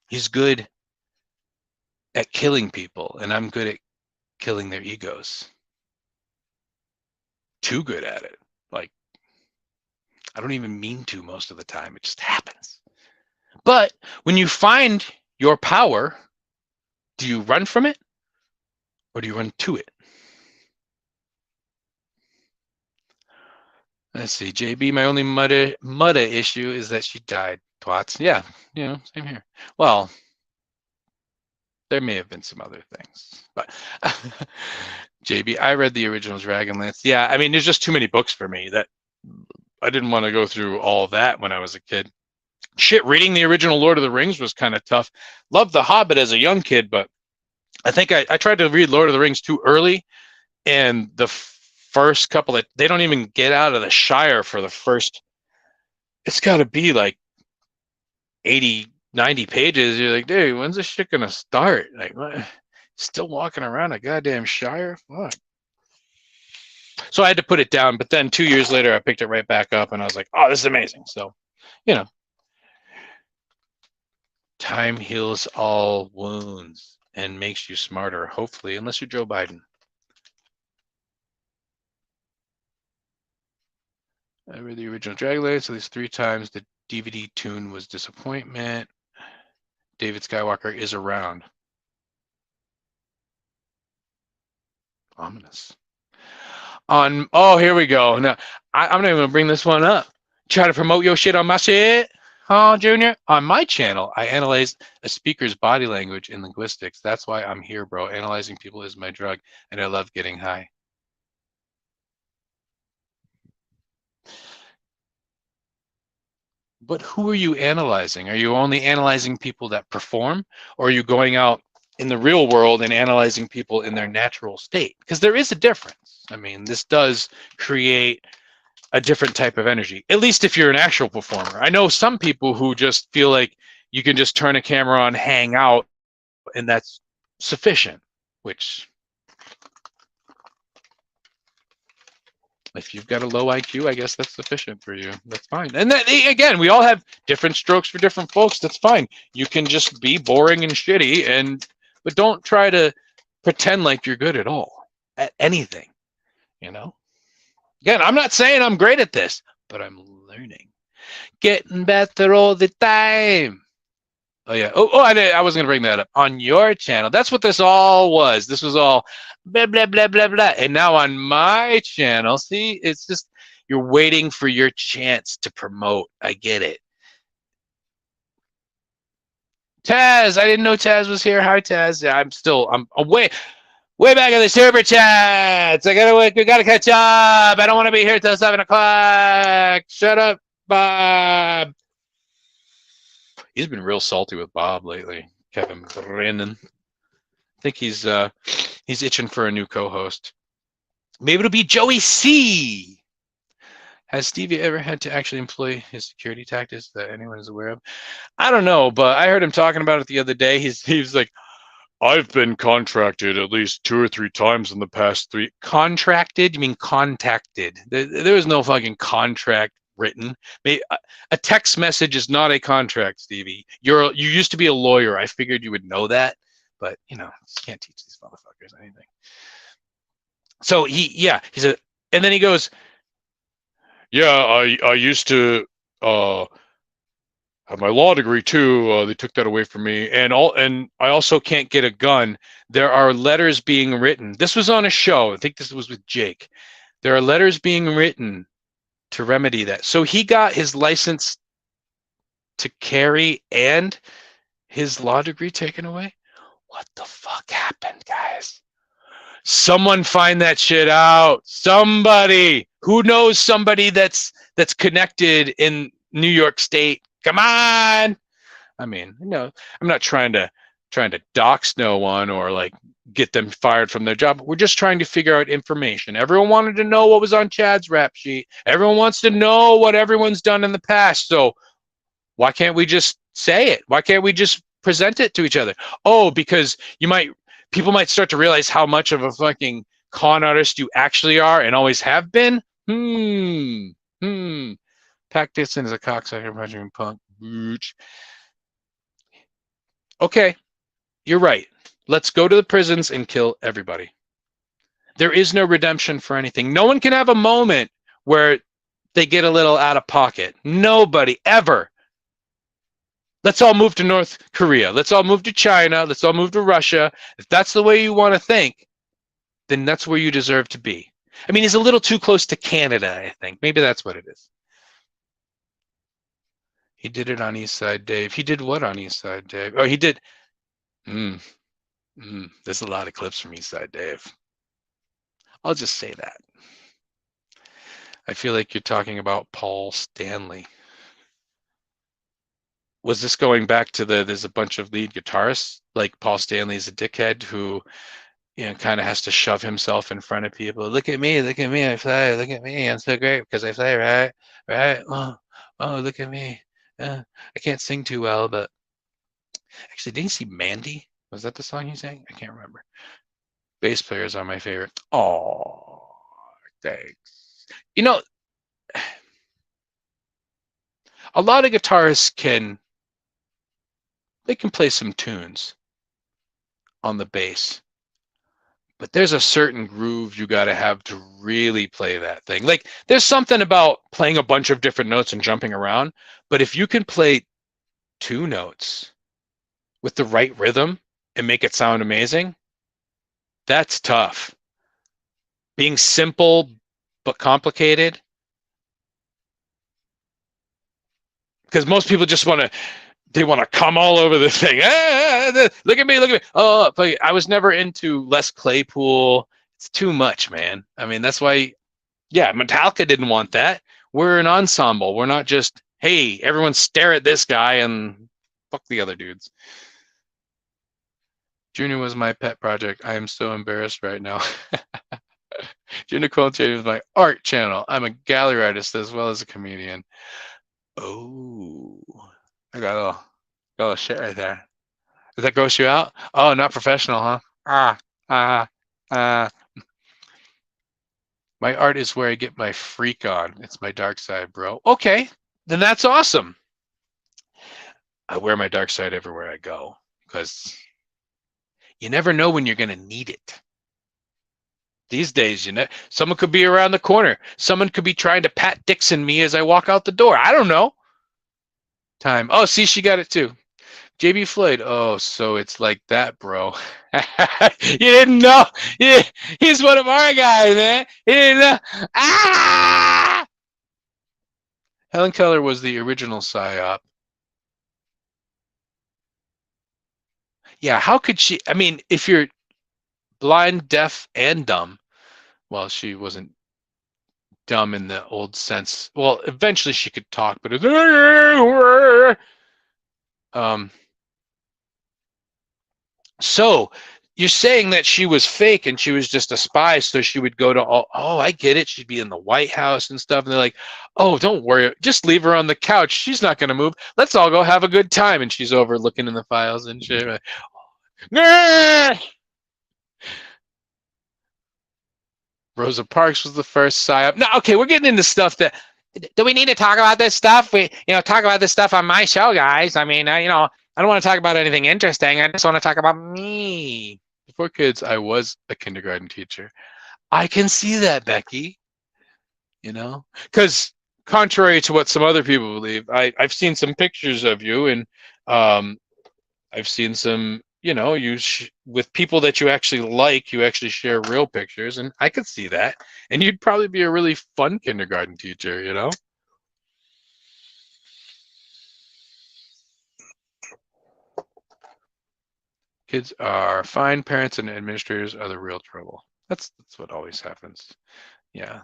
He's good at killing people, and I'm good at killing their egos. Too good at it. Like, I don't even mean to most of the time. It just happens. But when you find your power, do you run from it or do you run to it? Let's see. JB, my only Mudda issue is that she died. Twats. Yeah, same here. Well, there may have been some other things, but JB, I read the original Dragonlance. Yeah, I mean, there's just too many books for me that I didn't want to go through all that when I was a kid. Shit, reading the original Lord of the Rings was kind of tough. Loved The Hobbit as a young kid, but I think I tried to read Lord of the Rings too early, and the first couple that they don't even get out of the Shire for the first, it's got to be like 80, 90 pages. You're like, dude, when's this shit gonna start? Like, what? Still walking around a goddamn Shire? Fuck. So I had to put it down, but then 2 years later, I picked it right back up, and I was like, oh, this is amazing. So, time heals all wounds and makes you smarter, hopefully, unless you're Joe Biden. I read the original Dragonlance at least 3 times. The DVD tune was disappointment. David Skywalker is around. Ominous. Here we go. Now, I'm not even going to bring this one up. Try to promote your shit on my shit, huh, Junior? On my channel, I analyze a speaker's body language and linguistics. That's why I'm here, bro. Analyzing people is my drug, and I love getting high. But who are you analyzing? Are you only analyzing people that perform, or are you going out in the real world and analyzing people in their natural state, because there is a difference. I mean, this does create a different type of energy, at least if you're an actual performer. I know some people who just feel like you can just turn a camera on, hang out, and that's sufficient, which, if you've got a low IQ, I guess that's sufficient for you. That's fine. And then, again, we all have different strokes for different folks. That's fine. You can just be boring and shitty, but don't try to pretend like you're good at all, at anything, you know? Again, I'm not saying I'm great at this, but I'm learning. Getting better all the time. Oh, yeah. I wasn't going to bring that up. On your channel, that's what this all was. This was all blah, blah, blah, blah, blah. And now on my channel, see, it's just, you're waiting for your chance to promote. I get it. Taz, I didn't know Taz was here. Hi, Taz. Yeah, I'm away. Way back in the super chats. We gotta catch up. I don't want to be here till 7 o'clock. Shut up, Bob. He's been real salty with Bob lately. Kevin Brennan. I think he's itching for a new co-host. Maybe it'll be Joey C. Has Stevie ever had to actually employ his security tactics that anyone is aware of? I don't know, but I heard him talking about it the other day. He was like, I've been contracted at least 2 or 3 times in the past 3. Contracted? You mean contacted? There was no fucking contract written. A text message is not a contract, Stevie. You used to be a lawyer. I figured you would know that, but you can't teach these motherfuckers anything. So he said, and then he goes, yeah, I used to have my law degree too. They took that away from me, and I also can't get a gun. There are letters being written. This was on a show. I think this was with Jake. There are letters being written to remedy that. So he got his license to carry and his law degree taken away. What the fuck happened, guys? Someone find that shit out. Somebody who knows somebody that's connected in New York State. Come on. I mean, I'm not trying to dox no one or like get them fired from their job. We're just trying to figure out information. Everyone wanted to know what was on Chad's rap sheet. Everyone wants to know what everyone's done in the past. So why can't we just say it? Why can't we just present it to each other? Oh, because people might start to realize how much of a fucking con artist you actually are and always have been. Pac Dixon is a cocksucker, punching punk. Okay, you're right. Let's go to the prisons and kill everybody. There is no redemption for anything. No one can have a moment where they get a little out of pocket. Nobody, ever. Let's all move to North Korea. Let's all move to China. Let's all move to Russia. If that's the way you want to think, then that's where you deserve to be. I mean, he's a little too close to Canada, I think. Maybe that's what it is. He did it on East Side Dave. He did what on East Side Dave? Oh, he did. There's a lot of clips from East Side Dave. I'll just say that. I feel like you're talking about Paul Stanley. Was this going back to there's a bunch of lead guitarists, like Paul Stanley's a dickhead who, kind of has to shove himself in front of people. Look at me, I fly. Look at me, I'm so great because I fly, right? Oh, look at me. I can't sing too well, but actually, didn't you see Mandy? Was that the song he sang? I can't remember. Bass players are my favorite. Oh, thanks. A lot of guitarists can play some tunes on the bass, but there's a certain groove you got to have to really play that thing. Like, there's something about playing a bunch of different notes and jumping around, but if you can play 2 notes with the right rhythm and make it sound amazing, that's tough. Being simple but complicated, because most people just want to come all over the thing. Look at me. Oh, but I was never into Les Claypool. It's too much, man. I mean, that's why, Metallica didn't want that. We're an ensemble. We're not just, hey, everyone stare at this guy and fuck the other dudes. Junior was my pet project. I am so embarrassed right now. Junior Quilting is my art channel. I'm a gallery artist as well as a comedian. Oh, I got a little shit right there. Does that gross you out? Oh, not professional, huh? Ah, ah, ah. My art is where I get my freak on. It's my dark side, bro. Okay, then that's awesome. I wear my dark side everywhere I go because you never know when you're going to need it. These days, someone could be around the corner. Someone could be trying to Pat Dixon me as I walk out the door. I don't know. Time. Oh, see, she got it too. JB Floyd. Oh, so it's like that, bro. You didn't know. He's one of our guys, man. You didn't know. Ah! Helen Keller was the original psyop. Yeah, how could she? I mean, if you're blind, deaf, and dumb, well, she wasn't dumb in the old sense. Well, eventually she could talk, but so you're saying that she was fake and she was just a spy, so she would go to all, oh, I get it. She'd be in the White House and stuff. And they're like, oh, don't worry. Just leave her on the couch. She's not going to move. Let's all go have a good time. And she's over looking in the files and shit. Like, nah! Rosa Parks was the first psyop. No, okay, we're getting into stuff that. Do we need to talk about this stuff? We, talk about this stuff on my show, guys. I mean, I don't want to talk about anything interesting. I just want to talk about me. Before kids, I was a kindergarten teacher. I can see that, Becky. Because contrary to what some other people believe, I've seen some pictures of you, and I've seen some, with people that you actually like, you actually share real pictures, and I could see that. And you'd probably be a really fun kindergarten teacher, Kids are fine, parents and administrators are the real trouble. That's what always happens. Yeah,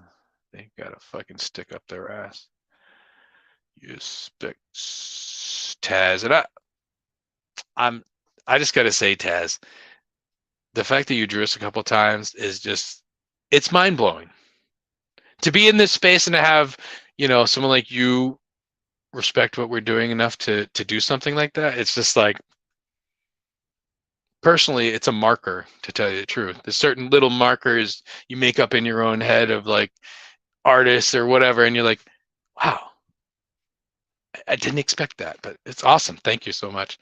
they gotta fucking stick up their ass. You expect Taz, and I just gotta say, Taz, the fact that you drew us a couple times is just, it's mind blowing. To be in this space and to have, someone like you respect what we're doing enough to do something like that, it's just like, personally, it's a marker, to tell you the truth. There's certain little markers you make up in your own head of like artists or whatever, and you're like, wow, I didn't expect that, but it's awesome. Thank you so much.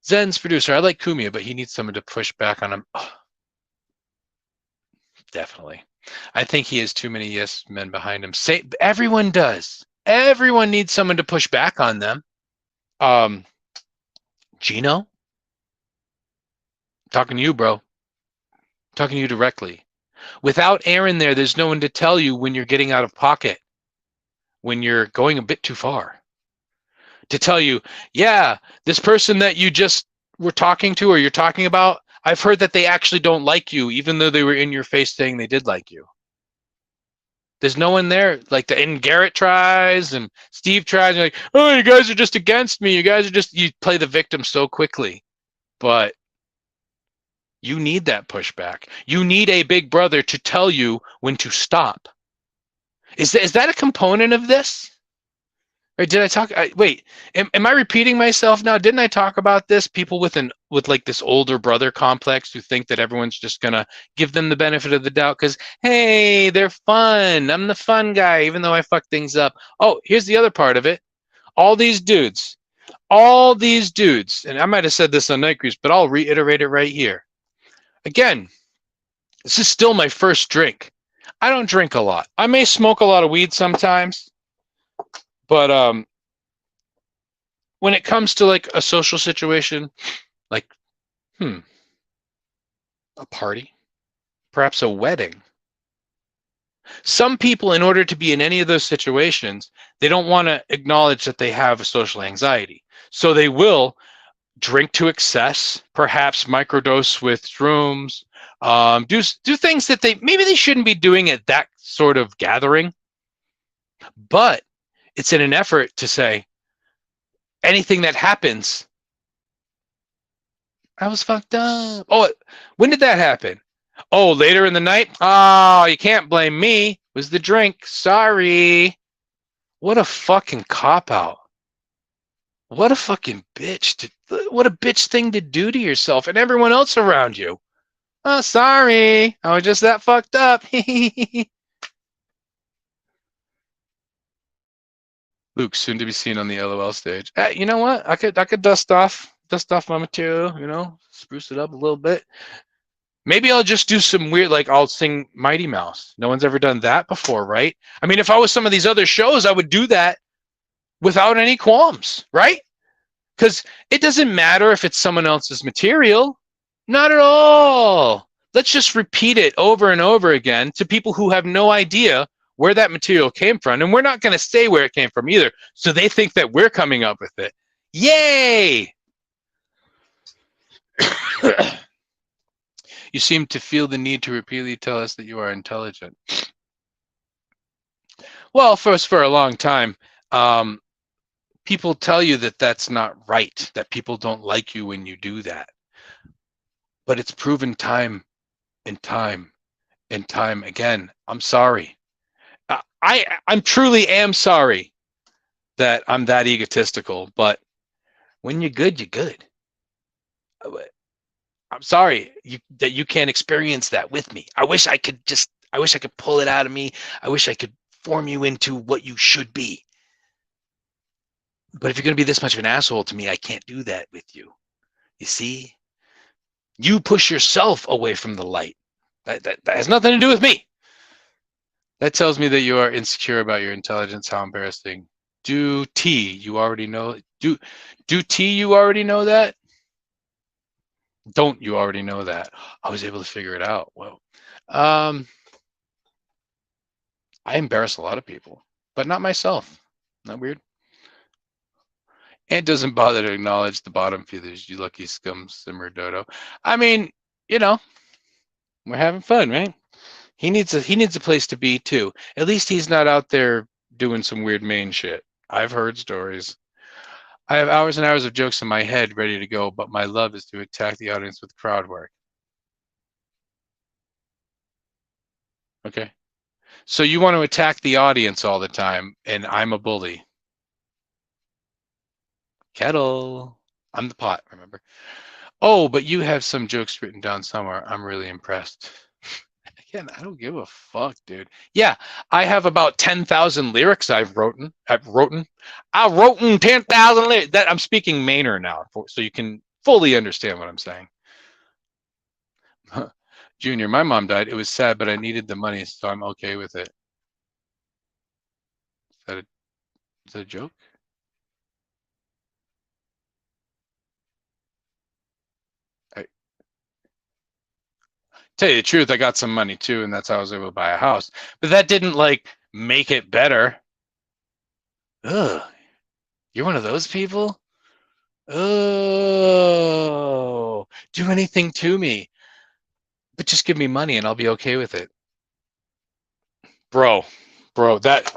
Zen's producer, I like Kumia, but he needs someone to push back on him. Oh, definitely. I think he has too many yes men behind him. Everyone does. Everyone needs someone to push back on them. Gino, talking to you, bro. Talking to you directly. Without Aaron there's no one to tell you when you're getting out of pocket, when you're going a bit too far. To tell you, yeah, this person that you just were talking to or you're talking about, I've heard that they actually don't like you, even though they were in your face saying they did like you. There's no one there. And Garrett tries and Steve tries. And you're like, oh, you guys are just against me. You play the victim so quickly. But you need that pushback. You need a big brother to tell you when to stop. Is that a component of this? Or did I talk? Wait, am I repeating myself now? Didn't I talk about this? People with like this older brother complex who think that everyone's just gonna give them the benefit of the doubt because, hey, they're fun. I'm the fun guy, even though I fuck things up. Oh, here's the other part of it. All these dudes, and I might have said this on Night Creeps, but I'll reiterate it right here. Again, this is still my first drink. I don't drink a lot. I may smoke a lot of weed sometimes. But when it comes to like a social situation, like, a party, perhaps a wedding, some people, in order to be in any of those situations, they don't want to acknowledge that they have social anxiety. So they will drink to excess, perhaps microdose with shrooms, do things that maybe they shouldn't be doing at that sort of gathering. But it's in an effort to say anything that happens, I was fucked up. Oh, when did that happen? Oh, later in the night? Oh, you can't blame me. It was the drink. Sorry. What a fucking cop out. What a fucking bitch. What a bitch thing to do to yourself and everyone else around you. Oh, sorry. I was just that fucked up. Luke, soon to be seen on the LOL stage. You know what? I could dust off my material, spruce it up a little bit. Maybe I'll just do some weird, like I'll sing Mighty Mouse. No one's ever done that before, right? I mean, if I was some of these other shows, I would do that without any qualms, right? Because it doesn't matter if it's someone else's material. Not at all. Let's just repeat it over and over again to people who have no idea where that material came from. And we're not going to say where it came from either. So they think that we're coming up with it. Yay! You seem to feel the need to repeatedly tell us that you are intelligent. Well, first, for a long time, people tell you that that's not right, that people don't like you when you do that. But it's proven time and time and time again. I'm sorry. I'm truly am sorry that I'm that egotistical, but when you're good, you're good. I'm sorry that you can't experience that with me. I wish I could pull it out of me. I wish I could form you into what you should be. But if you're going to be this much of an asshole to me, I can't do that with you. You see? You push yourself away from the light. That has nothing to do with me. That tells me that you are insecure about your intelligence. How embarrassing. Do T, you already know. Do T, you already know that? Don't you already know that? I was able to figure it out. Well, I embarrass a lot of people, but not myself. Isn't that weird? And doesn't bother to acknowledge the bottom feeders, you lucky scum simmer dodo. I mean, we're having fun, right? He needs a place to be too. At least he's not out there doing some weird main shit. I've heard stories. I have hours and hours of jokes in my head ready to go, but my love is to attack the audience with crowd work. Okay. So you want to attack the audience all the time, and I'm a bully. Kettle. I'm the pot, remember? Oh, but you have some jokes written down somewhere. I'm really impressed. Again, I don't give a fuck, dude. Yeah, I have about 10,000 lyrics I've written. I've written 10,000 lyrics. That I'm speaking Mainer now, so you can fully understand what I'm saying. Junior, my mom died. It was sad, but I needed the money, so I'm okay with it. Is that a joke? Tell you the truth, I got some money too, and that's how I was able to buy a house. But that didn't like make it better. Ugh, you're one of those people? Oh, do anything to me, but just give me money and I'll be okay with it. Bro, that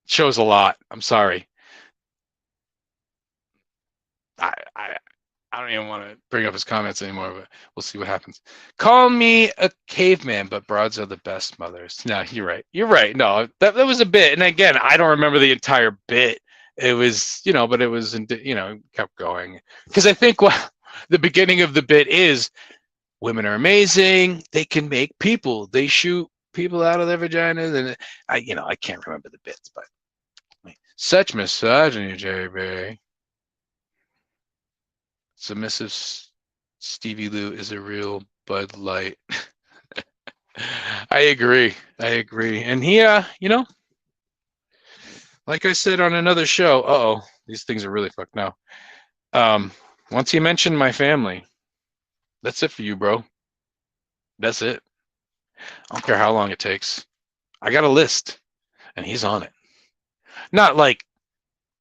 shows a lot. I'm sorry. I don't even want to bring up his comments anymore, but we'll see what happens. Call me a caveman, but broads are the best mothers. No, you're right. You're right. No, that was a bit. And again, I don't remember the entire bit. It was, but it was, kept going. Because I think the beginning of the bit is women are amazing. They can make people. They shoot people out of their vaginas. And I can't remember the bits, but such misogyny, JB. Submissive Stevie Lou is a real Bud Light. I agree. And he, like I said on another show, these things are really fucked now. Once he mentioned my family, that's it for you, bro. That's it. I don't care how long it takes. I got a list, and he's on it. Not like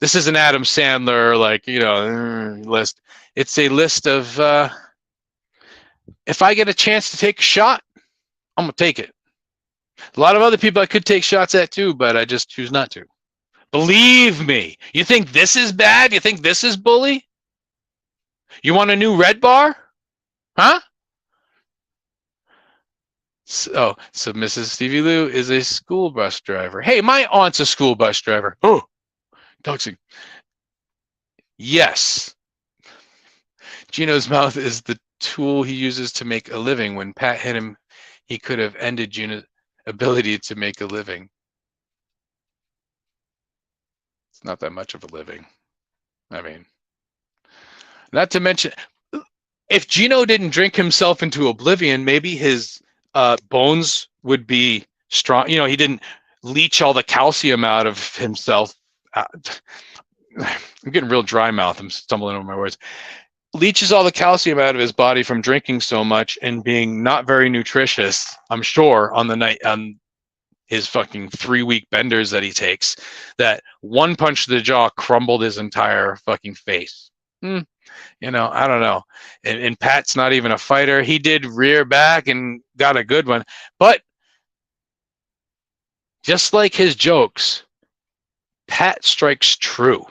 this is an Adam Sandler, list. It's a list of, if I get a chance to take a shot, I'm going to take it. A lot of other people I could take shots at too, but I just choose not to. Believe me. You think this is bad? You think this is bully? You want a new red bar? Huh? So Mrs. Stevie Lou is a school bus driver. Hey, my aunt's a school bus driver. Oh, toxic. Yes. Gino's mouth is the tool he uses to make a living. When Pat hit him, he could have ended Gino's ability to make a living. It's not that much of a living. I mean, not to mention, if Gino didn't drink himself into oblivion, maybe his bones would be strong. You know, he didn't leach all the calcium out of himself. I'm getting real dry mouth. I'm stumbling over my words. Leaches all the calcium out of his body from drinking so much and being not very nutritious, I'm sure, on the night on his fucking 3-week benders that he takes, that one punch to the jaw crumbled his entire fucking face. You know, I don't know. And Pat's not even a fighter. He did rear back and got a good one. But just like his jokes, Pat strikes true.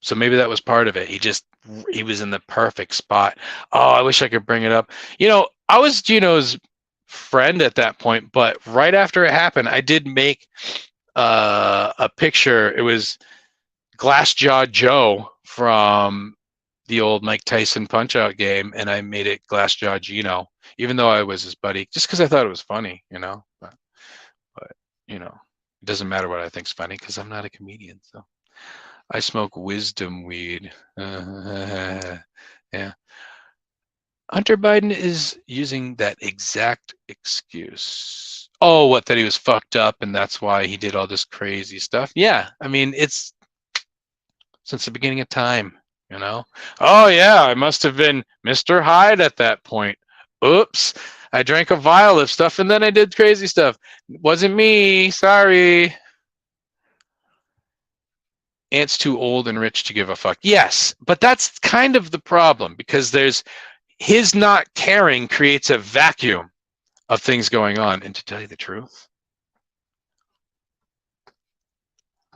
So maybe that was part of it. He was in the perfect spot. Oh, I wish I could bring it up. You know, I was Gino's friend at that point, but right after it happened, I did make a picture. It was Glassjaw Joe from the old Mike Tyson Punch-Out game, and I made it Glassjaw Gino, even though I was his buddy, just because I thought it was funny, you know. But you know, it doesn't matter what I think's funny because I'm not a comedian. So I smoke wisdom weed. Yeah. Hunter Biden is using that exact excuse. Oh, what, that he was fucked up and that's why he did all this crazy stuff? Yeah, I mean, it's since the beginning of time, you know? Oh, yeah, I must have been Mr. Hyde at that point. Oops, I drank a vial of stuff and then I did crazy stuff. Wasn't me, sorry. Aunt's too old and rich to give a fuck. Yes, but that's kind of the problem because there's his not caring creates a vacuum of things going on. And to tell you the truth,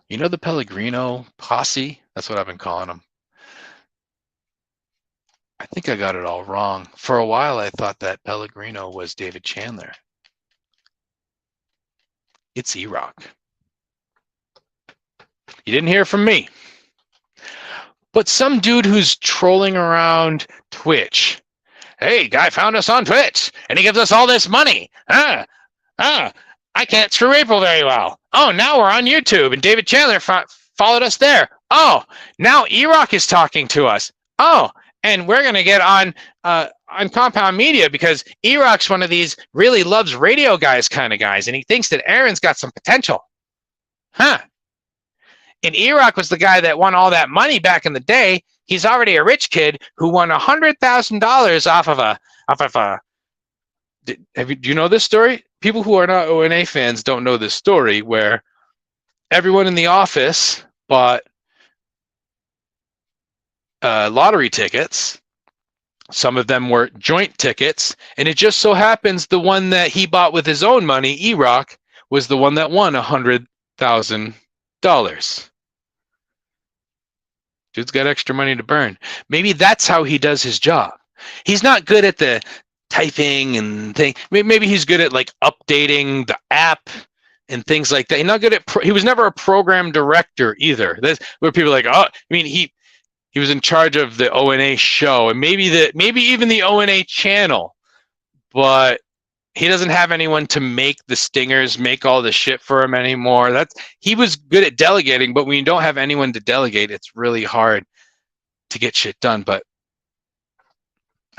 you know the Pellegrino posse? That's what I've been calling them. I think I got it all wrong. For a while, I thought that Pellegrino was David Chandler. It's E-Rock. You didn't hear from me. But some dude who's trolling around Twitch. Hey, guy found us on Twitch, and he gives us all this money. I can't screw April very well. Oh, now we're on YouTube, and David Chandler followed us there. Oh, now E-Rock is talking to us. Oh, and we're going to get on Compound Media because E-Rock's one of these really loves radio guys kind of guys, and he thinks that Aaron's got some potential. Huh. And E-Rock was the guy that won all that money back in the day. He's already a rich kid who won $100,000 off of a. Do you know this story? People who are not ONA fans don't know this story where everyone in the office bought lottery tickets. Some of them were joint tickets, and it just so happens the one that he bought with his own money, E-Rock, was the one that won $100,000. Dude's got extra money to burn. Maybe that's how he does his job. He's not good at the typing and thing. Maybe he's good at like updating the app and things like that. He's not good at. He was never a program director either. That's where people are like, oh, I mean, he was in charge of the ONA show and maybe even the ONA channel, but he doesn't have anyone to make the stingers, make all the shit for him anymore. He was good at delegating, but when you don't have anyone to delegate, it's really hard to get shit done. But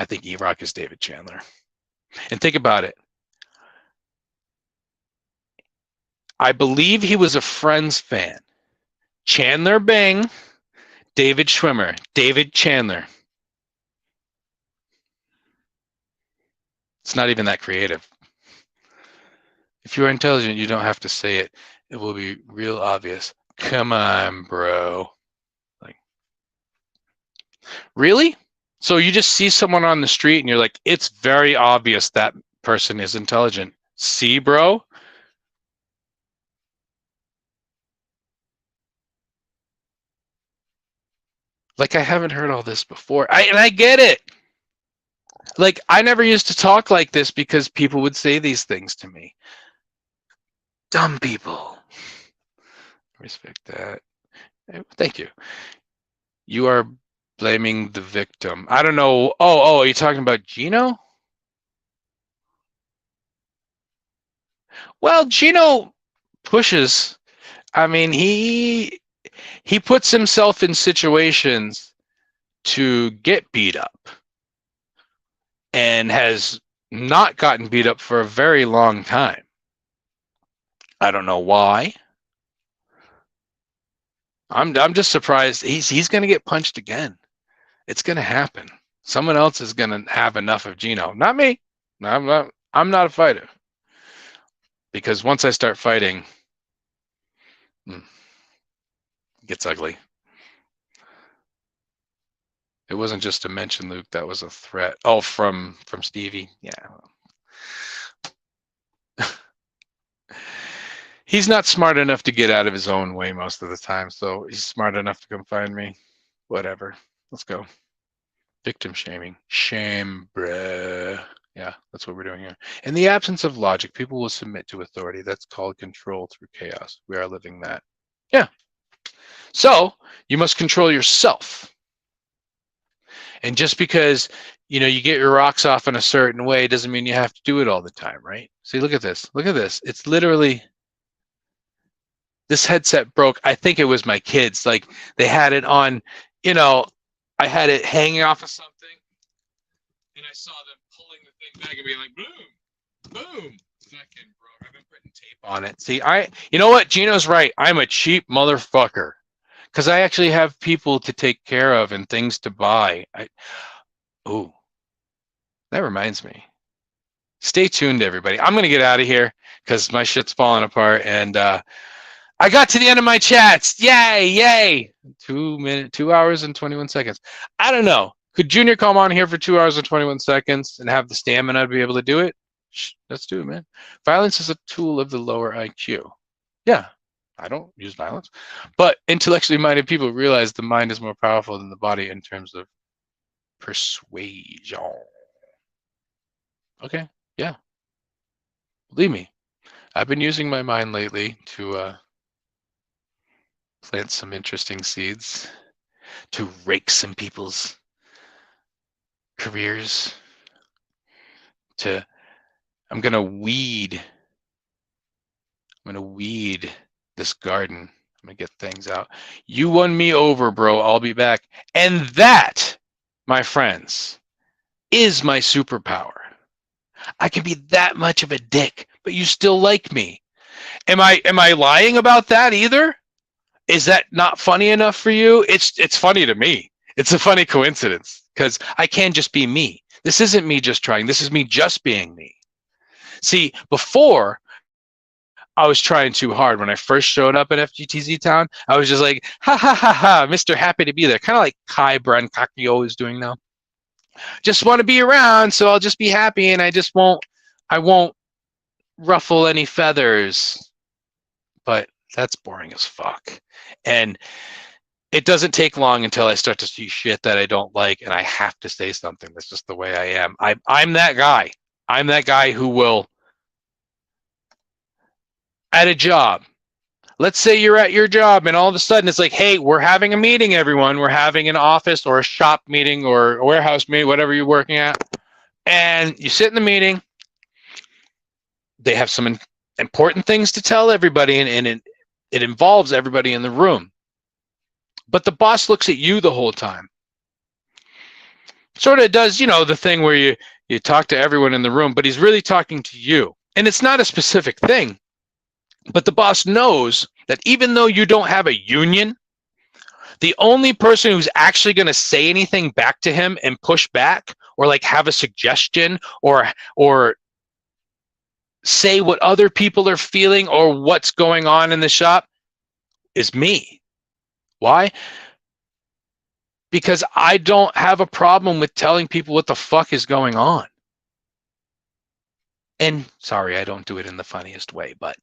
I think E-Rock is David Chandler. And think about it. I believe he was a Friends fan. Chandler Bing, David Schwimmer, David Chandler. It's not even that creative. If you are intelligent, you don't have to say it. It will be real obvious. Come on, bro. Like, really? So you just see someone on the street and you're like, it's very obvious that person is intelligent. See, bro? Like, I haven't heard all this before. And I get it. Like, I never used to talk like this because people would say these things to me. Dumb people. Respect that. Thank you. You are blaming the victim. I don't know. Oh, are you talking about Gino? Well, Gino pushes. I mean, he puts himself in situations to get beat up and has not gotten beat up for a very long time. I don't know why. I'm just surprised he's going to get punched again. It's going to happen. Someone else is going to have enough of Gino, not me. I'm not a fighter. Because once I start fighting, it gets ugly. It wasn't just a mention, Luke. That was a threat. Oh, from Stevie. Yeah. He's not smart enough to get out of his own way most of the time, so he's smart enough to come find me. Whatever. Let's go. Victim shaming. Shame, bruh. Yeah, that's what we're doing here. In the absence of logic, people will submit to authority. That's called control through chaos. We are living that. Yeah. So you must control yourself. And just because you get your rocks off in a certain way doesn't mean you have to do it all the time, right? See, look at this. Look at this. It's literally, this headset broke. I think it was my kids. Like, they had it on, I had it hanging off of something, and I saw them pulling the thing back and being like, boom, boom. Fucking broke. I've been putting tape on it. See, you know what? Gino's right. I'm a cheap motherfucker. Because I actually have people to take care of and things to buy. Oh, that reminds me. Stay tuned, everybody. I'm going to get out of here because my shit's falling apart. And I got to the end of my chats. Yay, yay. 2 hours and 21 seconds. I don't know. Could Junior come on here for 2 hours and 21 seconds and have the stamina to be able to do it? Let's do it, man. Violence is a tool of the lower IQ. Yeah. I don't use violence, but intellectually minded people realize the mind is more powerful than the body in terms of persuasion. Okay, yeah. Believe me, I've been using my mind lately to plant some interesting seeds, to rake some people's careers, I'm gonna weed this garden. I'm gonna get things out. You won me over, bro. I'll be back. And that, my friends, is my superpower. I can be that much of a dick, but you still like me. Am I lying about that either? Is that not funny enough for you? It's funny to me. It's a funny coincidence because I can just be me. This isn't me just trying. This is me just being me. See, before, I was trying too hard. When I first showed up at FGTZ Town, I was just like, ha ha ha ha, Mr. Happy to be there. Kind of like Kai Brancacchio is doing now. Just want to be around, so I'll just be happy, and I won't ruffle any feathers. But that's boring as fuck. And it doesn't take long until I start to see shit that I don't like, and I have to say something. That's just the way I am. I'm that guy. I'm that guy who will, at a job, let's say you're at your job and all of a sudden it's like, hey, we're having a meeting, everyone. We're having an office or a shop meeting or a warehouse meeting, whatever you're working at. And you sit in the meeting. They have some important things to tell everybody, and it involves everybody in the room. But the boss looks at you the whole time. Sort of does, the thing where you talk to everyone in the room, but he's really talking to you. And it's not a specific thing. But the boss knows that even though you don't have a union, the only person who's actually going to say anything back to him and push back or like have a suggestion or say what other people are feeling or what's going on in the shop is me. Why? Because I don't have a problem with telling people what the fuck is going on. And sorry, I don't do it in the funniest way, but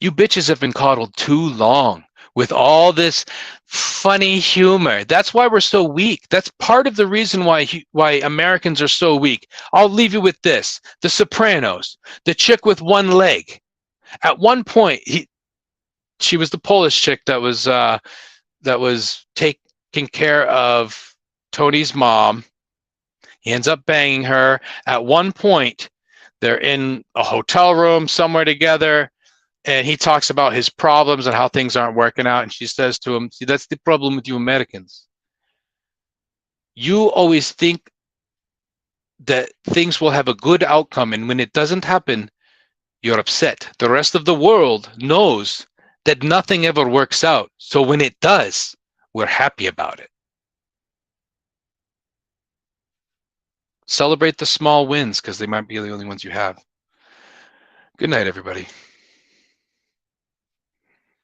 you bitches have been coddled too long. with all this funny humor. That's why we're so weak. That's part of the reason why Americans are so weak. I'll leave you with this. The Sopranos, the chick with one leg. At one point, she was the Polish chick that was taking care of Tony's mom. He ends up banging her. At one point, they're in a hotel room somewhere together, and he talks about his problems and how things aren't working out. And she says to him, "See, that's the problem with you Americans. You always think that things will have a good outcome, and when it doesn't happen, you're upset. The rest of the world knows that nothing ever works out. So when it does, we're happy about it." Celebrate the small wins because they might be the only ones you have. Good night, everybody.